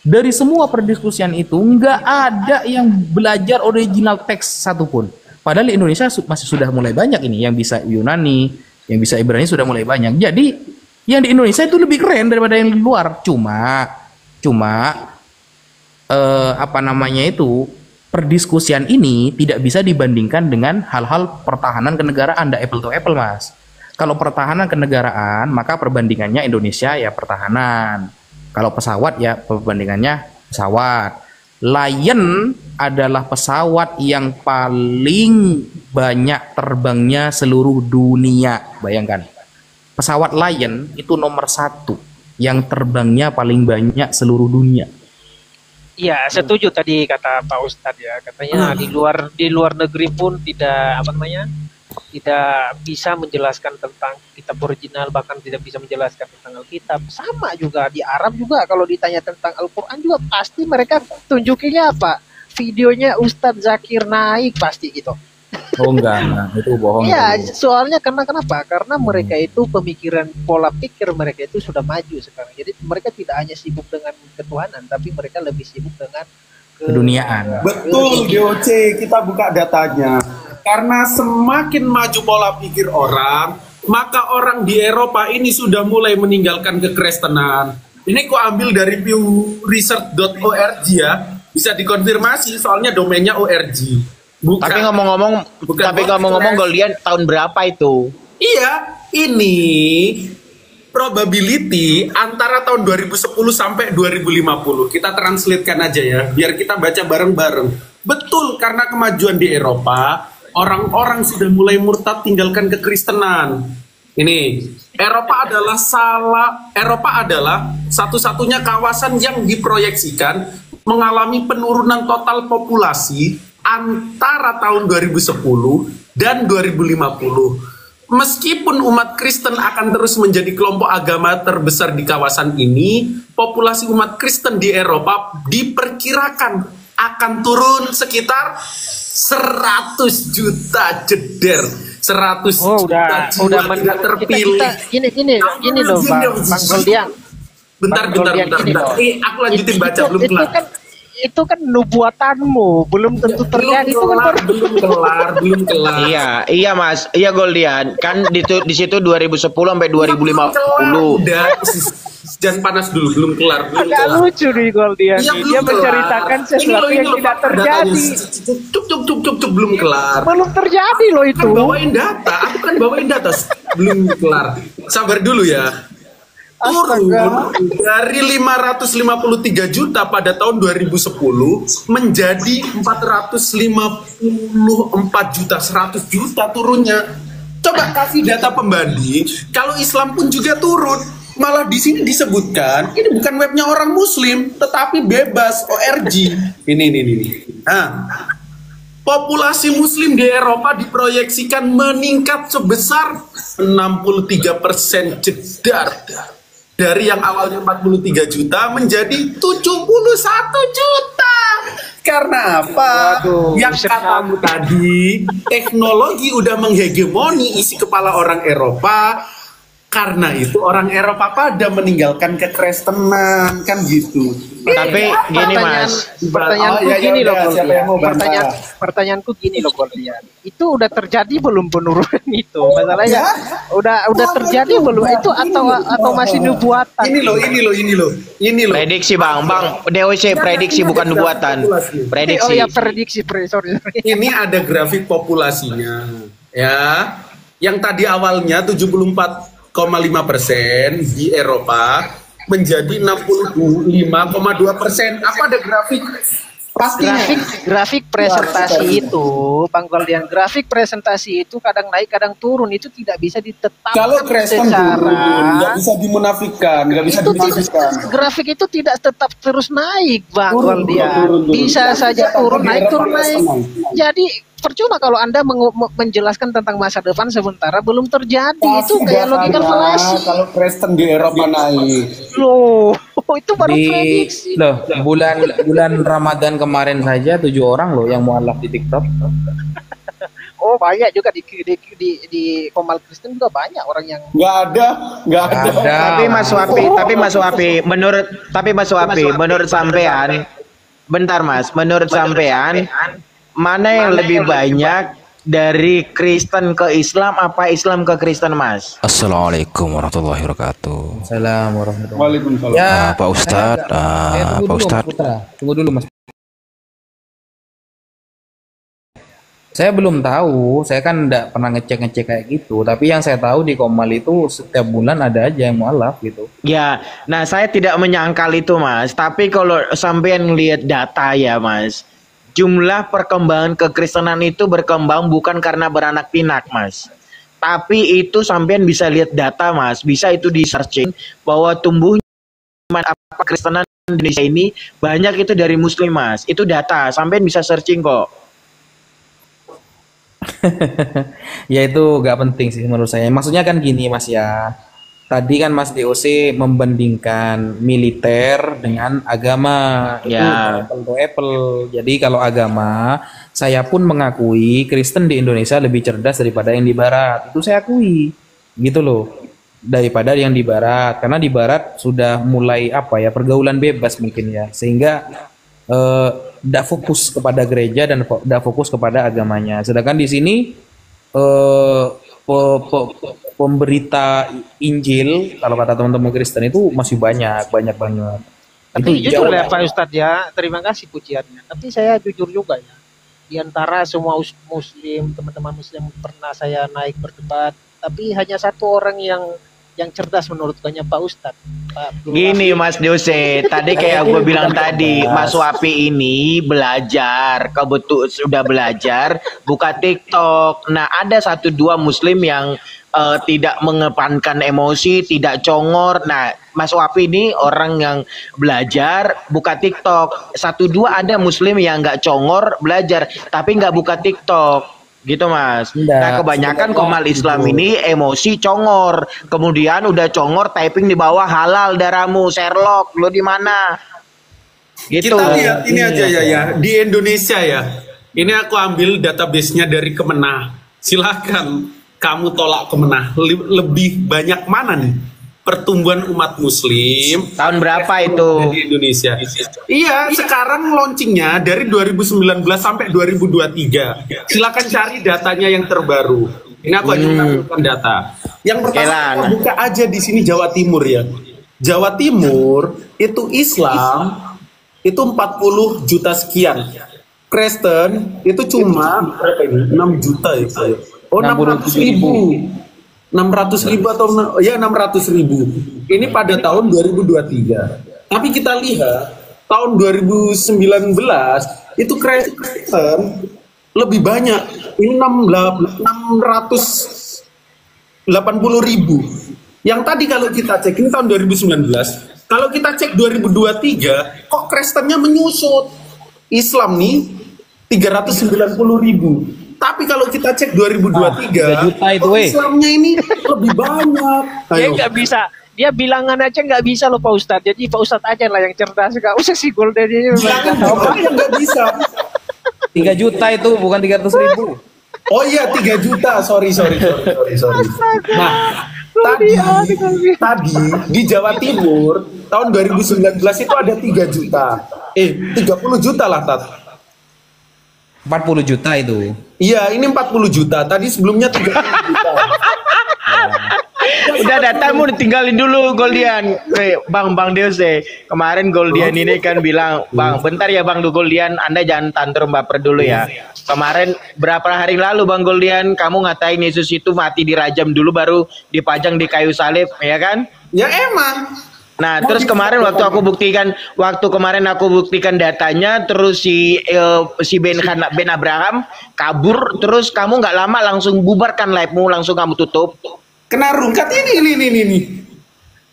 Dari semua perdiskusian itu nggak ada yang belajar original teks satupun. Padahal di Indonesia masih sudah mulai banyak ini yang bisa Yunani, yang bisa Ibrani sudah mulai banyak. Jadi yang di Indonesia itu lebih keren daripada yang di luar. Cuma perdiskusian ini tidak bisa dibandingkan dengan hal-hal pertahanan kenegaraan, ada apple to apple Mas. Kalau pertahanan kenegaraan maka perbandingannya Indonesia ya pertahanan. Kalau pesawat ya perbandingannya pesawat. Lion adalah pesawat yang paling banyak terbangnya seluruh dunia. Bayangkan, pesawat Lion itu nomor 1 yang terbangnya paling banyak seluruh dunia. Iya, setuju tadi kata Pak Ustadz ya. Katanya di luar negeri pun tidak apa namanya? Tidak bisa menjelaskan tentang kitab original, bahkan tidak bisa menjelaskan tentang Alkitab. Sama juga di Arab juga kalau ditanya tentang Al-Qur'an juga pasti mereka tunjukinya apa? Videonya Ustadz Zakir Naik pasti gitu. Oh enggak, itu bohong. Iya, soalnya kenapa? Karena mereka itu pemikiran, pola pikir mereka itu sudah maju sekarang. Jadi mereka tidak hanya sibuk dengan ketuhanan, tapi mereka lebih sibuk dengan Keduniaan. Betul, DOC, kita buka datanya. Karena semakin maju pola pikir orang, maka orang di Eropa ini sudah mulai meninggalkan kekristenan. Ini ku ambil dari pewresearch.org ya, bisa dikonfirmasi soalnya domainnya org. Bukan. Tapi ngomong-ngomong Goldian tahun berapa itu? Iya, ini probability antara tahun 2010 sampai 2050. Kita translatekan aja ya, biar kita baca bareng-bareng. Betul, karena kemajuan di Eropa, orang-orang sudah mulai murtad tinggalkan kekristenan. Ini, Eropa adalah satu-satunya kawasan yang diproyeksikan mengalami penurunan total populasi antara tahun 2010 dan 2050. Meskipun umat Kristen akan terus menjadi kelompok agama terbesar di kawasan ini, populasi umat Kristen di Eropa diperkirakan akan turun sekitar 100 juta jeder. 100 juta jiwa tidak terpilih. Gini loh Bang Goldian. Bentar. Aku lanjutin baca, belum kelar. Itu kan nubuatanmu, belum tentu terjadi. Belum kelar. Iya Mas, iya Goldian. Kan di situ 2010 sampai 2050. Udah, jangan panas dulu, belum kelar. Agak lucu nih Goldian. Dia menceritakan sesuatu yang tidak terjadi. Cuk, belum kelar. Belum terjadi loh itu. Aku kan bawain data, belum kelar. Sabar dulu ya. Turun dari 553 juta pada tahun 2010 menjadi 454 juta, 100 juta turunnya. Coba kasih data pembanding, kalau Islam pun juga turun. Malah di sini disebutkan, ini bukan webnya orang Muslim, tetapi bebas, ORG. Ini. Nah, populasi Muslim di Eropa diproyeksikan meningkat sebesar 63% jedar. Dari yang awalnya 43 juta menjadi 71 juta. Karena apa? Yang katamu tadi, teknologi udah menghegemoni isi kepala orang Eropa. Karena itu orang Eropa pada meninggalkan kekristenan, kan gitu. Tapi gini Mas, pertanyaanku gini loh Goldian. Pertanyaanku gini loh Goldian. Itu udah terjadi belum penurunan itu? Masalahnya udah terjadi belum itu atau masih nubuatan? Ini loh. Prediksi Bang, DOC prediksi bukan nubuatan. Prediksi. Oh ya prediksi, sorry. Ini ada grafik populasinya, ya. Yang tadi awalnya 74,5% di Eropa menjadi 65,2%. Apa ada grafik? Pastinya. Grafik presentasi itu, Bang Goldian, grafik presentasi itu kadang naik, kadang turun, itu tidak bisa ditetapkan Kalau Kristen turun, nggak bisa dimunafikan, grafik itu tidak tetap terus naik, Bang Goldian. Bisa saja turun naik. Jadi percuma kalau Anda menjelaskan tentang masa depan sementara belum terjadi. Itu kayak logika falasi. Kalau Kristen di Eropa naik. Loh, itu baru prediksi. Loh, bulan Ramadan kemarin saja 7 orang loh yang mualaf di TikTok. Oh, banyak juga di Komal Kristen juga banyak orang yang nggak ada. Tapi Mas Wapi, menurut sampean, bentar Mas, menurut sampean mana yang lebih banyak dari Kristen ke Islam apa Islam ke Kristen Mas? Assalamualaikum warahmatullahi wabarakatuh. Assalamualaikum warahmatullahi Waalaikumsalam. Ya, Pak Ustadz, Pak Ustadz. Tunggu dulu Mas. Saya belum tahu, saya kan enggak pernah ngecek kayak gitu. Tapi yang saya tahu di Komal itu setiap bulan ada aja yang mualaf gitu. Ya, nah saya tidak menyangkal itu Mas. Tapi kalau sampean lihat data ya Mas, jumlah perkembangan kekristenan itu berkembang bukan karena beranak pinak Mas. Tapi itu sampean bisa lihat data Mas, bisa itu di searching bahwa tumbuhnya apa Kristenan Indonesia ini banyak itu dari Muslim, Mas. Itu data, sampean bisa searching kok. Ya itu gak penting sih menurut saya. Maksudnya kan gini Mas ya. Tadi kan Mas DOC membandingkan militer dengan agama. Itu Ya. apple to apple. Jadi kalau agama, saya pun mengakui Kristen di Indonesia lebih cerdas daripada yang di Barat. Itu saya akui. Gitu loh. Daripada yang di Barat. Karena di Barat sudah mulai apa ya, pergaulan bebas mungkin ya. Sehingga tidak fokus kepada gereja dan tidak fokus kepada agamanya. Sedangkan di sini pemberita Injil, kalau kata teman-teman Kristen itu masih banyak banget. Tapi Itu jujur jauh ya lah. Pak Ustadz ya, terima kasih pujiannya. Tapi saya jujur juga ya, di antara semua Muslim, teman-teman Muslim pernah saya naik berdebat, tapi hanya satu orang yang cerdas menurutnya Pak Ustadz. Pak Abdul Gini Wahid. Mas Dose, tadi kayak gue bilang tadi, Mas Wapi ini belajar, kebetul sudah belajar buka TikTok. Nah, ada satu dua Muslim yang tidak mengepankan emosi, tidak congor. Nah, Mas Wapi ini orang yang belajar buka TikTok. Satu dua ada Muslim yang nggak congor belajar, tapi nggak buka TikTok. Gitu Mas. Enggak, Nah kebanyakan sebenarnya komal Islam gitu. ini emosi congor. Kemudian udah congor typing di bawah halal darahmu. Sherlock, lo di mana? Gitu. Kita lihat ini Iya, aja ya, Pak. ya di Indonesia ya. Ini aku ambil database-nya dari Kemenah. Silakan kamu tolak Kemenah. Lebih banyak mana nih pertumbuhan umat Muslim Tahun berapa itu? di Indonesia? Iya, sekarang launchingnya dari 2019 sampai 2023. Silakan cari datanya yang terbaru. Ini aku hanya menampilkan data. Yang pertama Kelan. kita buka aja di sini Jawa Timur ya. Jawa Timur itu Islam itu 40 juta sekian. Kristen itu cuma berapa ini? 6 juta ya saya. Oh 600 ribu. 600 ribu atau ya 600 ribu. Ini pada tahun 2023. Tapi kita lihat tahun 2019 itu Kristen lebih banyak. Ini 680 ribu. Yang tadi kalau kita cek ini tahun 2019. Kalau kita cek 2023, kok Kristennya menyusut. Islam nih 390 ribu. Tapi kalau kita cek 2023, 3 juta itu, kok weh. Islamnya ini lebih banyak. Dia Ayo. nggak bisa, dia bilangan aja nggak bisa loh Pak Ustadz. Jadi Pak Ustadz aja lah yang cerdas, nggak usah si Golden ini. Jangan apa yang nggak bisa. 3 juta itu bukan 300 ribu. Oh iya 3 juta, sorry. Nah, tadi di Jawa Timur tahun 2019 itu ada 3 juta. 30 juta lah Tat. 40 juta itu. Iya, ini 40 juta. Tadi sebelumnya 30 juta. Udah datamu ditinggalin dulu Goldian. Bang Deus deh. Kemarin Goldian ini kan bilang, Bang, bentar ya Bang Goldian, Anda jangan tantrum baper dulu ya. Kemarin berapa hari lalu Bang Goldian, kamu ngatain Yesus itu mati dirajam dulu baru dipajang di kayu salib, ya kan? Ya emang. Nah, terus kemarin waktu kemarin aku buktikan datanya, terus si Ben Abraham kabur, terus kamu nggak lama langsung bubarkan live-mu, langsung kamu tutup. Kena rungkat ini.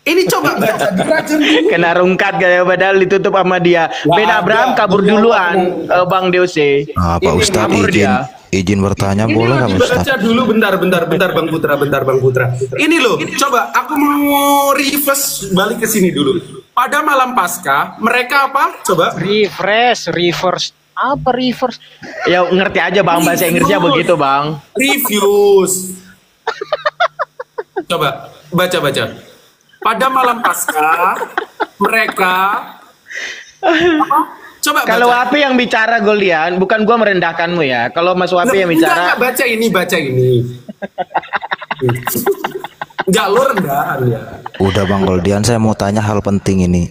Ini coba baca dirajam dulu. Kena rungkat kayak padahal ditutup sama dia. Ben Abraham kabur duluan, Bang Deose. Pak Ustadz kabur dia. izin bertanya Ini boleh lo nggak Pak Ustadz? dibaca dulu bentar Bang Putra. Ini loh, coba aku mau reverse balik ke sini dulu. Pada malam Paskah, mereka apa? Coba. Reverse. Apa reverse? Ya ngerti aja Bang, bahasa Inggrisnya begitu Bang. Reviews. Coba baca. Pada malam Paskah, mereka apa? Coba Kalau baca. Wapi yang bicara Goldian, bukan gua merendahkanmu ya. Kalau Mas Wapi yang bicara, Enggak, baca ini. Enggak, lo rendahan ya. Udah Bang Goldian, saya mau tanya hal penting ini.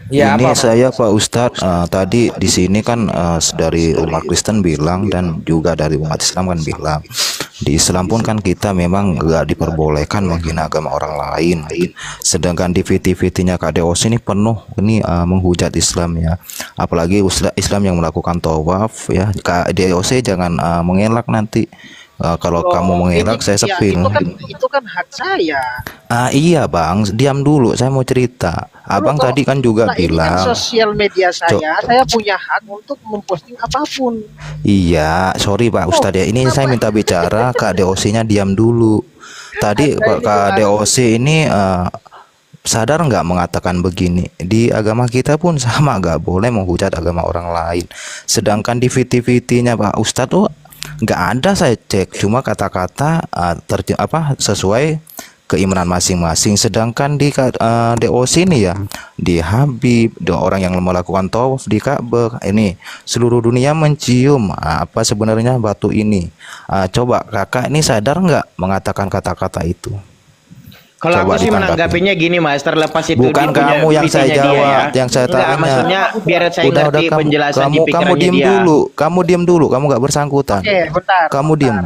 Ya, Ini apa? saya Pak Ustadz tadi di sini kan dari umat Kristen bilang dan juga dari umat Islam kan bilang di Islam pun kan kita memang nggak diperbolehkan menghina agama orang lain. Sedangkan di VT-VT-nya KDOC ini penuh ini menghujat Islam ya. Apalagi Islam yang melakukan tawaf ya. KDOC jangan mengelak nanti Kalau Loh, kamu mengelak, saya ya, sepil. itu kan hak saya. Iya bang, diam dulu, saya mau cerita. Abang Kalau- tadi kan juga Nah, ini kan bilang, sosial media saya punya hak untuk memposting apapun. iya, sorry Pak Ustadz ya, ini saya minta bicara, Kak DOC-nya diam dulu. Tadi Kak DOC ini sadar nggak mengatakan begini, di agama kita pun sama, nggak boleh menghujat agama orang lain. Sedangkan di VT-VT-nya Pak Ustadz tuh nggak ada, saya cek cuma kata-kata sesuai keimanan masing-masing. Sedangkan di DOC ini ya, di Habib, orang yang melakukan tawaf di Ka'bah ini, seluruh dunia mencium apa sebenarnya batu ini. Coba kakak ini sadar nggak mengatakan kata-kata itu? Kalau Coba aku sih ditanggapi. menanggapinya gini Mas, terlepas itu Bukan dia punya kamu yang saya visinya dia jawab, ya. yang saya Enggak, tanya. maksudnya biar saya Udah, ngerti penjelasan di kamu pikirannya diem dia. dulu, kamu diem dulu, kamu nggak bersangkutan. Oke, bentar. Kamu diem.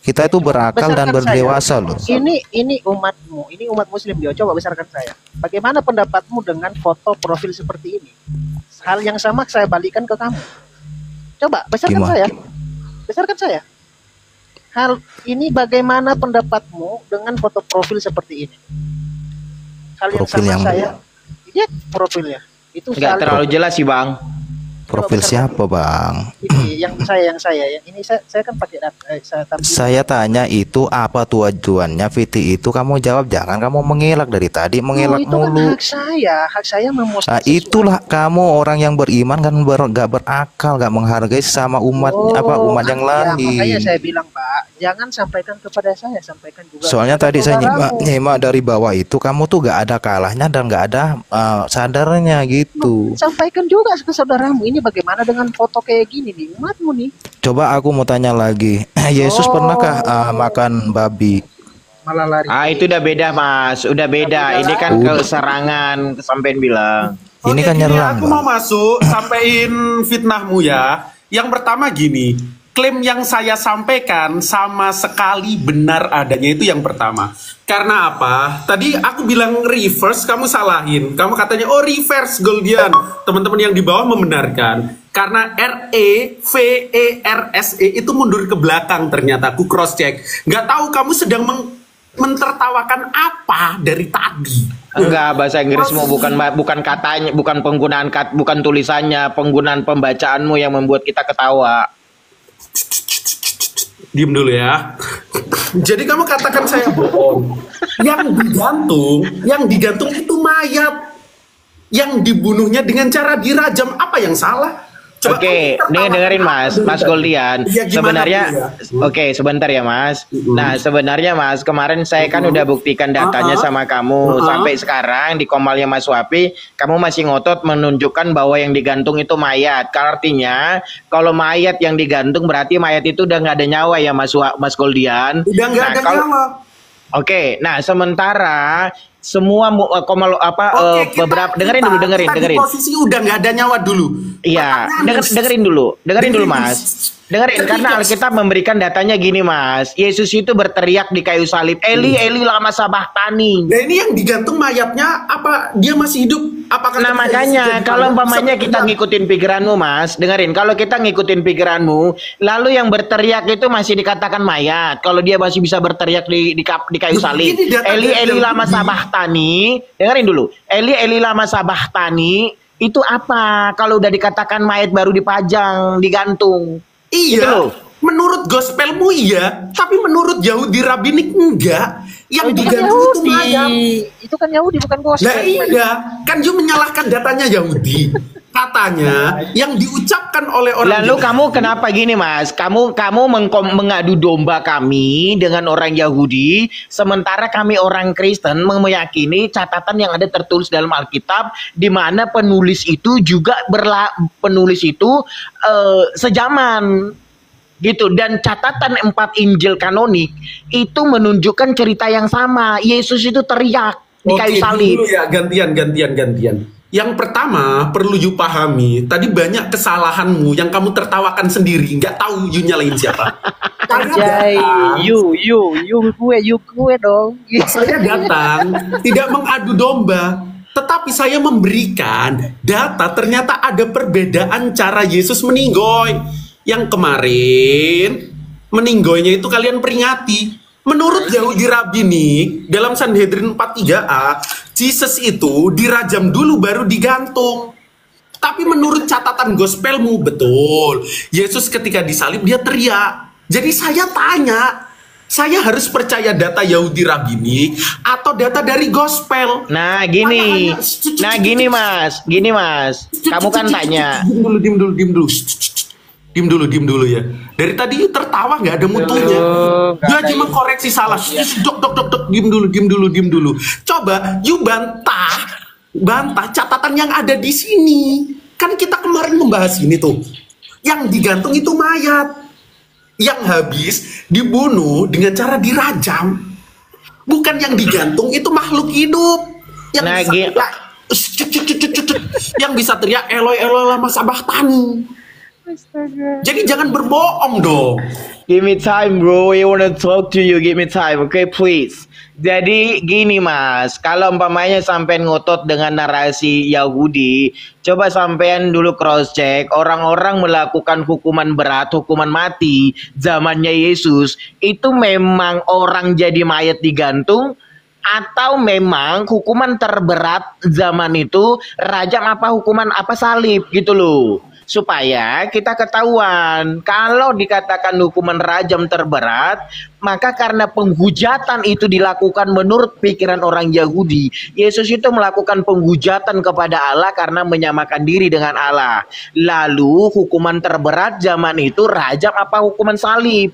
Kita itu berakal dan Besarkan berdewasa saya. loh. Ini umatmu, ini umat muslim dia. Coba besarkan saya. Bagaimana pendapatmu dengan foto profil seperti ini? Hal yang sama saya balikan ke kamu. Coba besarkan Gimana? saya. Besarkan saya. Hal ini bagaimana pendapatmu dengan foto profil seperti ini? Hal yang Profil sama yang- saya. Lihat profilnya. Itu Enggak saling- terlalu jelas sih Bang. Profil siapa bang? ini yang saya yang ini saya kan pakai data saya tampilkan. Saya tanya itu apa tujuannya VT itu, kamu jawab, jangan kamu mengelak dari tadi, mengelak itu kan mulu. hak saya memposting Nah, itulah kamu orang yang beriman kan gak berakal, gak menghargai sesama umat umat yang Makanya lain. saya bilang Pak, jangan sampaikan kepada saya, sampaikan juga. Soalnya kepada tadi saya saudaramu. nyimak dari bawah itu, kamu tuh gak ada kalahnya dan gak ada sadarnya gitu. Sampaikan juga ke saudaramu. Ini bagaimana dengan foto kayak gini nih, umatmu nih. Coba aku mau tanya lagi, Yesus pernahkah makan babi? Malah lari. Itu udah beda Mas, udah beda. Ini kan keserangan, sampean bilang. Ini kan gini, nyerang, aku Bang. mau masuk, sampein fitnahmu ya. Yang pertama gini, klaim yang saya sampaikan sama sekali benar adanya, itu yang pertama. Karena apa? Tadi aku bilang reverse, kamu salahin. Kamu katanya, oh reverse Goldian. Teman-teman yang di bawah membenarkan. Karena REVERSE itu mundur ke belakang ternyata. Aku cross check. Nggak tahu kamu sedang mentertawakan apa dari tadi. Enggak, bahasa Inggrismu bukan katanya, bukan penggunaan bukan tulisannya, penggunaan pembacaanmu yang membuat kita ketawa. Diem dulu ya. Jadi kamu katakan saya bohong. Yang digantung itu mayat. Yang dibunuhnya dengan cara dirajam. Apa yang salah? Coba Oke, dengerin Mas Goldian. Ya, gimana, Sebenarnya, Bu, ya? oke, sebentar ya Mas. Nah, sebenarnya Mas, kemarin saya kan udah buktikan datanya sama kamu. Sampai sekarang di komalnya Mas Wapi, kamu masih ngotot menunjukkan bahwa yang digantung itu mayat. Artinya, kalau mayat yang digantung berarti mayat itu udah nggak ada nyawa ya Mas Goldian. Udah nggak ada nyawa. Oke, nah sementara semua beberapa dengerin dulu. Di posisi udah nggak ada nyawa dulu. Iya, dengerin dulu Mas. Dengerin, karena Alkitab memberikan datanya gini Mas. Yesus itu berteriak di kayu salib, Eli Eli lama sabachtani. Nah ini yang digantung mayatnya, apa dia masih hidup? Apakah Nah makanya kalau umpamanya kita ngikutin pikiranmu Mas, dengerin, kalau kita ngikutin pikiranmu, lalu yang berteriak itu masih dikatakan mayat. Kalau dia masih bisa berteriak di kayu salib, Ini data Eli Eli yang lama sabachtani. Dengerin dulu, Eli Eli lama sabachtani itu apa? Kalau udah dikatakan mayat baru dipajang, digantung. Iya, Gitu loh. menurut gospelmu iya, tapi menurut Yahudi Rabbinik enggak. Yang Itu kan digantung itu Yahudi. mayat. Itu kan Yahudi bukan gospel. Lah iya, kan you menyalahkan datanya Yahudi. Katanya yang diucapkan oleh orang Lalu kamu kenapa gini Mas? Kamu mengadu domba kami dengan orang Yahudi, sementara kami orang Kristen meyakini catatan yang ada tertulis dalam Alkitab, di mana penulis itu juga sejaman gitu, dan catatan 4 Injil kanonik itu menunjukkan cerita yang sama. Yesus itu teriak di kayu salib. Dulu ya, gantian. Yang pertama perlu you pahami, tadi banyak kesalahanmu yang kamu tertawakan sendiri, nggak tahu you nyalain siapa. Jai, you gue dong. Saya datang tidak mengadu domba, tetapi saya memberikan data. Ternyata ada perbedaan cara Yesus meninggoy. Yang kemarin meninggoynya itu kalian peringati. Menurut Yahudi Rabbinik dalam Sanhedrin 43a, Jesus itu dirajam dulu baru digantung. Tapi menurut catatan gospelmu, betul, Yesus ketika disalib dia teriak. Jadi saya tanya, saya harus percaya data Yahudi Rabbinik atau data dari gospel? Nah gini mas, kamu kan tanya. Diem dulu ya. Dari tadi you tertawa nggak ada mutunya. Dia aja mengkoreksi salah. Dok, diem dulu. Coba you bantah catatan yang ada di sini. Kan kita kemarin membahas ini tuh. Yang digantung itu mayat. Yang habis dibunuh dengan cara dirajam. Bukan yang digantung itu makhluk hidup. Yang bisa teriak Eloi lama sabachthani. Jadi jangan berbohong dong. Give me time bro, I wanna talk to you, give me time, okay please. Jadi gini mas, kalau umpamanya sampean ngotot dengan narasi Yahudi, coba sampean dulu cross check orang-orang melakukan hukuman berat, hukuman mati zamannya Yesus, itu memang orang jadi mayat digantung atau memang hukuman terberat zaman itu rajam apa hukuman apa salib gitu loh. Supaya kita ketahuan kalau dikatakan hukuman rajam terberat, maka karena penghujatan itu dilakukan menurut pikiran orang Yahudi, Yesus itu melakukan penghujatan kepada Allah karena menyamakan diri dengan Allah. Lalu hukuman terberat zaman itu rajam apa hukuman salib?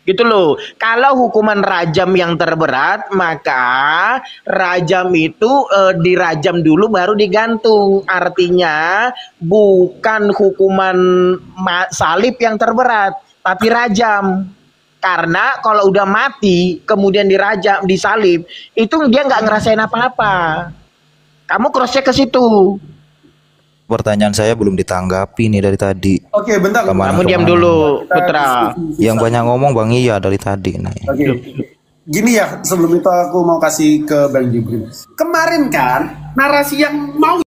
Gitu loh. Kalau hukuman rajam yang terberat, maka rajam itu dirajam dulu baru digantung. Artinya bukan hukuman salib yang terberat, tapi rajam. Karena kalau udah mati kemudian dirajam, disalib, itu dia nggak ngerasain apa-apa. Kamu cross check ke situ. Pertanyaan saya belum ditanggapi nih dari tadi. Oke, bentar. Kamu diam dulu, Putra. Yang banyak ngomong Bang Iya dari tadi nih. Oke. Gini ya, sebelum itu aku mau kasih ke Bang Jibril. Kemarin kan narasi yang mau